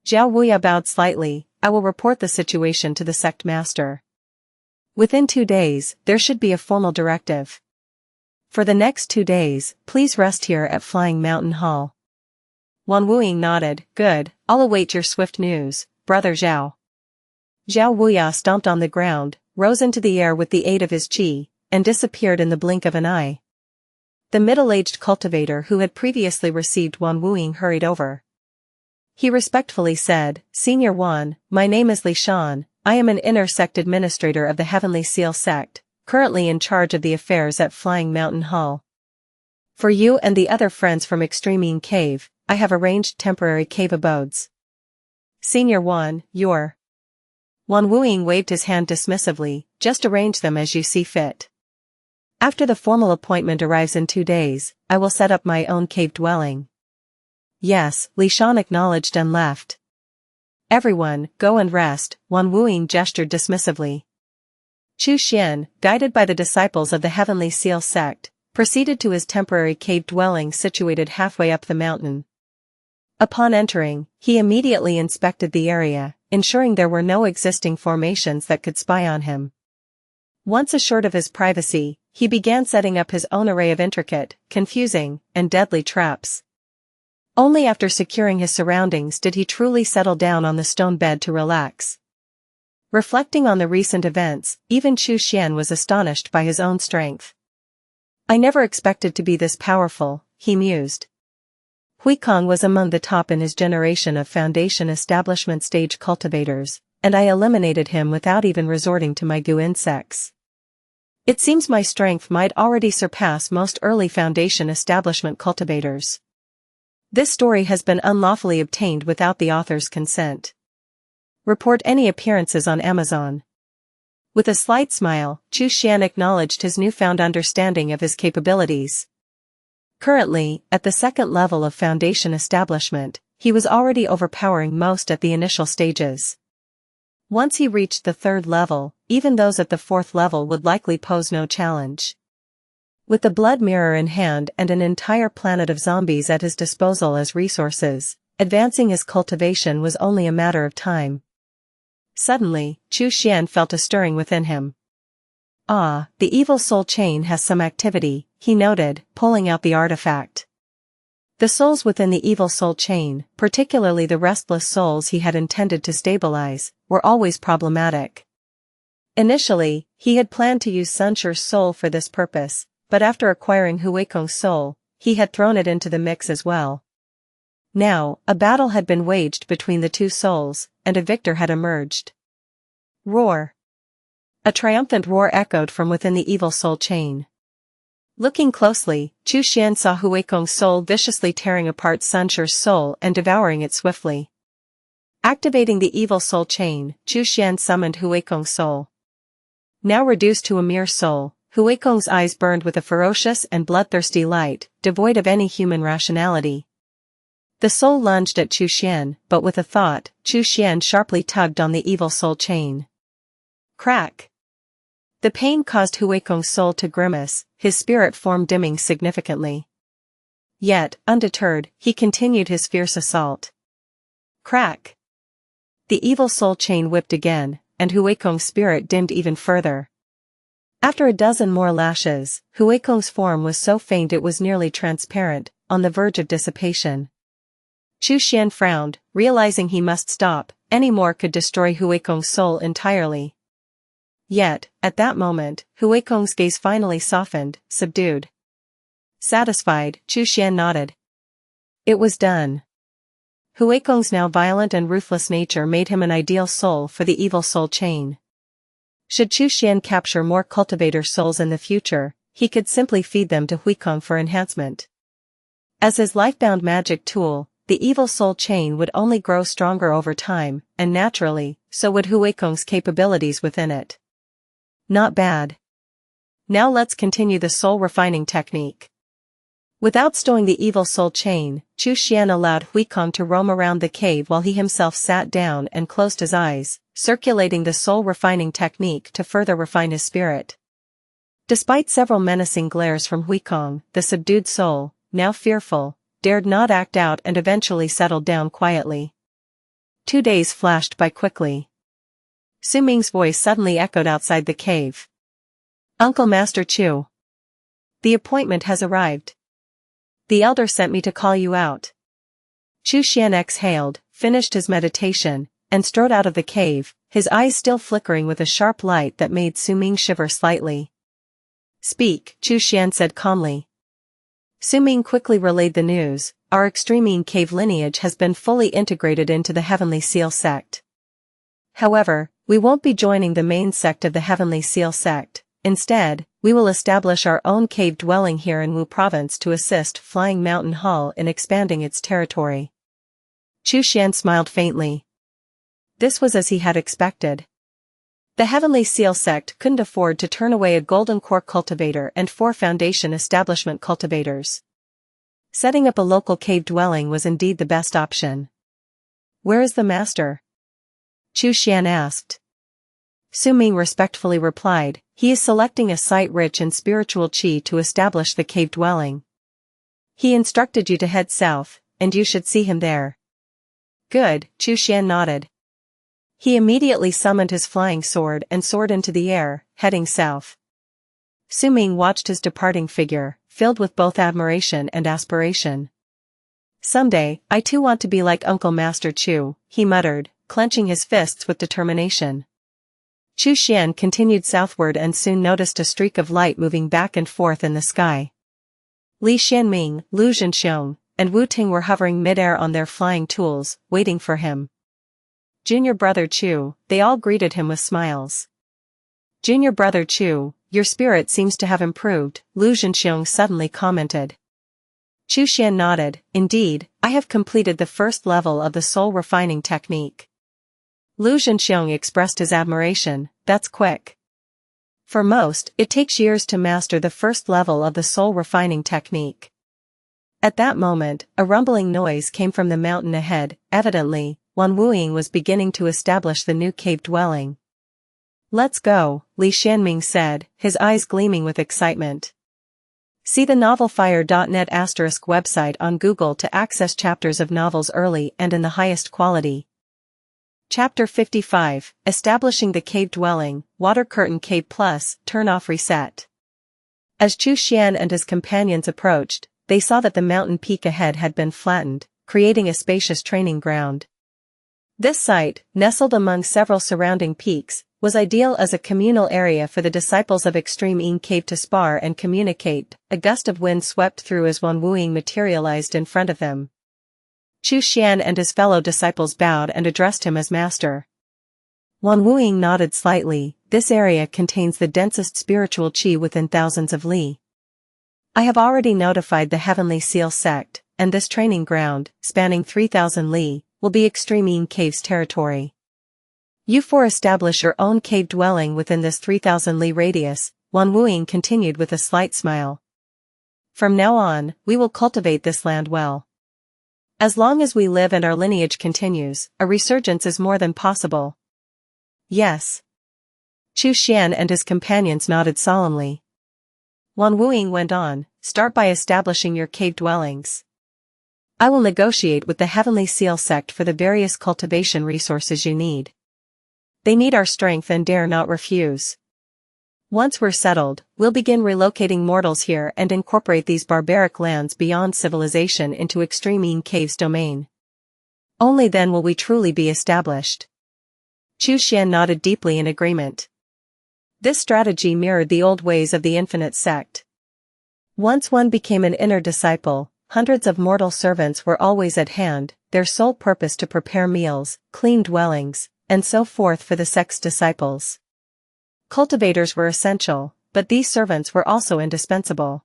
Zhao Wuya bowed slightly. I will report the situation to the sect master. Within 2 days, there should be a formal directive. For the next 2 days, please rest here at Flying Mountain Hall. Wan Wuying nodded. Good, I'll await your swift news, Brother Zhao. Zhao Wuya stomped on the ground, rose into the air with the aid of his qi, and disappeared in the blink of an eye. The middle-aged cultivator who had previously received Wan Wuying hurried over. He respectfully said, Senior Wan, my name is Li Shan, I am an inner sect administrator of the Heavenly Seal Sect, currently in charge of the affairs at Flying Mountain Hall. For you and the other friends from Extremine Cave, I have arranged temporary cave abodes. Senior Wan, Wan Wuying waved his hand dismissively, just arrange them as you see fit. After the formal appointment arrives in 2 days, I will set up my own cave dwelling. Yes, Li Shan acknowledged and left. Everyone, go and rest, Wan Wuying gestured dismissively. Chu Xian, guided by the disciples of the Heavenly Seal Sect, proceeded to his temporary cave dwelling situated halfway up the mountain. Upon entering, he immediately inspected the area, ensuring there were no existing formations that could spy on him. Once assured of his privacy, he began setting up his own array of intricate, confusing, and deadly traps. Only after securing his surroundings did he truly settle down on the stone bed to relax. Reflecting on the recent events, even Chu Xian was astonished by his own strength. I never expected to be this powerful, he mused. Huikong was among the top in his generation of Foundation establishment stage cultivators, and I eliminated him without even resorting to my goo insects. It seems my strength might already surpass most early Foundation establishment cultivators. This story has been unlawfully obtained without the author's consent. Report any appearances on Amazon. With a slight smile, Chu Xian acknowledged his newfound understanding of his capabilities. Currently, at the 2nd level of Foundation establishment, he was already overpowering most at the initial stages. Once he reached the 3rd level, even those at the 4th level would likely pose no challenge. With the blood mirror in hand and an entire planet of zombies at his disposal as resources, advancing his cultivation was only a matter of time. Suddenly, Chu Xian felt a stirring within him. Ah, the evil soul chain has some activity, he noted, pulling out the artifact. The souls within the evil soul chain, particularly the restless souls he had intended to stabilize, were always problematic. Initially, he had planned to use Xianxia's soul for this purpose, but after acquiring Huikong's soul, he had thrown it into the mix as well. Now, a battle had been waged between the two souls, and a victor had emerged. Roar! A triumphant roar echoed from within the evil soul chain. Looking closely, Chu Xian saw Huikong's soul viciously tearing apart Xianxia's soul and devouring it swiftly. Activating the evil soul chain, Chu Xian summoned Huikong's soul. Now reduced to a mere soul, Huikong's eyes burned with a ferocious and bloodthirsty light, devoid of any human rationality. The soul lunged at Chu Xian, but with a thought, Chu Xian sharply tugged on the evil soul chain. Crack! The pain caused Huikong's soul to grimace, his spirit form dimming significantly. Yet, undeterred, he continued his fierce assault. Crack! The evil soul chain whipped again, and Huikong's spirit dimmed even further. After a dozen more lashes, Huikong's form was so faint it was nearly transparent, on the verge of dissipation. Chu Xian frowned, realizing he must stop, any more could destroy Huikong's soul entirely. Yet, at that moment, Huikong's gaze finally softened, subdued. Satisfied, Chu Xian nodded. It was done. Huikong's now violent and ruthless nature made him an ideal soul for the evil soul chain. Should Chu Xian capture more cultivator souls in the future, he could simply feed them to Huikong for enhancement. As his lifebound magic tool, the evil soul chain would only grow stronger over time, and naturally, so would Huikong's capabilities within it. Not bad. Now let's continue the soul refining technique. Without stowing the evil soul chain, Chu Xian allowed Huikong to roam around the cave while he himself sat down and closed his eyes, circulating the soul refining technique to further refine his spirit. Despite several menacing glares from Huikong, the subdued soul, now fearful, dared not act out and eventually settled down quietly. 2 days flashed by quickly. Su Ming's voice suddenly echoed outside the cave. Uncle Master Chu. The appointment has arrived. The elder sent me to call you out. Chu Xian exhaled, finished his meditation, and strode out of the cave, his eyes still flickering with a sharp light that made Su Ming shiver slightly. Speak, Chu Xian said calmly. Su Ming quickly relayed the news. Our extreme cave lineage has been fully integrated into the Heavenly Seal Sect. However, we won't be joining the main sect of the Heavenly Seal Sect. Instead, we will establish our own cave dwelling here in Wu Province to assist Flying Mountain Hall in expanding its territory. Chu Xian smiled faintly. This was as he had expected. The Heavenly Seal Sect couldn't afford to turn away a Golden Core cultivator and 4 Foundation establishment cultivators. Setting up a local cave dwelling was indeed the best option. Where is the master? Chu Xian asked. Su Ming respectfully replied, he is selecting a site rich in spiritual qi to establish the cave dwelling. He instructed you to head south, and you should see him there. Good, Chu Xian nodded. He immediately summoned his flying sword and soared into the air, heading south. Su Ming watched his departing figure, filled with both admiration and aspiration. Someday, I too want to be like Uncle Master Chu, he muttered, clenching his fists with determination. Chu Xian continued southward and soon noticed a streak of light moving back and forth in the sky. Li Xianming, Lu Zhenxiong, and Wu Ting were hovering midair on their flying tools, waiting for him. Junior brother Chu, they all greeted him with smiles. Junior brother Chu, your spirit seems to have improved, Lu Zhenxiong suddenly commented. Chu Xian nodded, indeed, I have completed the first level of the soul refining technique. Lu Zhenxiong expressed his admiration, that's quick. For most, it takes years to master the first level of the soul refining technique. At that moment, a rumbling noise came from the mountain ahead, evidently, Wuxia was beginning to establish the new cave dwelling. "Let's go," Li Xianming said, his eyes gleaming with excitement. See the novelfire.net ** website on Google to access chapters of novels early and in the highest quality. Chapter 55, Establishing the Cave Dwelling, Water Curtain Cave Plus, Turn Off Reset. As Chu Xian and his companions approached, they saw that the mountain peak ahead had been flattened, creating a spacious training ground. This site, nestled among several surrounding peaks, was ideal as a communal area for the disciples of Extreme Yin Cave to spar and communicate. A gust of wind swept through as Wuxia materialized in front of them. Chu Xian and his fellow disciples bowed and addressed him as master. Wuxia nodded slightly. This area contains the densest spiritual qi within thousands of li. I have already notified the Heavenly Seal Sect, and this training ground, spanning 3,000 li, will be Extreme Yin Cave's territory. You four establish your own cave dwelling within this 3,000 li radius, Wuxia continued with a slight smile. From now on, we will cultivate this land well. As long as we live and our lineage continues, a resurgence is more than possible. Yes. Chu Xian and his companions nodded solemnly. Wuxia went on, start by establishing your cave dwellings. I will negotiate with the Heavenly Seal Sect for the various cultivation resources you need. They need our strength and dare not refuse. Once we're settled, we'll begin relocating mortals here and incorporate these barbaric lands beyond civilization into Extreme Yin Cave's domain. Only then will we truly be established. Chu Xian nodded deeply in agreement. This strategy mirrored the old ways of the Infinite Sect. Once one became an inner disciple, hundreds of mortal servants were always at hand, their sole purpose to prepare meals, clean dwellings, and so forth for the sect's disciples. Cultivators were essential, but these servants were also indispensable.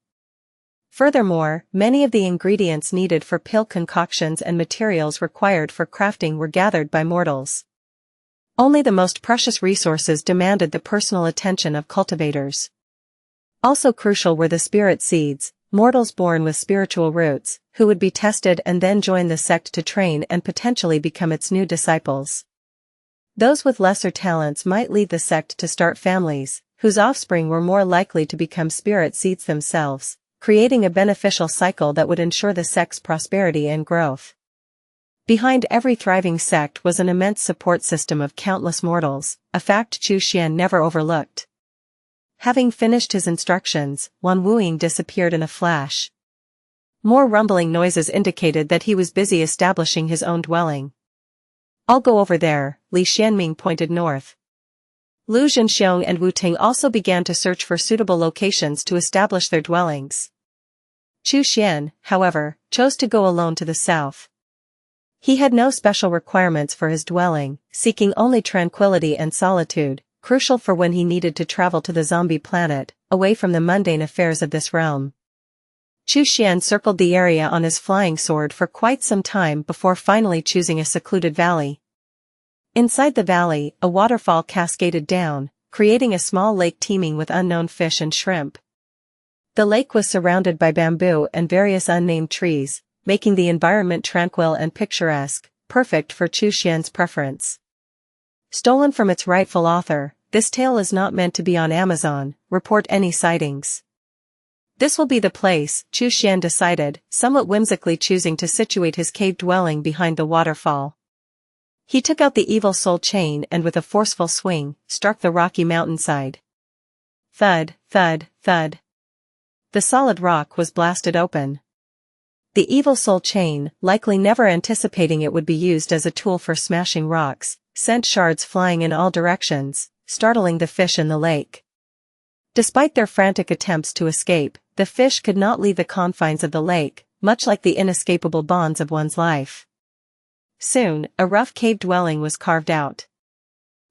Furthermore, many of the ingredients needed for pill concoctions and materials required for crafting were gathered by mortals. Only the most precious resources demanded the personal attention of cultivators. Also crucial were the spirit seeds, mortals born with spiritual roots, who would be tested and then join the sect to train and potentially become its new disciples. Those with lesser talents might leave the sect to start families, whose offspring were more likely to become spirit seeds themselves, creating a beneficial cycle that would ensure the sect's prosperity and growth. Behind every thriving sect was an immense support system of countless mortals, a fact Chu Xian never overlooked. Having finished his instructions, Wuxia disappeared in a flash. More rumbling noises indicated that he was busy establishing his own dwelling. I'll go over there, Li Xianming pointed north. Lu Zhenxiong and Wu Ting also began to search for suitable locations to establish their dwellings. Chu Xian, however, chose to go alone to the south. He had no special requirements for his dwelling, seeking only tranquility and solitude, crucial for when he needed to travel to the zombie planet, away from the mundane affairs of this realm. Chu Xian circled the area on his flying sword for quite some time before finally choosing a secluded valley. Inside the valley, a waterfall cascaded down, creating a small lake teeming with unknown fish and shrimp. The lake was surrounded by bamboo and various unnamed trees, making the environment tranquil and picturesque, perfect for Chu Xian's preference. Stolen from its rightful author, this tale is not meant to be on Amazon. Report any sightings. This will be the place, Chu Xian decided, somewhat whimsically choosing to situate his cave dwelling behind the waterfall. He took out the evil soul chain and with a forceful swing, struck the rocky mountainside. Thud, thud, thud. The solid rock was blasted open. The evil soul chain, likely never anticipating it would be used as a tool for smashing rocks, sent shards flying in all directions, startling the fish in the lake. Despite their frantic attempts to escape, the fish could not leave the confines of the lake, much like the inescapable bonds of one's life. Soon, a rough cave dwelling was carved out.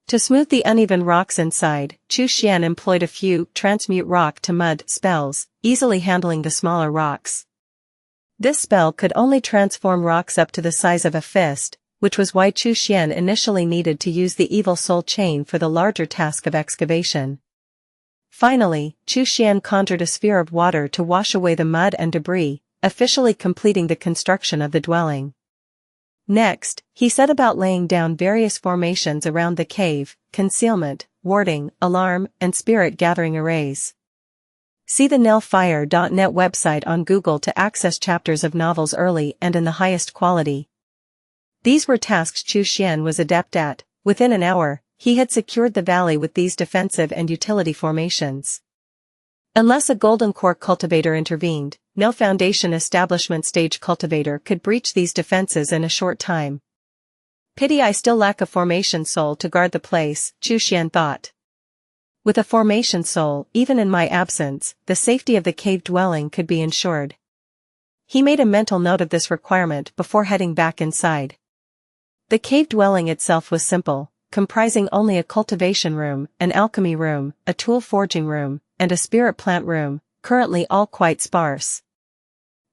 To smooth the uneven rocks inside, Chu Xian employed a few transmute rock to mud spells, easily handling the smaller rocks. This spell could only transform rocks up to the size of a fist, which was why Chu Xian initially needed to use the evil soul chain for the larger task of excavation. Finally, Chu Xian conjured a sphere of water to wash away the mud and debris, officially completing the construction of the dwelling. Next, he set about laying down various formations around the cave: concealment, warding, alarm, and spirit-gathering arrays. See the nelfire.net website on Google to access chapters of novels early and in the highest quality. These were tasks Xianxia was adept at. Within an hour, he had secured the valley with these defensive and utility formations. Unless a golden core cultivator intervened, no foundation establishment stage cultivator could breach these defenses in a short time. Pity I still lack a formation soul to guard the place, Xianxia thought. With a formation soul, even in my absence, the safety of the cave dwelling could be ensured. He made a mental note of this requirement before heading back inside. The cave dwelling itself was simple, comprising only a cultivation room, an alchemy room, a tool forging room, and a spirit plant room, currently all quite sparse.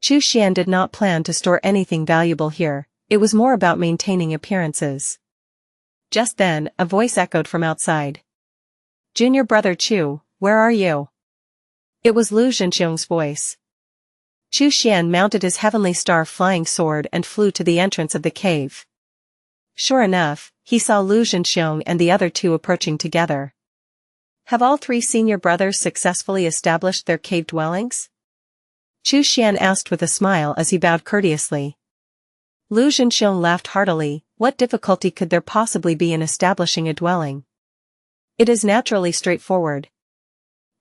Xianxia did not plan to store anything valuable here. It was more about maintaining appearances. Just then, a voice echoed from outside. "Junior brother Chu, where are you?" It was Lu Zhenxiong's voice. Xianxia mounted his heavenly star flying sword and flew to the entrance of the cave. Sure enough, he saw Lu Zhenxiong and the other two approaching together. Have all three senior brothers successfully established their cave dwellings? Xianxia asked with a smile as he bowed courteously. Lu Zhenxiong laughed heartily. What difficulty could there possibly be in establishing a dwelling? It is naturally straightforward.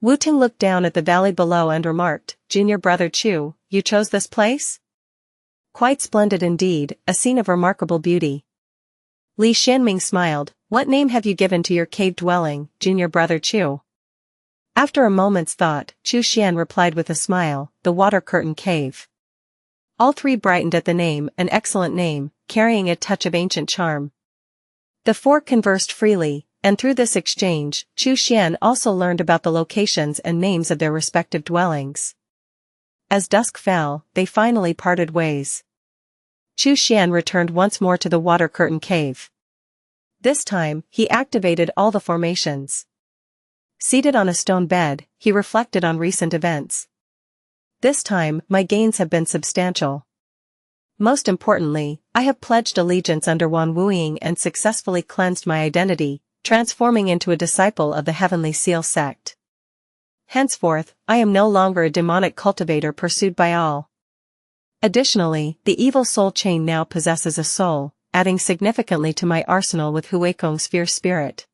Wu Ting looked down at the valley below and remarked, "Junior brother Chu, you chose this place?" "Quite splendid indeed, a scene of remarkable beauty." Li Xianming smiled. "What name have you given to your cave dwelling, junior brother Chu?" After a moment's thought, Xianxia replied with a smile, "The Water Curtain Cave." All three brightened at the name, an excellent name, carrying a touch of ancient charm. The four conversed freely, and through this exchange, Xianxia also learned about the locations and names of their respective dwellings. As dusk fell, they finally parted ways. Xianxia returned once more to the Water Curtain Cave. This time, he activated all the formations. Seated on a stone bed, he reflected on recent events. This time, my gains have been substantial. Most importantly, I have pledged allegiance under Wan Wuying and successfully cleansed my identity, transforming into a disciple of the Heavenly Seal Sect. Henceforth, I am no longer a demonic cultivator pursued by all. Additionally, the evil soul chain now possesses a soul, adding significantly to my arsenal with Huikong's fierce spirit.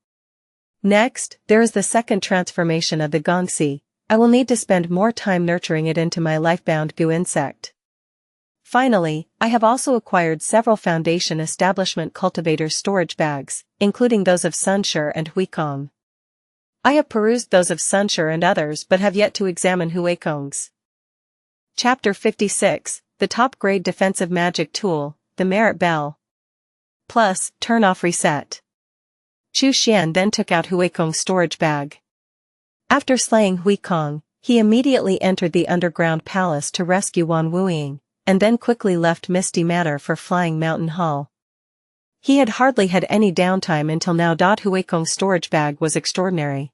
Next, there is the second transformation of the Gongxi. I will need to spend more time nurturing it into my life-bound goo insect. Finally, I have also acquired several Foundation Establishment Cultivators storage bags, including those of Sunshur and Huikong. I have perused those of Sunshur and others but have yet to examine Huikong's. Chapter 56, the top-grade defensive magic tool, the Merit Bell. Plus, turn-off reset. Xianxia then took out Huikong's storage bag. After slaying Huikong, he immediately entered the underground palace to rescue Wan Wuying, and then quickly left Misty Manor for Flying Mountain Hall. He had hardly had any downtime until now. Huikong's storage bag was extraordinary.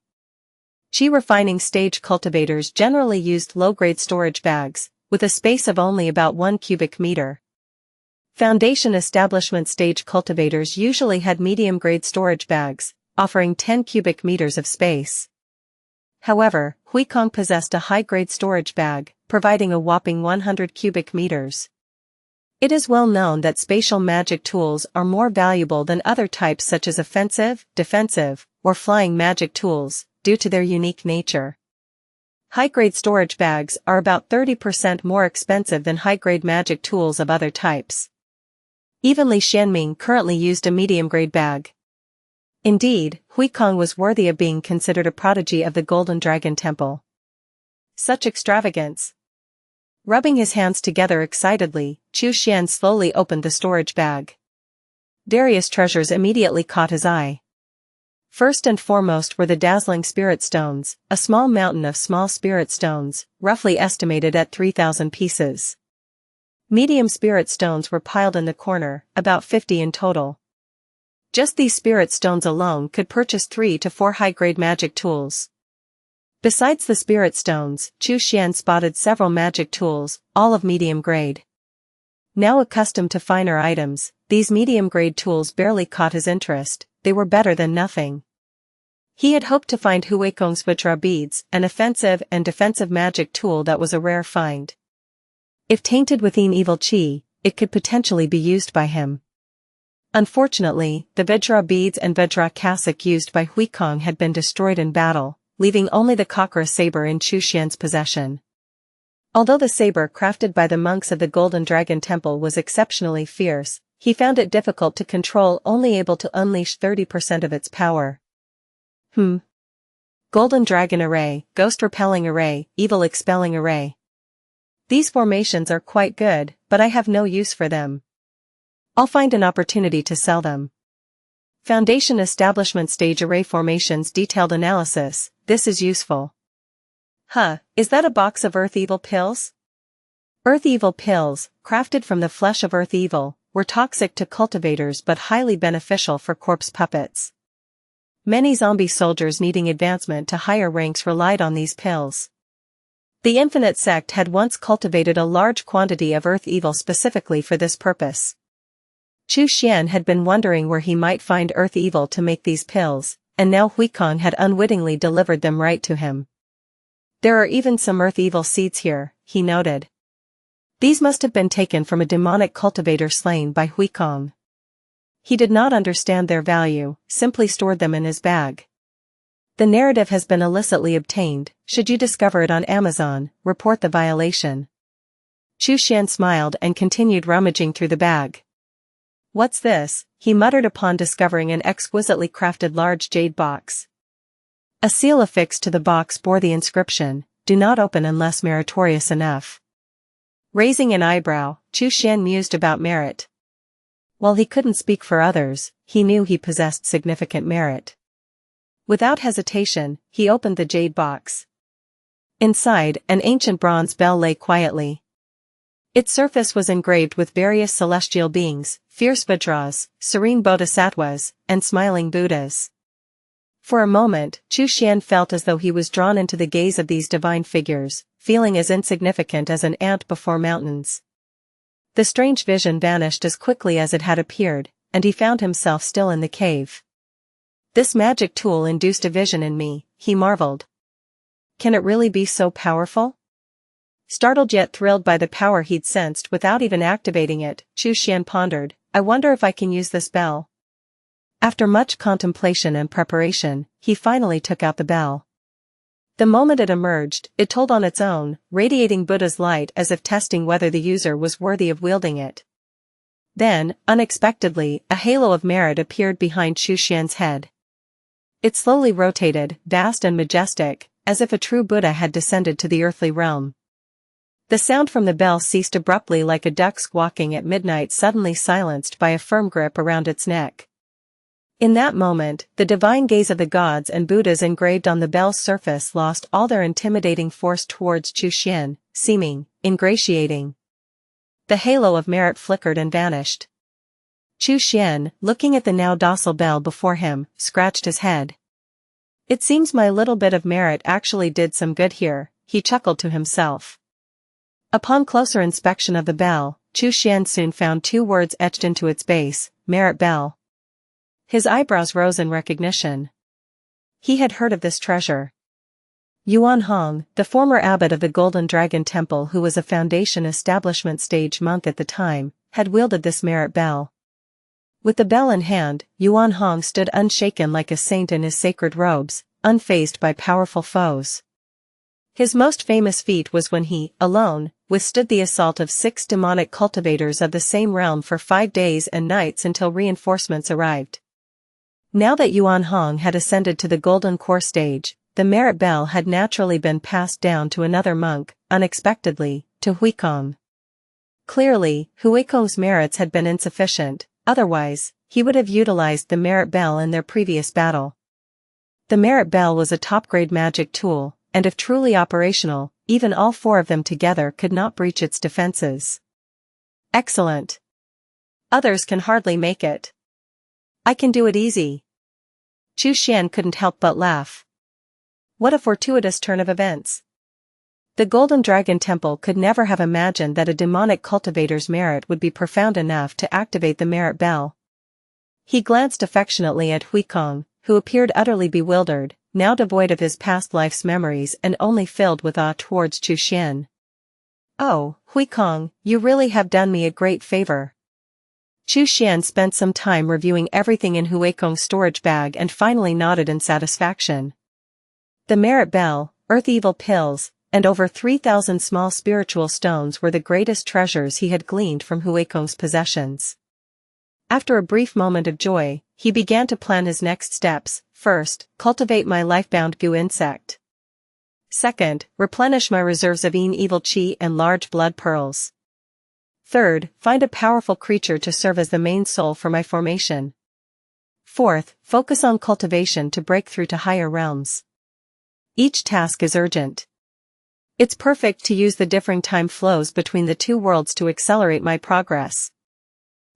Qi refining stage cultivators generally used low-grade storage bags, with a space of only about 1 cubic meter. Foundation establishment stage cultivators usually had medium-grade storage bags, offering 10 cubic meters of space. However, Huikong possessed a high-grade storage bag, providing a whopping 100 cubic meters. It is well known that spatial magic tools are more valuable than other types such as offensive, defensive, or flying magic tools, due to their unique nature. High-grade storage bags are about 30% more expensive than high-grade magic tools of other types. Even Li Xianming currently used a medium-grade bag. Indeed, Huikong was worthy of being considered a prodigy of the Golden Dragon Temple. Such extravagance! Rubbing his hands together excitedly, Xianxia slowly opened the storage bag. Various treasures immediately caught his eye. First and foremost were the dazzling spirit stones, a small mountain of small spirit stones, roughly estimated at 3,000 pieces. Medium spirit stones were piled in the corner, about 50 in total. Just these spirit stones alone could purchase 3 to 4 high-grade magic tools. Besides the spirit stones, Xianxia spotted several magic tools, all of medium grade. Now accustomed to finer items, these medium-grade tools barely caught his interest. They were better than nothing. He had hoped to find Huikong's Aurora Reads, an offensive and defensive magic tool that was a rare find. If tainted with evil chi, it could potentially be used by him. Unfortunately, the Aurora beads and Aurora cassock used by Huikong had been destroyed in battle, leaving only the Chakra saber in Xianxia's possession. Although the saber crafted by the monks of the Golden Dragon Temple was exceptionally fierce, he found it difficult to control, only able to unleash 30% of its power. Golden Dragon Array, Ghost Repelling Array, Evil Expelling Array. These formations are quite good, but I have no use for them. I'll find an opportunity to sell them. Foundation Establishment Stage Array Formations Detailed Analysis. This is useful. Is that a box of Earth Evil pills? Earth Evil pills, crafted from the flesh of Earth Evil, were toxic to cultivators but highly beneficial for corpse puppets. Many zombie soldiers needing advancement to higher ranks relied on these pills. The Infinite Sect had once cultivated a large quantity of Earth Evil specifically for this purpose. Xian had been wondering where he might find Earth Evil to make these pills, and now Huikong had unwittingly delivered them right to him. There are even some Earth Evil seeds here, he noted. These must have been taken from a demonic cultivator slain by Huikong. He did not understand their value, simply stored them in his bag. The narrative has been illicitly obtained. Should you discover it on Amazon, report the violation. Xian smiled and continued rummaging through the bag. What's this? He muttered upon discovering an exquisitely crafted large jade box. A seal affixed to the box bore the inscription, "Do not open unless meritorious enough." Raising an eyebrow, Xian mused about merit. While he couldn't speak for others, he knew he possessed significant merit. Without hesitation, he opened the jade box. Inside, an ancient bronze bell lay quietly. Its surface was engraved with various celestial beings, fierce Vajras, serene bodhisattvas, and smiling Buddhas. For a moment, Xian felt as though he was drawn into the gaze of these divine figures, feeling as insignificant as an ant before mountains. The strange vision vanished as quickly as it had appeared, and he found himself still in the cave. This magic tool induced a vision in me, he marveled. Can it really be so powerful? Startled yet thrilled by the power he'd sensed without even activating it, Xian pondered, I wonder if I can use this bell. After much contemplation and preparation, he finally took out the bell. The moment it emerged, it told on its own, radiating Buddha's light as if testing whether the user was worthy of wielding it. Then, unexpectedly, a halo of merit appeared behind Xian's head. It slowly rotated, vast and majestic, as if a true Buddha had descended to the earthly realm. The sound from the bell ceased abruptly like a duck squawking at midnight suddenly silenced by a firm grip around its neck. In that moment, the divine gaze of the gods and Buddhas engraved on the bell's surface lost all their intimidating force towards Xian, seeming ingratiating. The halo of merit flickered and vanished. Xian, looking at the now docile bell before him, scratched his head. It seems my little bit of merit actually did some good here, he chuckled to himself. Upon closer inspection of the bell, Xian soon found two words etched into its base, Merit Bell. His eyebrows rose in recognition. He had heard of this treasure. Yuan Hong, the former abbot of the Golden Dragon Temple who was a Foundation Establishment Stage monk at the time, had wielded this merit bell. With the bell in hand, Yuan Hong stood unshaken like a saint in his sacred robes, unfazed by powerful foes. His most famous feat was when he, alone, withstood the assault of 6 demonic cultivators of the same realm for 5 days and nights until reinforcements arrived. Now that Yuan Hong had ascended to the Golden Core stage, the merit bell had naturally been passed down to another monk, unexpectedly, to Huikong. Clearly, Huikong's merits had been insufficient, otherwise, he would have utilized the merit bell in their previous battle. The merit bell was a top-grade magic tool, and if truly operational, even all 4 of them together could not breach its defenses. Excellent. Others can hardly make it. I can do it easy. Xian couldn't help but laugh. What a fortuitous turn of events. The Golden Dragon Temple could never have imagined that a demonic cultivator's merit would be profound enough to activate the merit bell. He glanced affectionately at Huikong, who appeared utterly bewildered, now devoid of his past life's memories and only filled with awe towards Xianxia. "Oh, Huikong, you really have done me a great favor." Xianxia spent some time reviewing everything in Huikong's storage bag and finally nodded in satisfaction. The merit bell, earth evil pills, and over 3,000 small spiritual stones were the greatest treasures he had gleaned from Huikong's possessions. After a brief moment of joy, he began to plan his next steps. First, cultivate my life-bound goo insect. Second, replenish my reserves of evil chi and large blood pearls. Third, find a powerful creature to serve as the main soul for my formation. Fourth, focus on cultivation to break through to higher realms. Each task is urgent. It's perfect to use the differing time flows between the two worlds to accelerate my progress.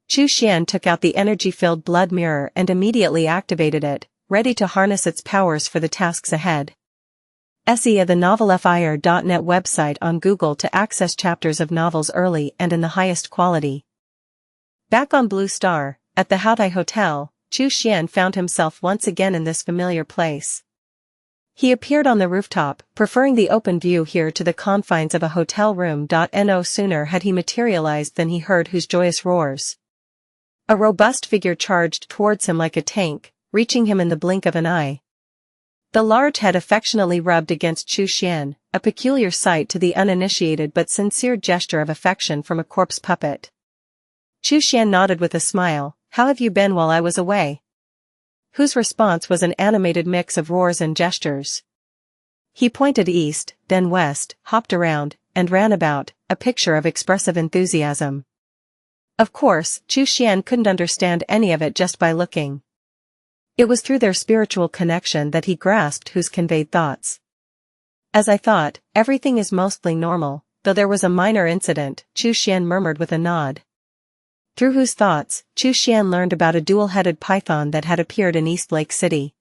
Xianxia took out the energy-filled blood mirror and immediately activated it, ready to harness its powers for the tasks ahead. See the novelfire.net website on Google to access chapters of novels early and in the highest quality. Back on Blue Star, at the Haotai Hotel, Xianxia found himself once again in this familiar place. He appeared on the rooftop, preferring the open view here to the confines of a hotel room. No sooner had he materialized than he heard whose joyous roars. A robust figure charged towards him like a tank, reaching him in the blink of an eye. The large head affectionately rubbed against Xianxia, a peculiar sight to the uninitiated but sincere gesture of affection from a corpse puppet. Xianxia nodded with a smile. "How have you been while I was away?" Whose response was an animated mix of roars and gestures. He pointed east, then west, hopped around, and ran about, a picture of expressive enthusiasm. Of course, Xianxia couldn't understand any of it just by looking. It was through their spiritual connection that he grasped whose conveyed thoughts. "As I thought, everything is mostly normal, though there was a minor incident," Xianxia murmured with a nod. Through whose thoughts, Xianxia learned about a dual-headed python that had appeared in East Lake City.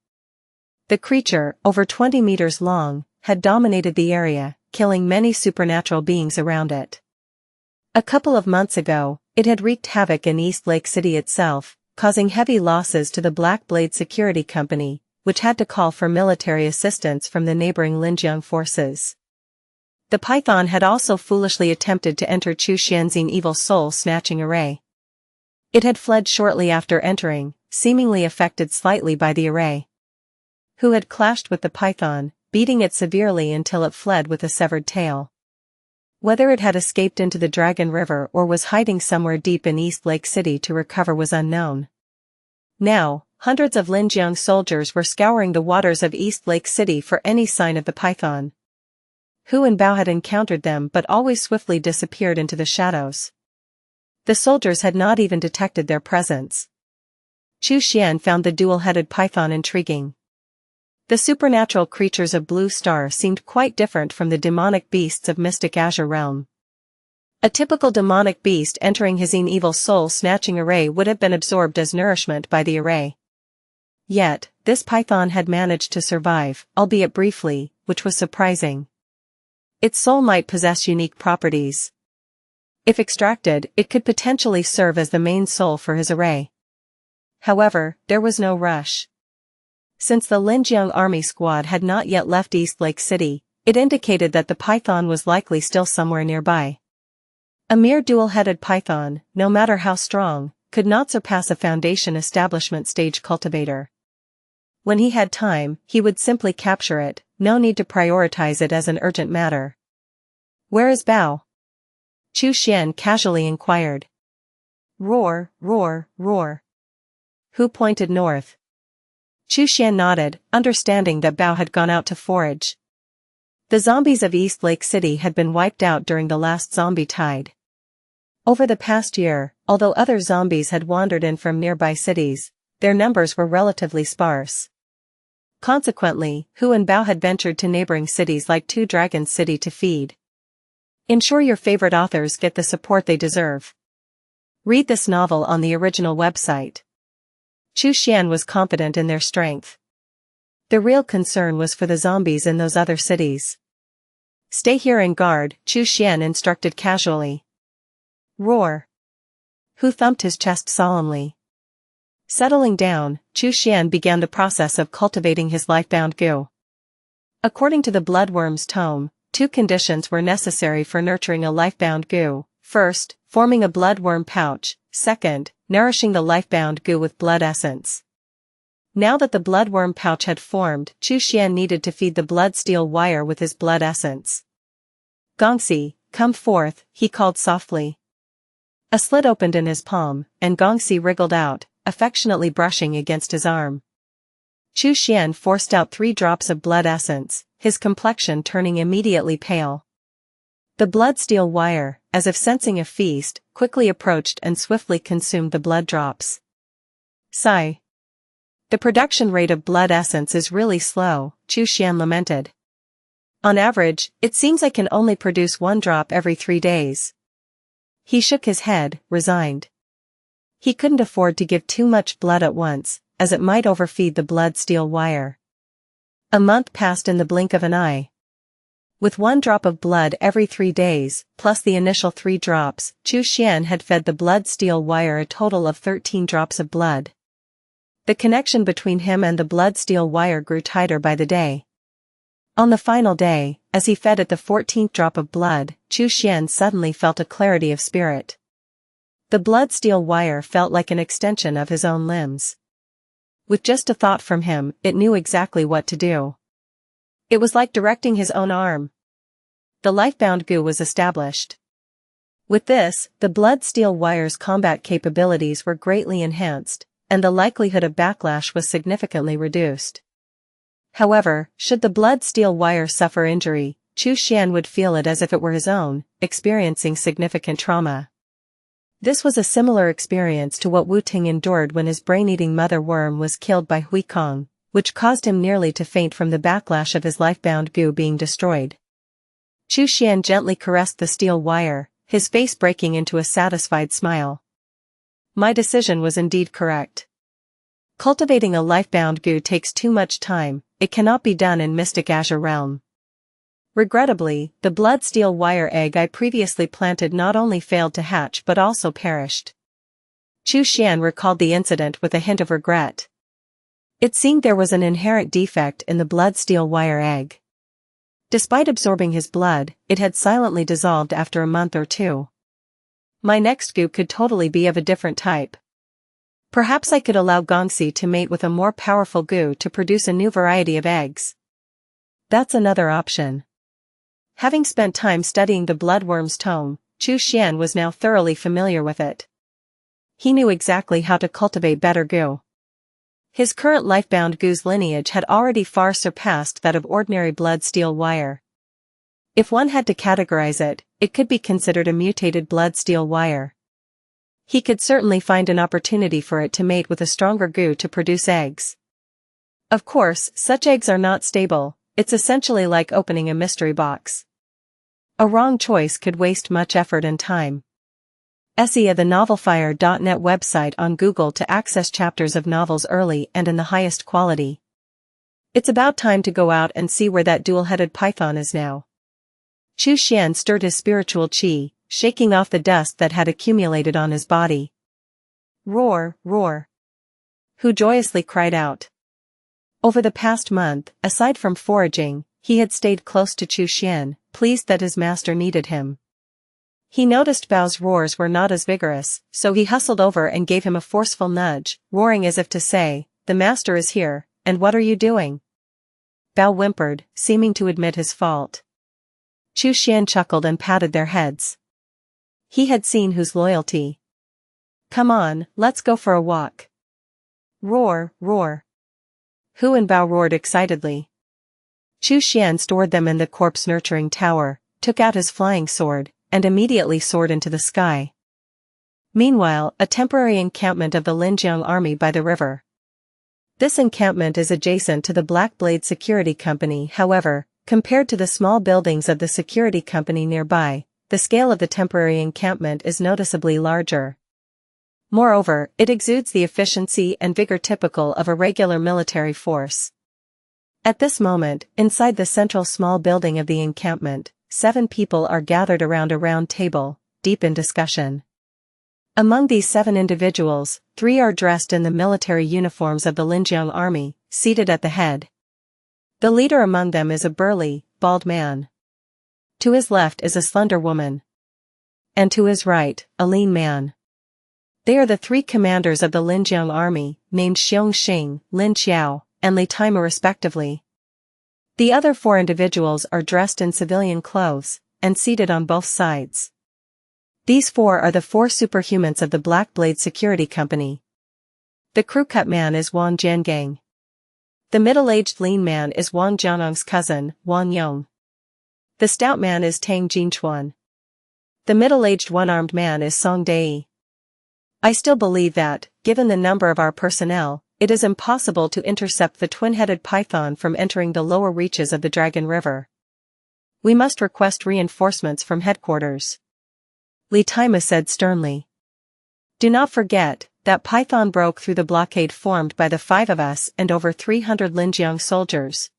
The creature, over 20 meters long, had dominated the area, killing many supernatural beings around it. A couple of months ago, it had wreaked havoc in East Lake City itself, causing heavy losses to the Black Blade Security Company, which had to call for military assistance from the neighboring Linjiang forces. The python had also foolishly attempted to enter Xianxia's evil soul-snatching array. It had fled shortly after entering, seemingly affected slightly by the array. Who had clashed with the python, beating it severely until it fled with a severed tail. Whether it had escaped into the Dragon River or was hiding somewhere deep in East Lake City to recover was unknown. Now, hundreds of Linjiang soldiers were scouring the waters of East Lake City for any sign of the python. Hu and Bao had encountered them but always swiftly disappeared into the shadows. The soldiers had not even detected their presence. Xianxia found the dual-headed python intriguing. The supernatural creatures of Blue Star seemed quite different from the demonic beasts of mystic Azure Realm. A typical demonic beast entering his evil soul-snatching array would have been absorbed as nourishment by the array. Yet, this python had managed to survive, albeit briefly, which was surprising. Its soul might possess unique properties. If extracted, it could potentially serve as the main soul for his array. However, there was no rush. Since the Linjiang army squad had not yet left East Lake City, it indicated that the python was likely still somewhere nearby. A mere dual-headed python, no matter how strong, could not surpass a Foundation establishment stage cultivator. When he had time, he would simply capture it, no need to prioritize it as an urgent matter. "Where is Bao?" Xianxia casually inquired. "Roar, roar, roar." Hu pointed north. Xianxia nodded, understanding that Bao had gone out to forage. The zombies of East Lake City had been wiped out during the last zombie tide. Over the past year, although other zombies had wandered in from nearby cities, their numbers were relatively sparse. Consequently, Hu and Bao had ventured to neighboring cities like Two Dragons City to feed. Ensure your favorite authors get the support they deserve. Read this novel on the original website. Xianxia was confident in their strength. The real concern was for the zombies in those other cities. Stay here and guard, Chu Xian instructed casually. Roar. Hu thumped his chest solemnly. Settling down, Chu Xian began the process of cultivating his lifebound goo. According to the bloodworm's tome, 2 conditions were necessary for nurturing a lifebound goo. First, forming a bloodworm pouch. Second, nourishing the lifebound goo with blood essence. Now that the bloodworm pouch had formed, Chu Xian needed to feed the blood steel wire with his blood essence. Gongxi, come forth, he called softly. A slit opened in his palm, and Gongxi wriggled out, affectionately brushing against his arm. Chu Xian forced out 3 drops of blood essence, his complexion turning immediately pale. The blood steel wire, as if sensing a feast, quickly approached and swiftly consumed the blood drops. Sigh. The production rate of blood essence is really slow, Chu Xian lamented. On average, it seems I can only produce 1 drop every 3 days. He shook his head, resigned. He couldn't afford to give too much blood at once, as it might overfeed the blood steel wire. A month passed in the blink of an eye. With 1 drop of blood every 3 days, plus the initial 3 drops, Chu Xian had fed the blood steel wire a total of 13 drops of blood. The connection between him and the blood steel wire grew tighter by the day. On the final day, as he fed it the 14th drop of blood, Chu Xian suddenly felt a clarity of spirit. The blood steel wire felt like an extension of his own limbs. With just a thought from him, it knew exactly what to do. It was like directing his own arm. The lifebound goo was established. With this, the blood steel wire's combat capabilities were greatly enhanced, and the likelihood of backlash was significantly reduced. However, should the blood steel wire suffer injury, Chu Xian would feel it as if it were his own, experiencing significant trauma. This was a similar experience to what Wu Ting endured when his brain-eating mother worm was killed by Huikong, which caused him nearly to faint from the backlash of his lifebound goo being destroyed. Chu Xian gently caressed the steel wire, his face breaking into a satisfied smile. My decision was indeed correct. Cultivating a lifebound goo takes too much time, it cannot be done in Mystic Azure Realm. Regrettably, the blood steel wire egg I previously planted not only failed to hatch but also perished. Chu Xian recalled the incident with a hint of regret. It seemed there was an inherent defect in the blood steel wire egg. Despite absorbing his blood, it had silently dissolved after a month or 2. My next goo could totally be of a different type. Perhaps I could allow Gongxi to mate with a more powerful goo to produce a new variety of eggs. That's another option. Having spent time studying the bloodworm's tome, Chu Xian was now thoroughly familiar with it. He knew exactly how to cultivate better goo. His current lifebound goo's lineage had already far surpassed that of ordinary blood steel wire. If one had to categorize it, it could be considered a mutated blood steel wire. He could certainly find an opportunity for it to mate with a stronger goo to produce eggs. Of course, such eggs are not stable, it's essentially like opening a mystery box. A wrong choice could waste much effort and time. SEA the novelfire.net website on Google to access chapters of novels early and in the highest quality. It's about time to go out and see where that dual-headed python is now. Chu Xian stirred his spiritual qi, shaking off the dust that had accumulated on his body. Roar, roar. Hu joyously cried out. Over the past month, aside from foraging, he had stayed close to Chu Xian, pleased that his master needed him. He noticed Bao's roars were not as vigorous, so he hustled over and gave him a forceful nudge, roaring as if to say, "The master is here, and what are you doing?" Bao whimpered, seeming to admit his fault. Chu Xian chuckled and patted their heads. He had seen Hu's loyalty. "Come on, let's go for a walk." Roar, roar. Hu and Bao roared excitedly. Chu Xian stored them in the corpse-nurturing tower, took out his flying sword, and immediately soared into the sky. Meanwhile, a temporary encampment of the Linjiang army by the river. This encampment is adjacent to the Black Blade Security Company. However, compared to the small buildings of the security company nearby, the scale of the temporary encampment is noticeably larger. Moreover, it exudes the efficiency and vigor typical of a regular military force. At this moment, inside the central small building of the encampment, 7 people are gathered around a round table, deep in discussion. Among these 7 individuals, 3 are dressed in the military uniforms of the Linjiang army, seated at the head. The leader among them is a burly, bald man. To his left is a slender woman. And to his right, a lean man. They are the 3 commanders of the Linjiang army, named Xianxia, Lin Xiao, and Li Tame respectively. The other 4 individuals are dressed in civilian clothes, and seated on both sides. These 4 are the 4 superhumans of the Black Blade Security Company. The crew-cut man is Wang Jiangang. The middle-aged lean man is Wang Jianong's cousin, Wang Yong. The stout man is Tang Jinchuan. The middle-aged one-armed man is Song Dei. I still believe that, given the number of our personnel, it is impossible to intercept the twin-headed python from entering the lower reaches of the Dragon River. We must request reinforcements from headquarters. Li Tame said sternly. Do not forget, that python broke through the blockade formed by the 5 of us and over 300 Linjiang soldiers.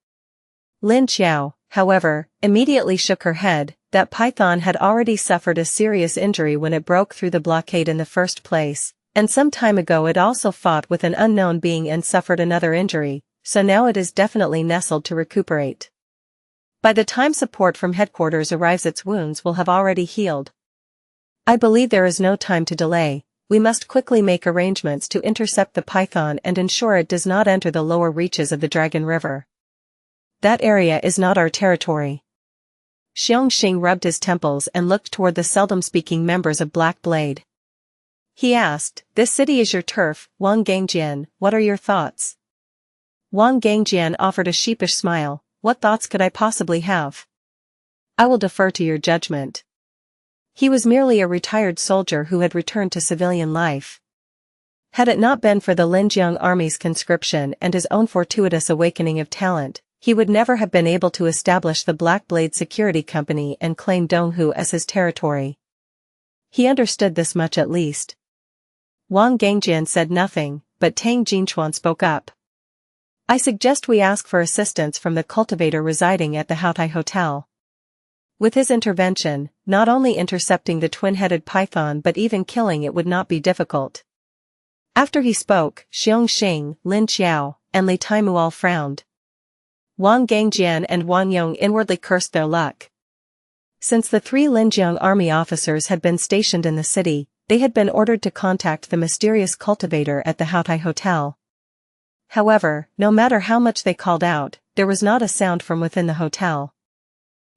Lin Xiao, however, immediately shook her head. That python had already suffered a serious injury when it broke through the blockade in the first place, and some time ago it also fought with an unknown being and suffered another injury, so now it is definitely nestled to recuperate. By the time support from headquarters arrives its wounds will have already healed. I believe there is no time to delay. We must quickly make arrangements to intercept the python and ensure it does not enter the lower reaches of the Dragon River. That area is not our territory. Xianxia rubbed his temples and looked toward the seldom-speaking members of Black Blade. He asked, this city is your turf, Wang Gangjian, what are your thoughts? Wang Gangjian offered a sheepish smile, what thoughts could I possibly have? I will defer to your judgment. He was merely a retired soldier who had returned to civilian life. Had it not been for the Linjiang army's conscription and his own fortuitous awakening of talent, he would never have been able to establish the Black Blade Security Company and claim Donghu as his territory. He understood this much at least. Wang Gangjian said nothing, but Tang Jinchuan spoke up. I suggest we ask for assistance from the cultivator residing at the Haotai Hotel. With his intervention, not only intercepting the twin-headed python but even killing it would not be difficult. After he spoke, Xianxia, Lin Xiao, and Li Tame all frowned. Wang Gangjian and Wang Yong inwardly cursed their luck. Since the 3 Linjiang army officers had been stationed in the city, they had been ordered to contact the mysterious cultivator at the Haotai Hotel. However, no matter how much they called out, there was not a sound from within the hotel.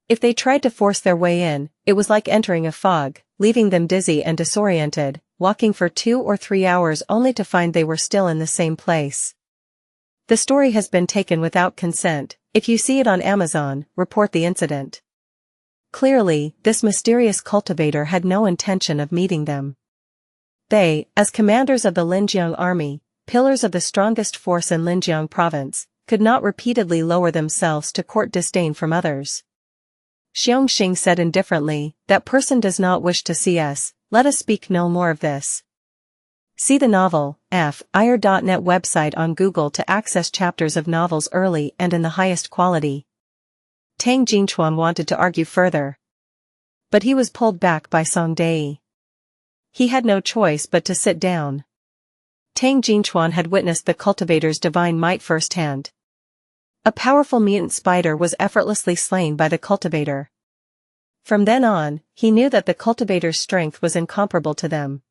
If they tried to force their way in, it was like entering a fog, leaving them dizzy and disoriented, walking for 2 or 3 hours only to find they were still in the same place. The story has been taken without consent. If you see it on Amazon, report the incident. Clearly, this mysterious cultivator had no intention of meeting them. They, as commanders of the Linjiang army, pillars of the strongest force in Linjiang province, could not repeatedly lower themselves to court disdain from others. Xianxia said indifferently, that person does not wish to see us, let us speak no more of this. See the novel, FIR.net website on Google to access chapters of novels early and in the highest quality. Tang Jinchuan wanted to argue further. But he was pulled back by Song Dei. He had no choice but to sit down. Tang Jinchuan had witnessed the cultivator's divine might firsthand. A powerful mutant spider was effortlessly slain by the cultivator. From then on, he knew that the cultivator's strength was incomparable to them.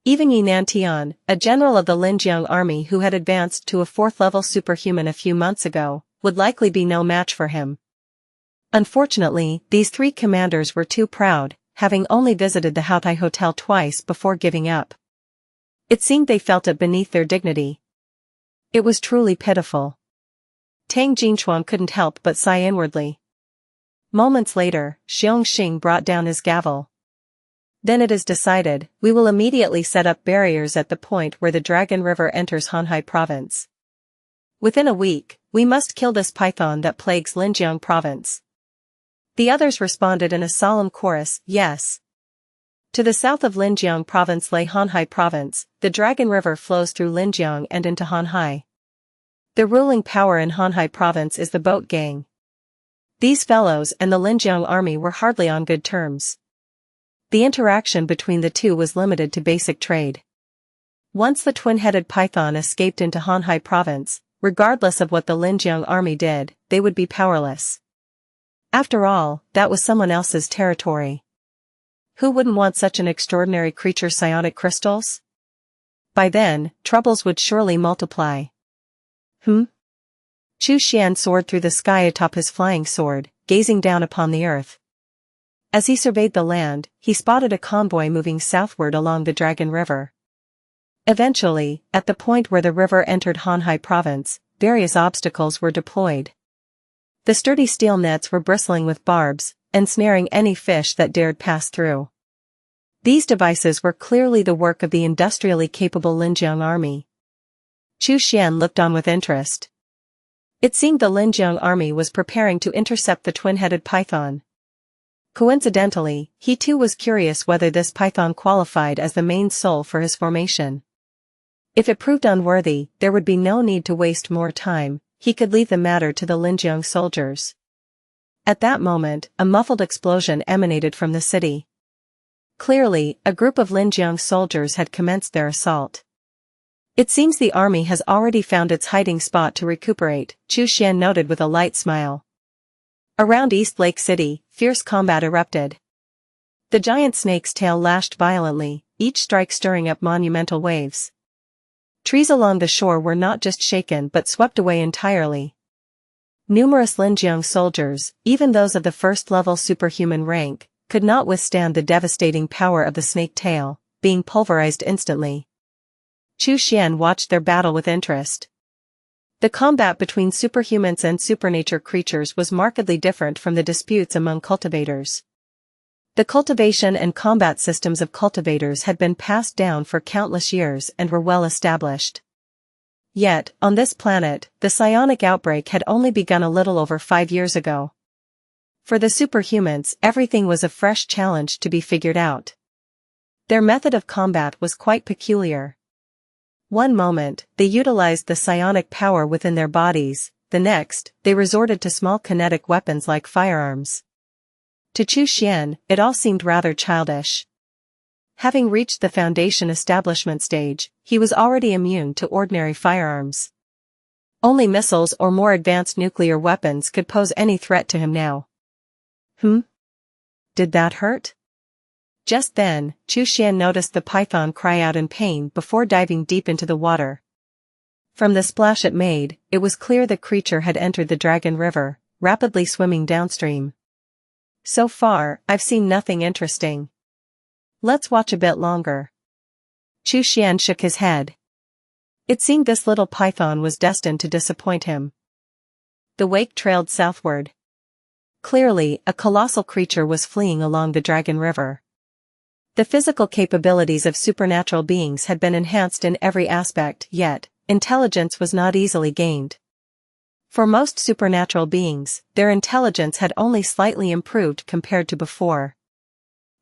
Even Yinantian, a general of the Linjiang army who had advanced to a 4th-level superhuman a few months ago, would likely be no match for him. Unfortunately, these 3 commanders were too proud, having only visited the Haotai Hotel twice before giving up. It seemed they felt it beneath their dignity. It was truly pitiful. Tang Jinchuan couldn't help but sigh inwardly. Moments later, Xianxia brought down his gavel. Then it is decided, we will immediately set up barriers at the point where the Dragon River enters Hanhai province. Within a week, we must kill this python that plagues Linjiang province. The others responded in a solemn chorus, yes. To the south of Linjiang province lay Hanhai province, the Dragon River flows through Linjiang and into Hanhai. The ruling power in Hanhai province is the Boat Gang. These fellows and the Linjiang army were hardly on good terms. The interaction between the two was limited to basic trade. Once the twin-headed python escaped into Hanhai province, regardless of what the Linjiang army did, they would be powerless. After all, that was someone else's territory. Who wouldn't want such an extraordinary creature's psionic crystals? By then, troubles would surely multiply. Chu Xian soared through the sky atop his flying sword, gazing down upon the earth. As he surveyed the land, he spotted a convoy moving southward along the Dragon River. Eventually, at the point where the river entered Hanhai province, various obstacles were deployed. The sturdy steel nets were bristling with barbs, ensnaring any fish that dared pass through. These devices were clearly the work of the industrially capable Linjiang army. Chu Xian looked on with interest. It seemed the Linjiang army was preparing to intercept the twin-headed python. Coincidentally, he too was curious whether this python qualified as the main soul for his formation. If it proved unworthy, there would be no need to waste more time, he could leave the matter to the Linjiang soldiers. At that moment, a muffled explosion emanated from the city. Clearly, a group of Linjiang soldiers had commenced their assault. It seems the army has already found its hiding spot to recuperate, Chu Xian noted with a light smile. Around East Lake City, fierce combat erupted. The giant snake's tail lashed violently, each strike stirring up monumental waves. Trees along the shore were not just shaken but swept away entirely. Numerous Linjiang soldiers, even those of the first-level superhuman rank, could not withstand the devastating power of the snake tail, being pulverized instantly. Chu Xian watched their battle with interest. The combat between superhumans and supernature creatures was markedly different from the disputes among cultivators. The cultivation and combat systems of cultivators had been passed down for countless years and were well established. Yet, on this planet, the psionic outbreak had only begun a little over 5 years ago. For the superhumans, everything was a fresh challenge to be figured out. Their method of combat was quite peculiar. One moment, they utilized the psionic power within their bodies, the next, they resorted to small kinetic weapons like firearms. To Chu Xian, it all seemed rather childish. Having reached the foundation establishment stage, he was already immune to ordinary firearms. Only missiles or more advanced nuclear weapons could pose any threat to him now. Did that hurt? Just then, Chu Xian noticed the python cry out in pain before diving deep into the water. From the splash it made, it was clear the creature had entered the Dragon River, rapidly swimming downstream. So far, I've seen nothing interesting. Let's watch a bit longer. Chu Xian shook his head. It seemed this little python was destined to disappoint him. The wake trailed southward. Clearly, a colossal creature was fleeing along the Dragon River. The physical capabilities of supernatural beings had been enhanced in every aspect, yet, intelligence was not easily gained. For most supernatural beings, their intelligence had only slightly improved compared to before.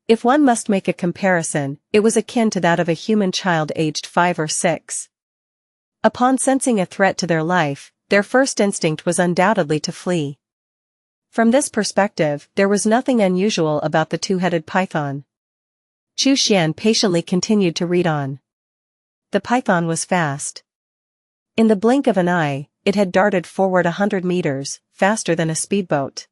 If one must make a comparison, it was akin to that of a human child aged 5 or 6. Upon sensing a threat to their life, their first instinct was undoubtedly to flee. From this perspective, there was nothing unusual about the two-headed python. Chu Xian patiently continued to read on. The python was fast. In the blink of an eye, it had darted forward 100 meters, faster than a speedboat.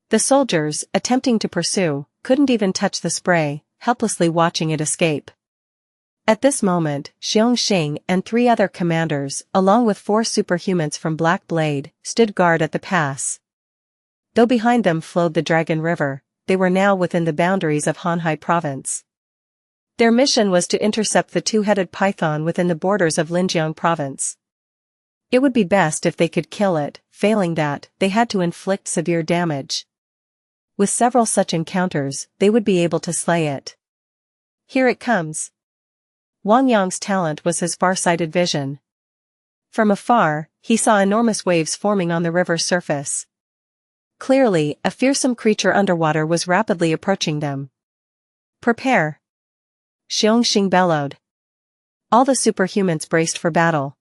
The soldiers, attempting to pursue, couldn't even touch the spray, helplessly watching it escape. At this moment, Xianxia and 3 other commanders, along with 4 superhumans from Black Blade, stood guard at the pass. Though behind them flowed the Dragon River, they were now within the boundaries of Hanhai province. Their mission was to intercept the two-headed python within the borders of Linjiang province. It would be best if they could kill it, failing that, they had to inflict severe damage. With several such encounters, they would be able to slay it. Here it comes. Wang Yang's talent was his far-sighted vision. From afar, he saw enormous waves forming on the river's surface. Clearly, a fearsome creature underwater was rapidly approaching them. Prepare! Xianxia bellowed. All the superhumans braced for battle.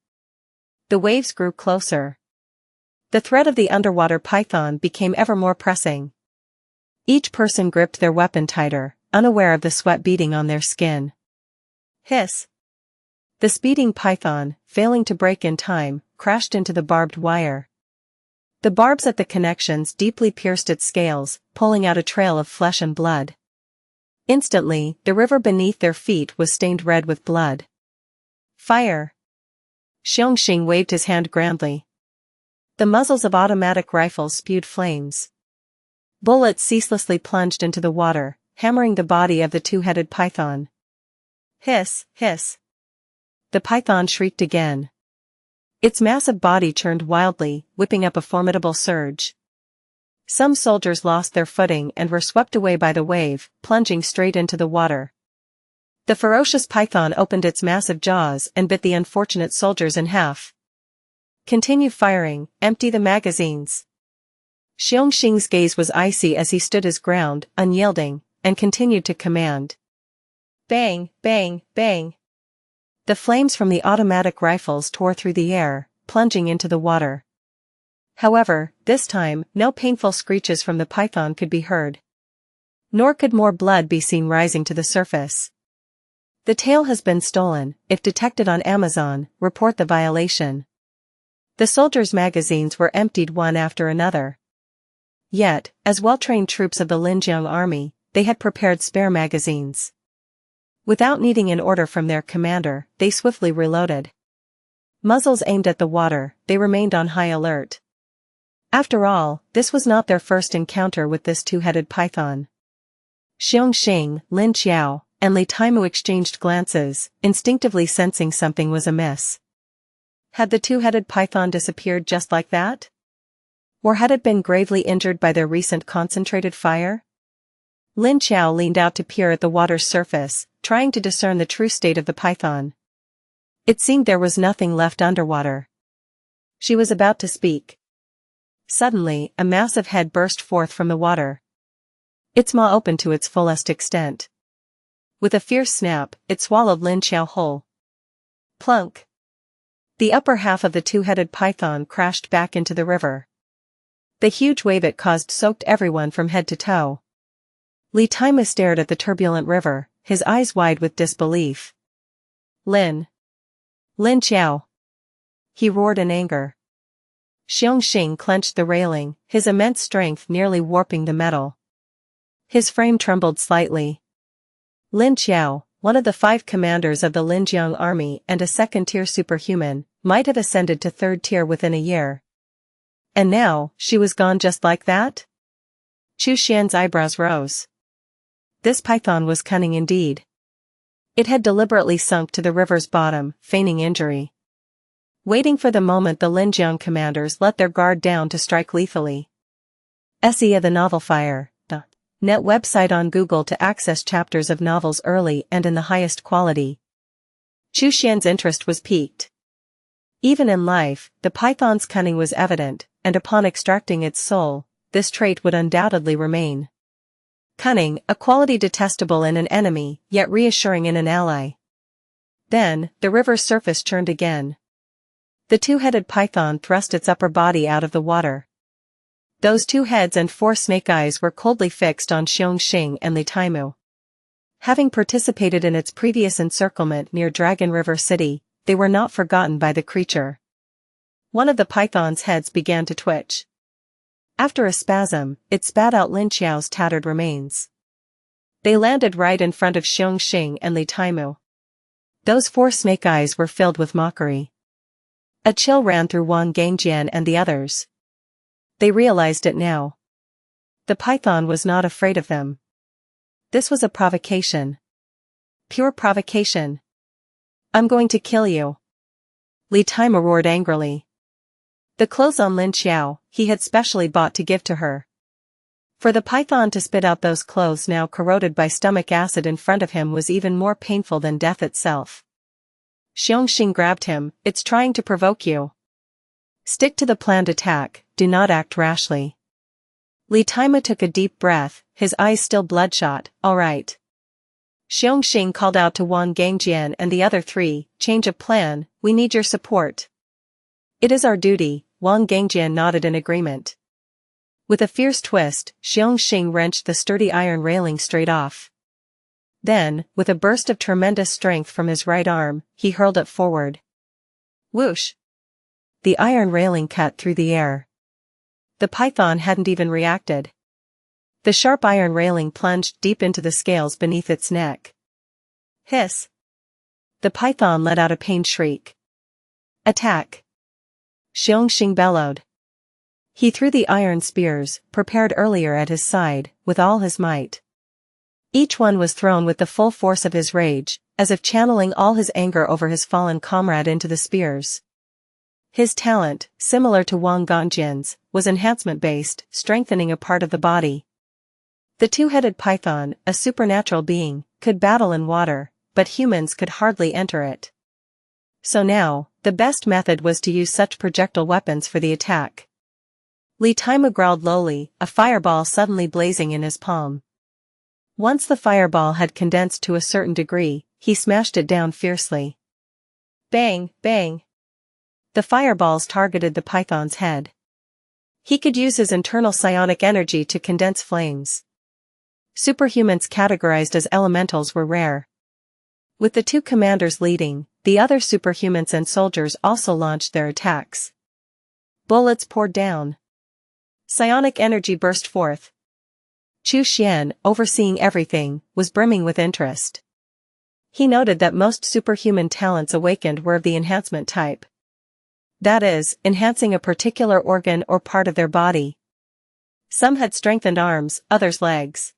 The waves grew closer. The threat of the underwater python became ever more pressing. Each person gripped their weapon tighter, unaware of the sweat beading on their skin. Hiss! The speeding python, failing to break in time, crashed into the barbed wire. The barbs at the connections deeply pierced its scales, pulling out a trail of flesh and blood. Instantly, the river beneath their feet was stained red with blood. Fire! Xianxia waved his hand grandly. The muzzles of automatic rifles spewed flames. Bullets ceaselessly plunged into the water, hammering the body of the two-headed python. Hiss, hiss. The python shrieked again. Its massive body churned wildly, whipping up a formidable surge. Some soldiers lost their footing and were swept away by the wave, plunging straight into the water. The ferocious python opened its massive jaws and bit the unfortunate soldiers in half. Continue firing, empty the magazines. Xianxia's gaze was icy as he stood his ground, unyielding, and continued to command. Bang, bang, bang. The flames from the automatic rifles tore through the air, plunging into the water. However, this time, no painful screeches from the python could be heard. Nor could more blood be seen rising to the surface. The tail has been stolen. If detected on Amazon, report the violation. The soldiers' magazines were emptied one after another. Yet, as well-trained troops of the Linjiang army, they had prepared spare magazines. Without needing an order from their commander, they swiftly reloaded. Muzzles aimed at the water, they remained on high alert. After all, this was not their first encounter with this two-headed python. Xianxia, Lin Qiao, and Li Taimu exchanged glances, instinctively sensing something was amiss. Had the two-headed python disappeared just like that? Or had it been gravely injured by their recent concentrated fire? Lin Qiao leaned out to peer at the water's surface, trying to discern the true state of the python. It seemed there was nothing left underwater. She was about to speak. Suddenly, a massive head burst forth from the water. Its maw opened to its fullest extent. With a fierce snap, it swallowed Lin Qiao whole. Plunk! The upper half of the two-headed python crashed back into the river. The huge wave it caused soaked everyone from head to toe. Li Taimu stared at the turbulent river, his eyes wide with disbelief. Lin Qiao! He roared in anger. Xianxia clenched the railing, his immense strength nearly warping the metal. His frame trembled slightly. Lin Qiao, one of the 5 commanders of the Linjiang army and a second-tier superhuman, might have ascended to 3rd tier within a year. And now, she was gone just like that? Chu Xian's eyebrows rose. This python was cunning indeed. It had deliberately sunk to the river's bottom, feigning injury. Waiting for the moment the Linjiang commanders let their guard down to strike lethally. Xianxia the Novel Fire. Net website on Google to access chapters of novels early and in the highest quality. Chu Xian's interest was piqued. Even in life, the python's cunning was evident, and upon extracting its soul, this trait would undoubtedly remain. Cunning, a quality detestable in an enemy, yet reassuring in an ally. Then, the river's surface churned again. The two-headed python thrust its upper body out of the water. Those 2 heads and 4 snake eyes were coldly fixed on Xianxia and Li Taimu. Having participated in its previous encirclement near Dragon River City, they were not forgotten by the creature. One of the python's heads began to twitch. After a spasm, it spat out Lin Qiao's tattered remains. They landed right in front of Xianxia and Li Taimu. Those 4 snake eyes were filled with mockery. A chill ran through Wang Gangjian and the others. They realized it now. The python was not afraid of them. This was a provocation. Pure provocation. I'm going to kill you. Li Taimu roared angrily. The clothes on Lin Qiao, he had specially bought to give to her. For the python to spit out those clothes now corroded by stomach acid in front of him was even more painful than death itself. Xianxia grabbed him. It's trying to provoke you. Stick to the planned attack, do not act rashly. Li Taimu took a deep breath, his eyes still bloodshot. All right. Xianxia called out to Wang Gangjian and the other 3, change of plan, we need your support. It is our duty, Wang Gangjian nodded in agreement. With a fierce twist, Xianxia wrenched the sturdy iron railing straight off. Then, with a burst of tremendous strength from his right arm, he hurled it forward. Whoosh! The iron railing cut through the air. The python hadn't even reacted. The sharp iron railing plunged deep into the scales beneath its neck. Hiss! The python let out a pained shriek. Attack! Xianxia bellowed. He threw the iron spears, prepared earlier at his side, with all his might. Each one was thrown with the full force of his rage, as if channeling all his anger over his fallen comrade into the spears. His talent, similar to Wang Gangjian's, was enhancement-based, strengthening a part of the body. The two-headed python, a supernatural being, could battle in water, but humans could hardly enter it. So now, the best method was to use such projectile weapons for the attack. Tamed growled lowly, a fireball suddenly blazing in his palm. Once the fireball had condensed to a certain degree, he smashed it down fiercely. Bang, bang! The fireballs targeted the python's head. He could use his internal psionic energy to condense flames. Superhumans categorized as elementals were rare. With the two commanders leading, the other superhumans and soldiers also launched their attacks. Bullets poured down. Psionic energy burst forth. Chu Xian, overseeing everything, was brimming with interest. He noted that most superhuman talents awakened were of the enhancement type. That is, enhancing a particular organ or part of their body. Some had strengthened arms, others legs.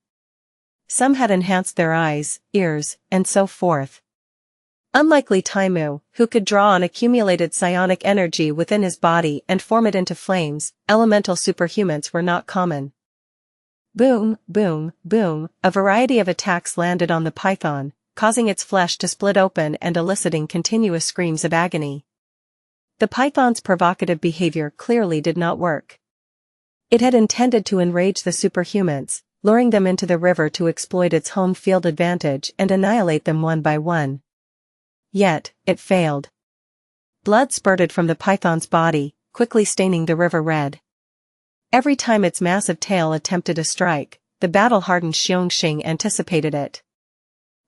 Some had enhanced their eyes, ears, and so forth. Unlike Taimu, who could draw on accumulated psionic energy within his body and form it into flames, elemental superhumans were not common. Boom, boom, boom, a variety of attacks landed on the python, causing its flesh to split open and eliciting continuous screams of agony. The python's provocative behavior clearly did not work. It had intended to enrage the superhumans, luring them into the river to exploit its home field advantage and annihilate them one by one. Yet, it failed. Blood spurted from the python's body, quickly staining the river red. Every time its massive tail attempted a strike, the battle-hardened Xianxia anticipated it.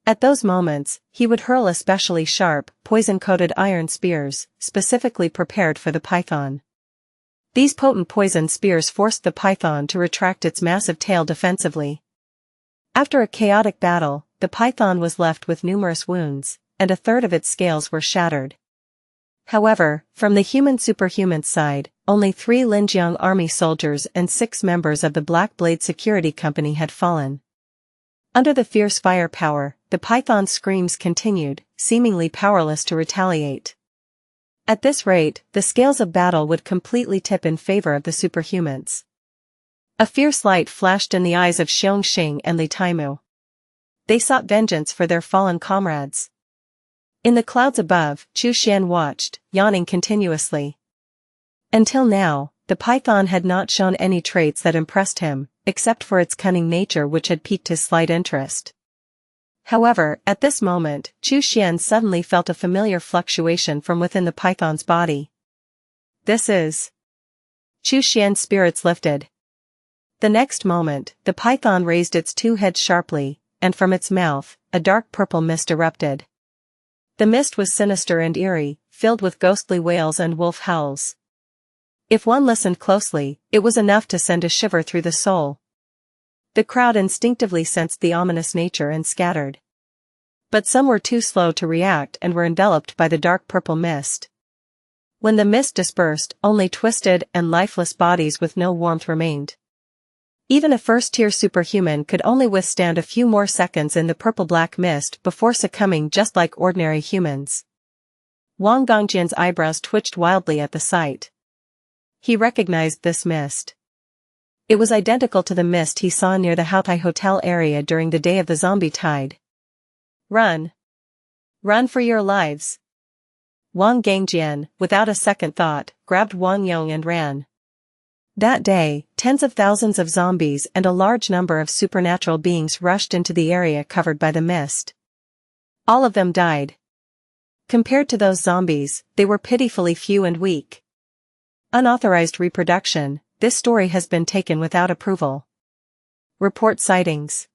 At those moments, he would hurl especially sharp, poison-coated iron spears, specifically prepared for the python. These potent poison spears forced the python to retract its massive tail defensively. After a chaotic battle, the python was left with numerous wounds, and a third of its scales were shattered. However, from the human superhuman side, only 3 Linjiang army soldiers and 6 members of the Black Blade Security Company had fallen. Under the fierce firepower, the python's screams continued, seemingly powerless to retaliate. At this rate, the scales of battle would completely tip in favor of the superhumans. A fierce light flashed in the eyes of Xianxia and Taimu. They sought vengeance for their fallen comrades. In the clouds above, Chu Xian watched, yawning continuously. Until now, the python had not shown any traits that impressed him, except for its cunning nature which had piqued his slight interest. However, at this moment, Chu Xian suddenly felt a familiar fluctuation from within the python's body. This is... Chu Xian's spirits lifted. The next moment, the python raised its 2 heads sharply, and from its mouth, a dark purple mist erupted. The mist was sinister and eerie, filled with ghostly wails and wolf howls. If one listened closely, it was enough to send a shiver through the soul. The crowd instinctively sensed the ominous nature and scattered. But some were too slow to react and were enveloped by the dark purple mist. When the mist dispersed, only twisted and lifeless bodies with no warmth remained. Even a first-tier superhuman could only withstand a few more seconds in the purple-black mist before succumbing just like ordinary humans. Wang Gangjian's eyebrows twitched wildly at the sight. He recognized this mist. It was identical to the mist he saw near the Haotai Hotel area during the day of the zombie tide. Run! Run for your lives! Wang Gangjian, without a second thought, grabbed Wang Yong and ran. That day, tens of thousands of zombies and a large number of supernatural beings rushed into the area covered by the mist. All of them died. Compared to those zombies, they were pitifully few and weak. Unauthorized reproduction, this story has been taken without approval. Report sightings.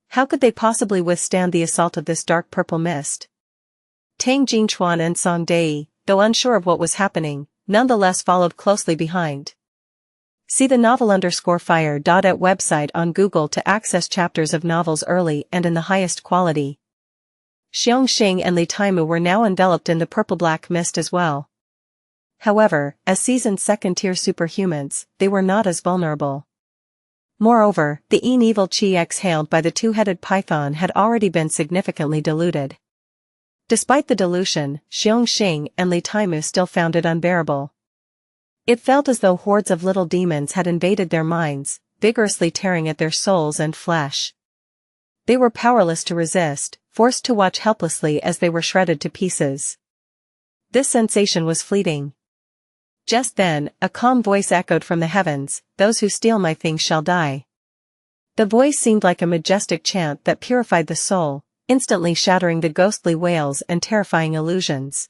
How could they possibly withstand the assault of this dark purple mist? Tang Jingchuan and Song Dai, though unsure of what was happening, nonetheless followed closely behind. See the novel_fire. At website on Google to access chapters of novels early and in the highest quality. Xianxia and Li Taimu were now enveloped in the purple-black mist as well. However, as seasoned second-tier superhumans, they were not as vulnerable. Moreover, the evil chi exhaled by the two-headed python had already been significantly diluted. Despite the dilution, Xianxia and Li Taimu still found it unbearable. It felt as though hordes of little demons had invaded their minds, vigorously tearing at their souls and flesh. They were powerless to resist, forced to watch helplessly as they were shredded to pieces. This sensation was fleeting. Just then, a calm voice echoed from the heavens, "Those who steal my things shall die." The voice seemed like a majestic chant that purified the soul, instantly shattering the ghostly wails and terrifying illusions.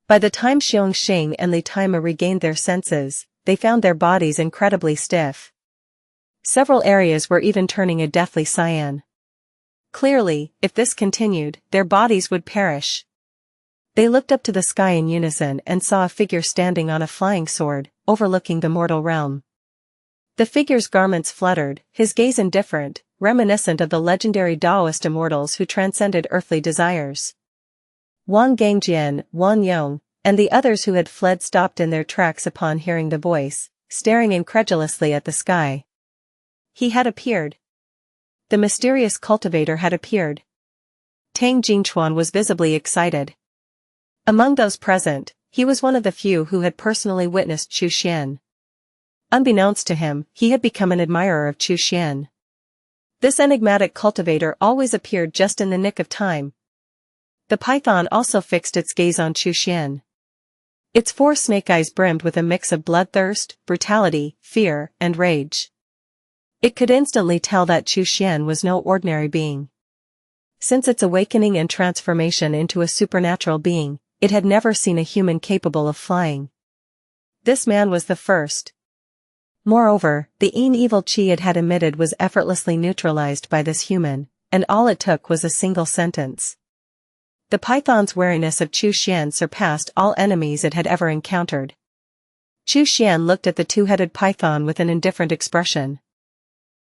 By the time Xianxia and Li Taimu regained their senses, they found their bodies incredibly stiff. Several areas were even turning a deathly cyan. Clearly, if this continued, their bodies would perish. They looked up to the sky in unison and saw a figure standing on a flying sword, overlooking the mortal realm. The figure's garments fluttered, his gaze indifferent, reminiscent of the legendary Taoist immortals who transcended earthly desires. Wang Gangjian, Wan Yong, and the others who had fled stopped in their tracks upon hearing the voice, staring incredulously at the sky. He had appeared. The mysterious cultivator had appeared. Tang Jingchuan was visibly excited. Among those present, he was one of the few who had personally witnessed Chu Xian. Unbeknownst to him, he had become an admirer of Chu Xian. This enigmatic cultivator always appeared just in the nick of time. The python also fixed its gaze on Chu Xian. Its four snake eyes brimmed with a mix of bloodthirst, brutality, fear, and rage. It could instantly tell that Chu Xian was no ordinary being. Since its awakening and transformation into a supernatural being, it had never seen a human capable of flying. This man was the first. Moreover, the evil chi it had emitted was effortlessly neutralized by this human, and all it took was a single sentence. The python's wariness of Chu Xian surpassed all enemies it had ever encountered. Chu Xian looked at the two-headed python with an indifferent expression.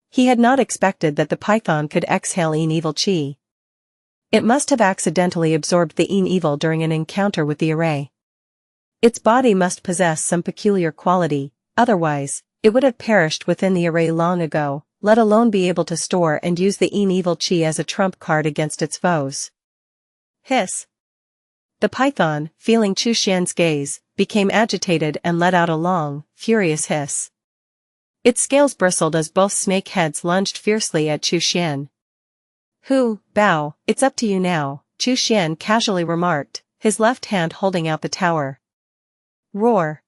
He had not expected that the python could exhale evil chi. It must have accidentally absorbed the evil during an encounter with the array. Its body must possess some peculiar quality, otherwise, it would have perished within the array long ago, let alone be able to store and use the evil chi as a trump card against its foes. Hiss. The python, feeling Chu Xian's gaze, became agitated and let out a long, furious hiss. Its scales bristled as both snake heads lunged fiercely at Chu Xian. Bao, it's up to you now, Chu Xian casually remarked, his left hand holding out the tower. Roar.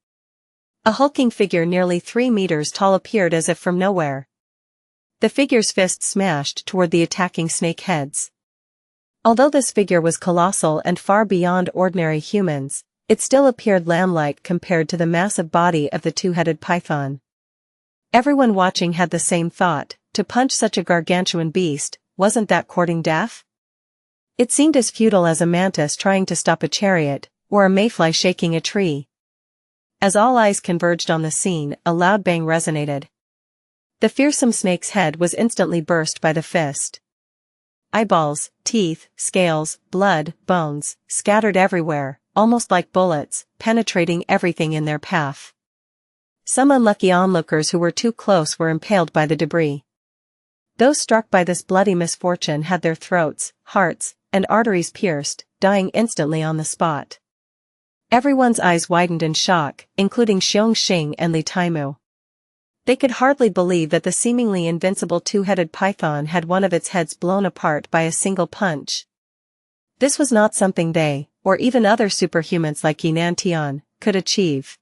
A hulking figure nearly 3 meters tall appeared as if from nowhere. The figure's fist smashed toward the attacking snake heads. Although this figure was colossal and far beyond ordinary humans, it still appeared lamb-like compared to the massive body of the two-headed python. Everyone watching had the same thought, to punch such a gargantuan beast, wasn't that courting death? It seemed as futile as a mantis trying to stop a chariot, or a mayfly shaking a tree. As all eyes converged on the scene, a loud bang resonated. The fearsome snake's head was instantly burst by the fist. Eyeballs, teeth, scales, blood, bones, scattered everywhere, almost like bullets, penetrating everything in their path. Some unlucky onlookers who were too close were impaled by the debris. Those struck by this bloody misfortune had their throats, hearts, and arteries pierced, dying instantly on the spot. Everyone's eyes widened in shock, including Xianxia and Li Taimu. They could hardly believe that the seemingly invincible two-headed python had one of its heads blown apart by a single punch. This was not something they, or even other superhumans like Yinan Tian, could achieve.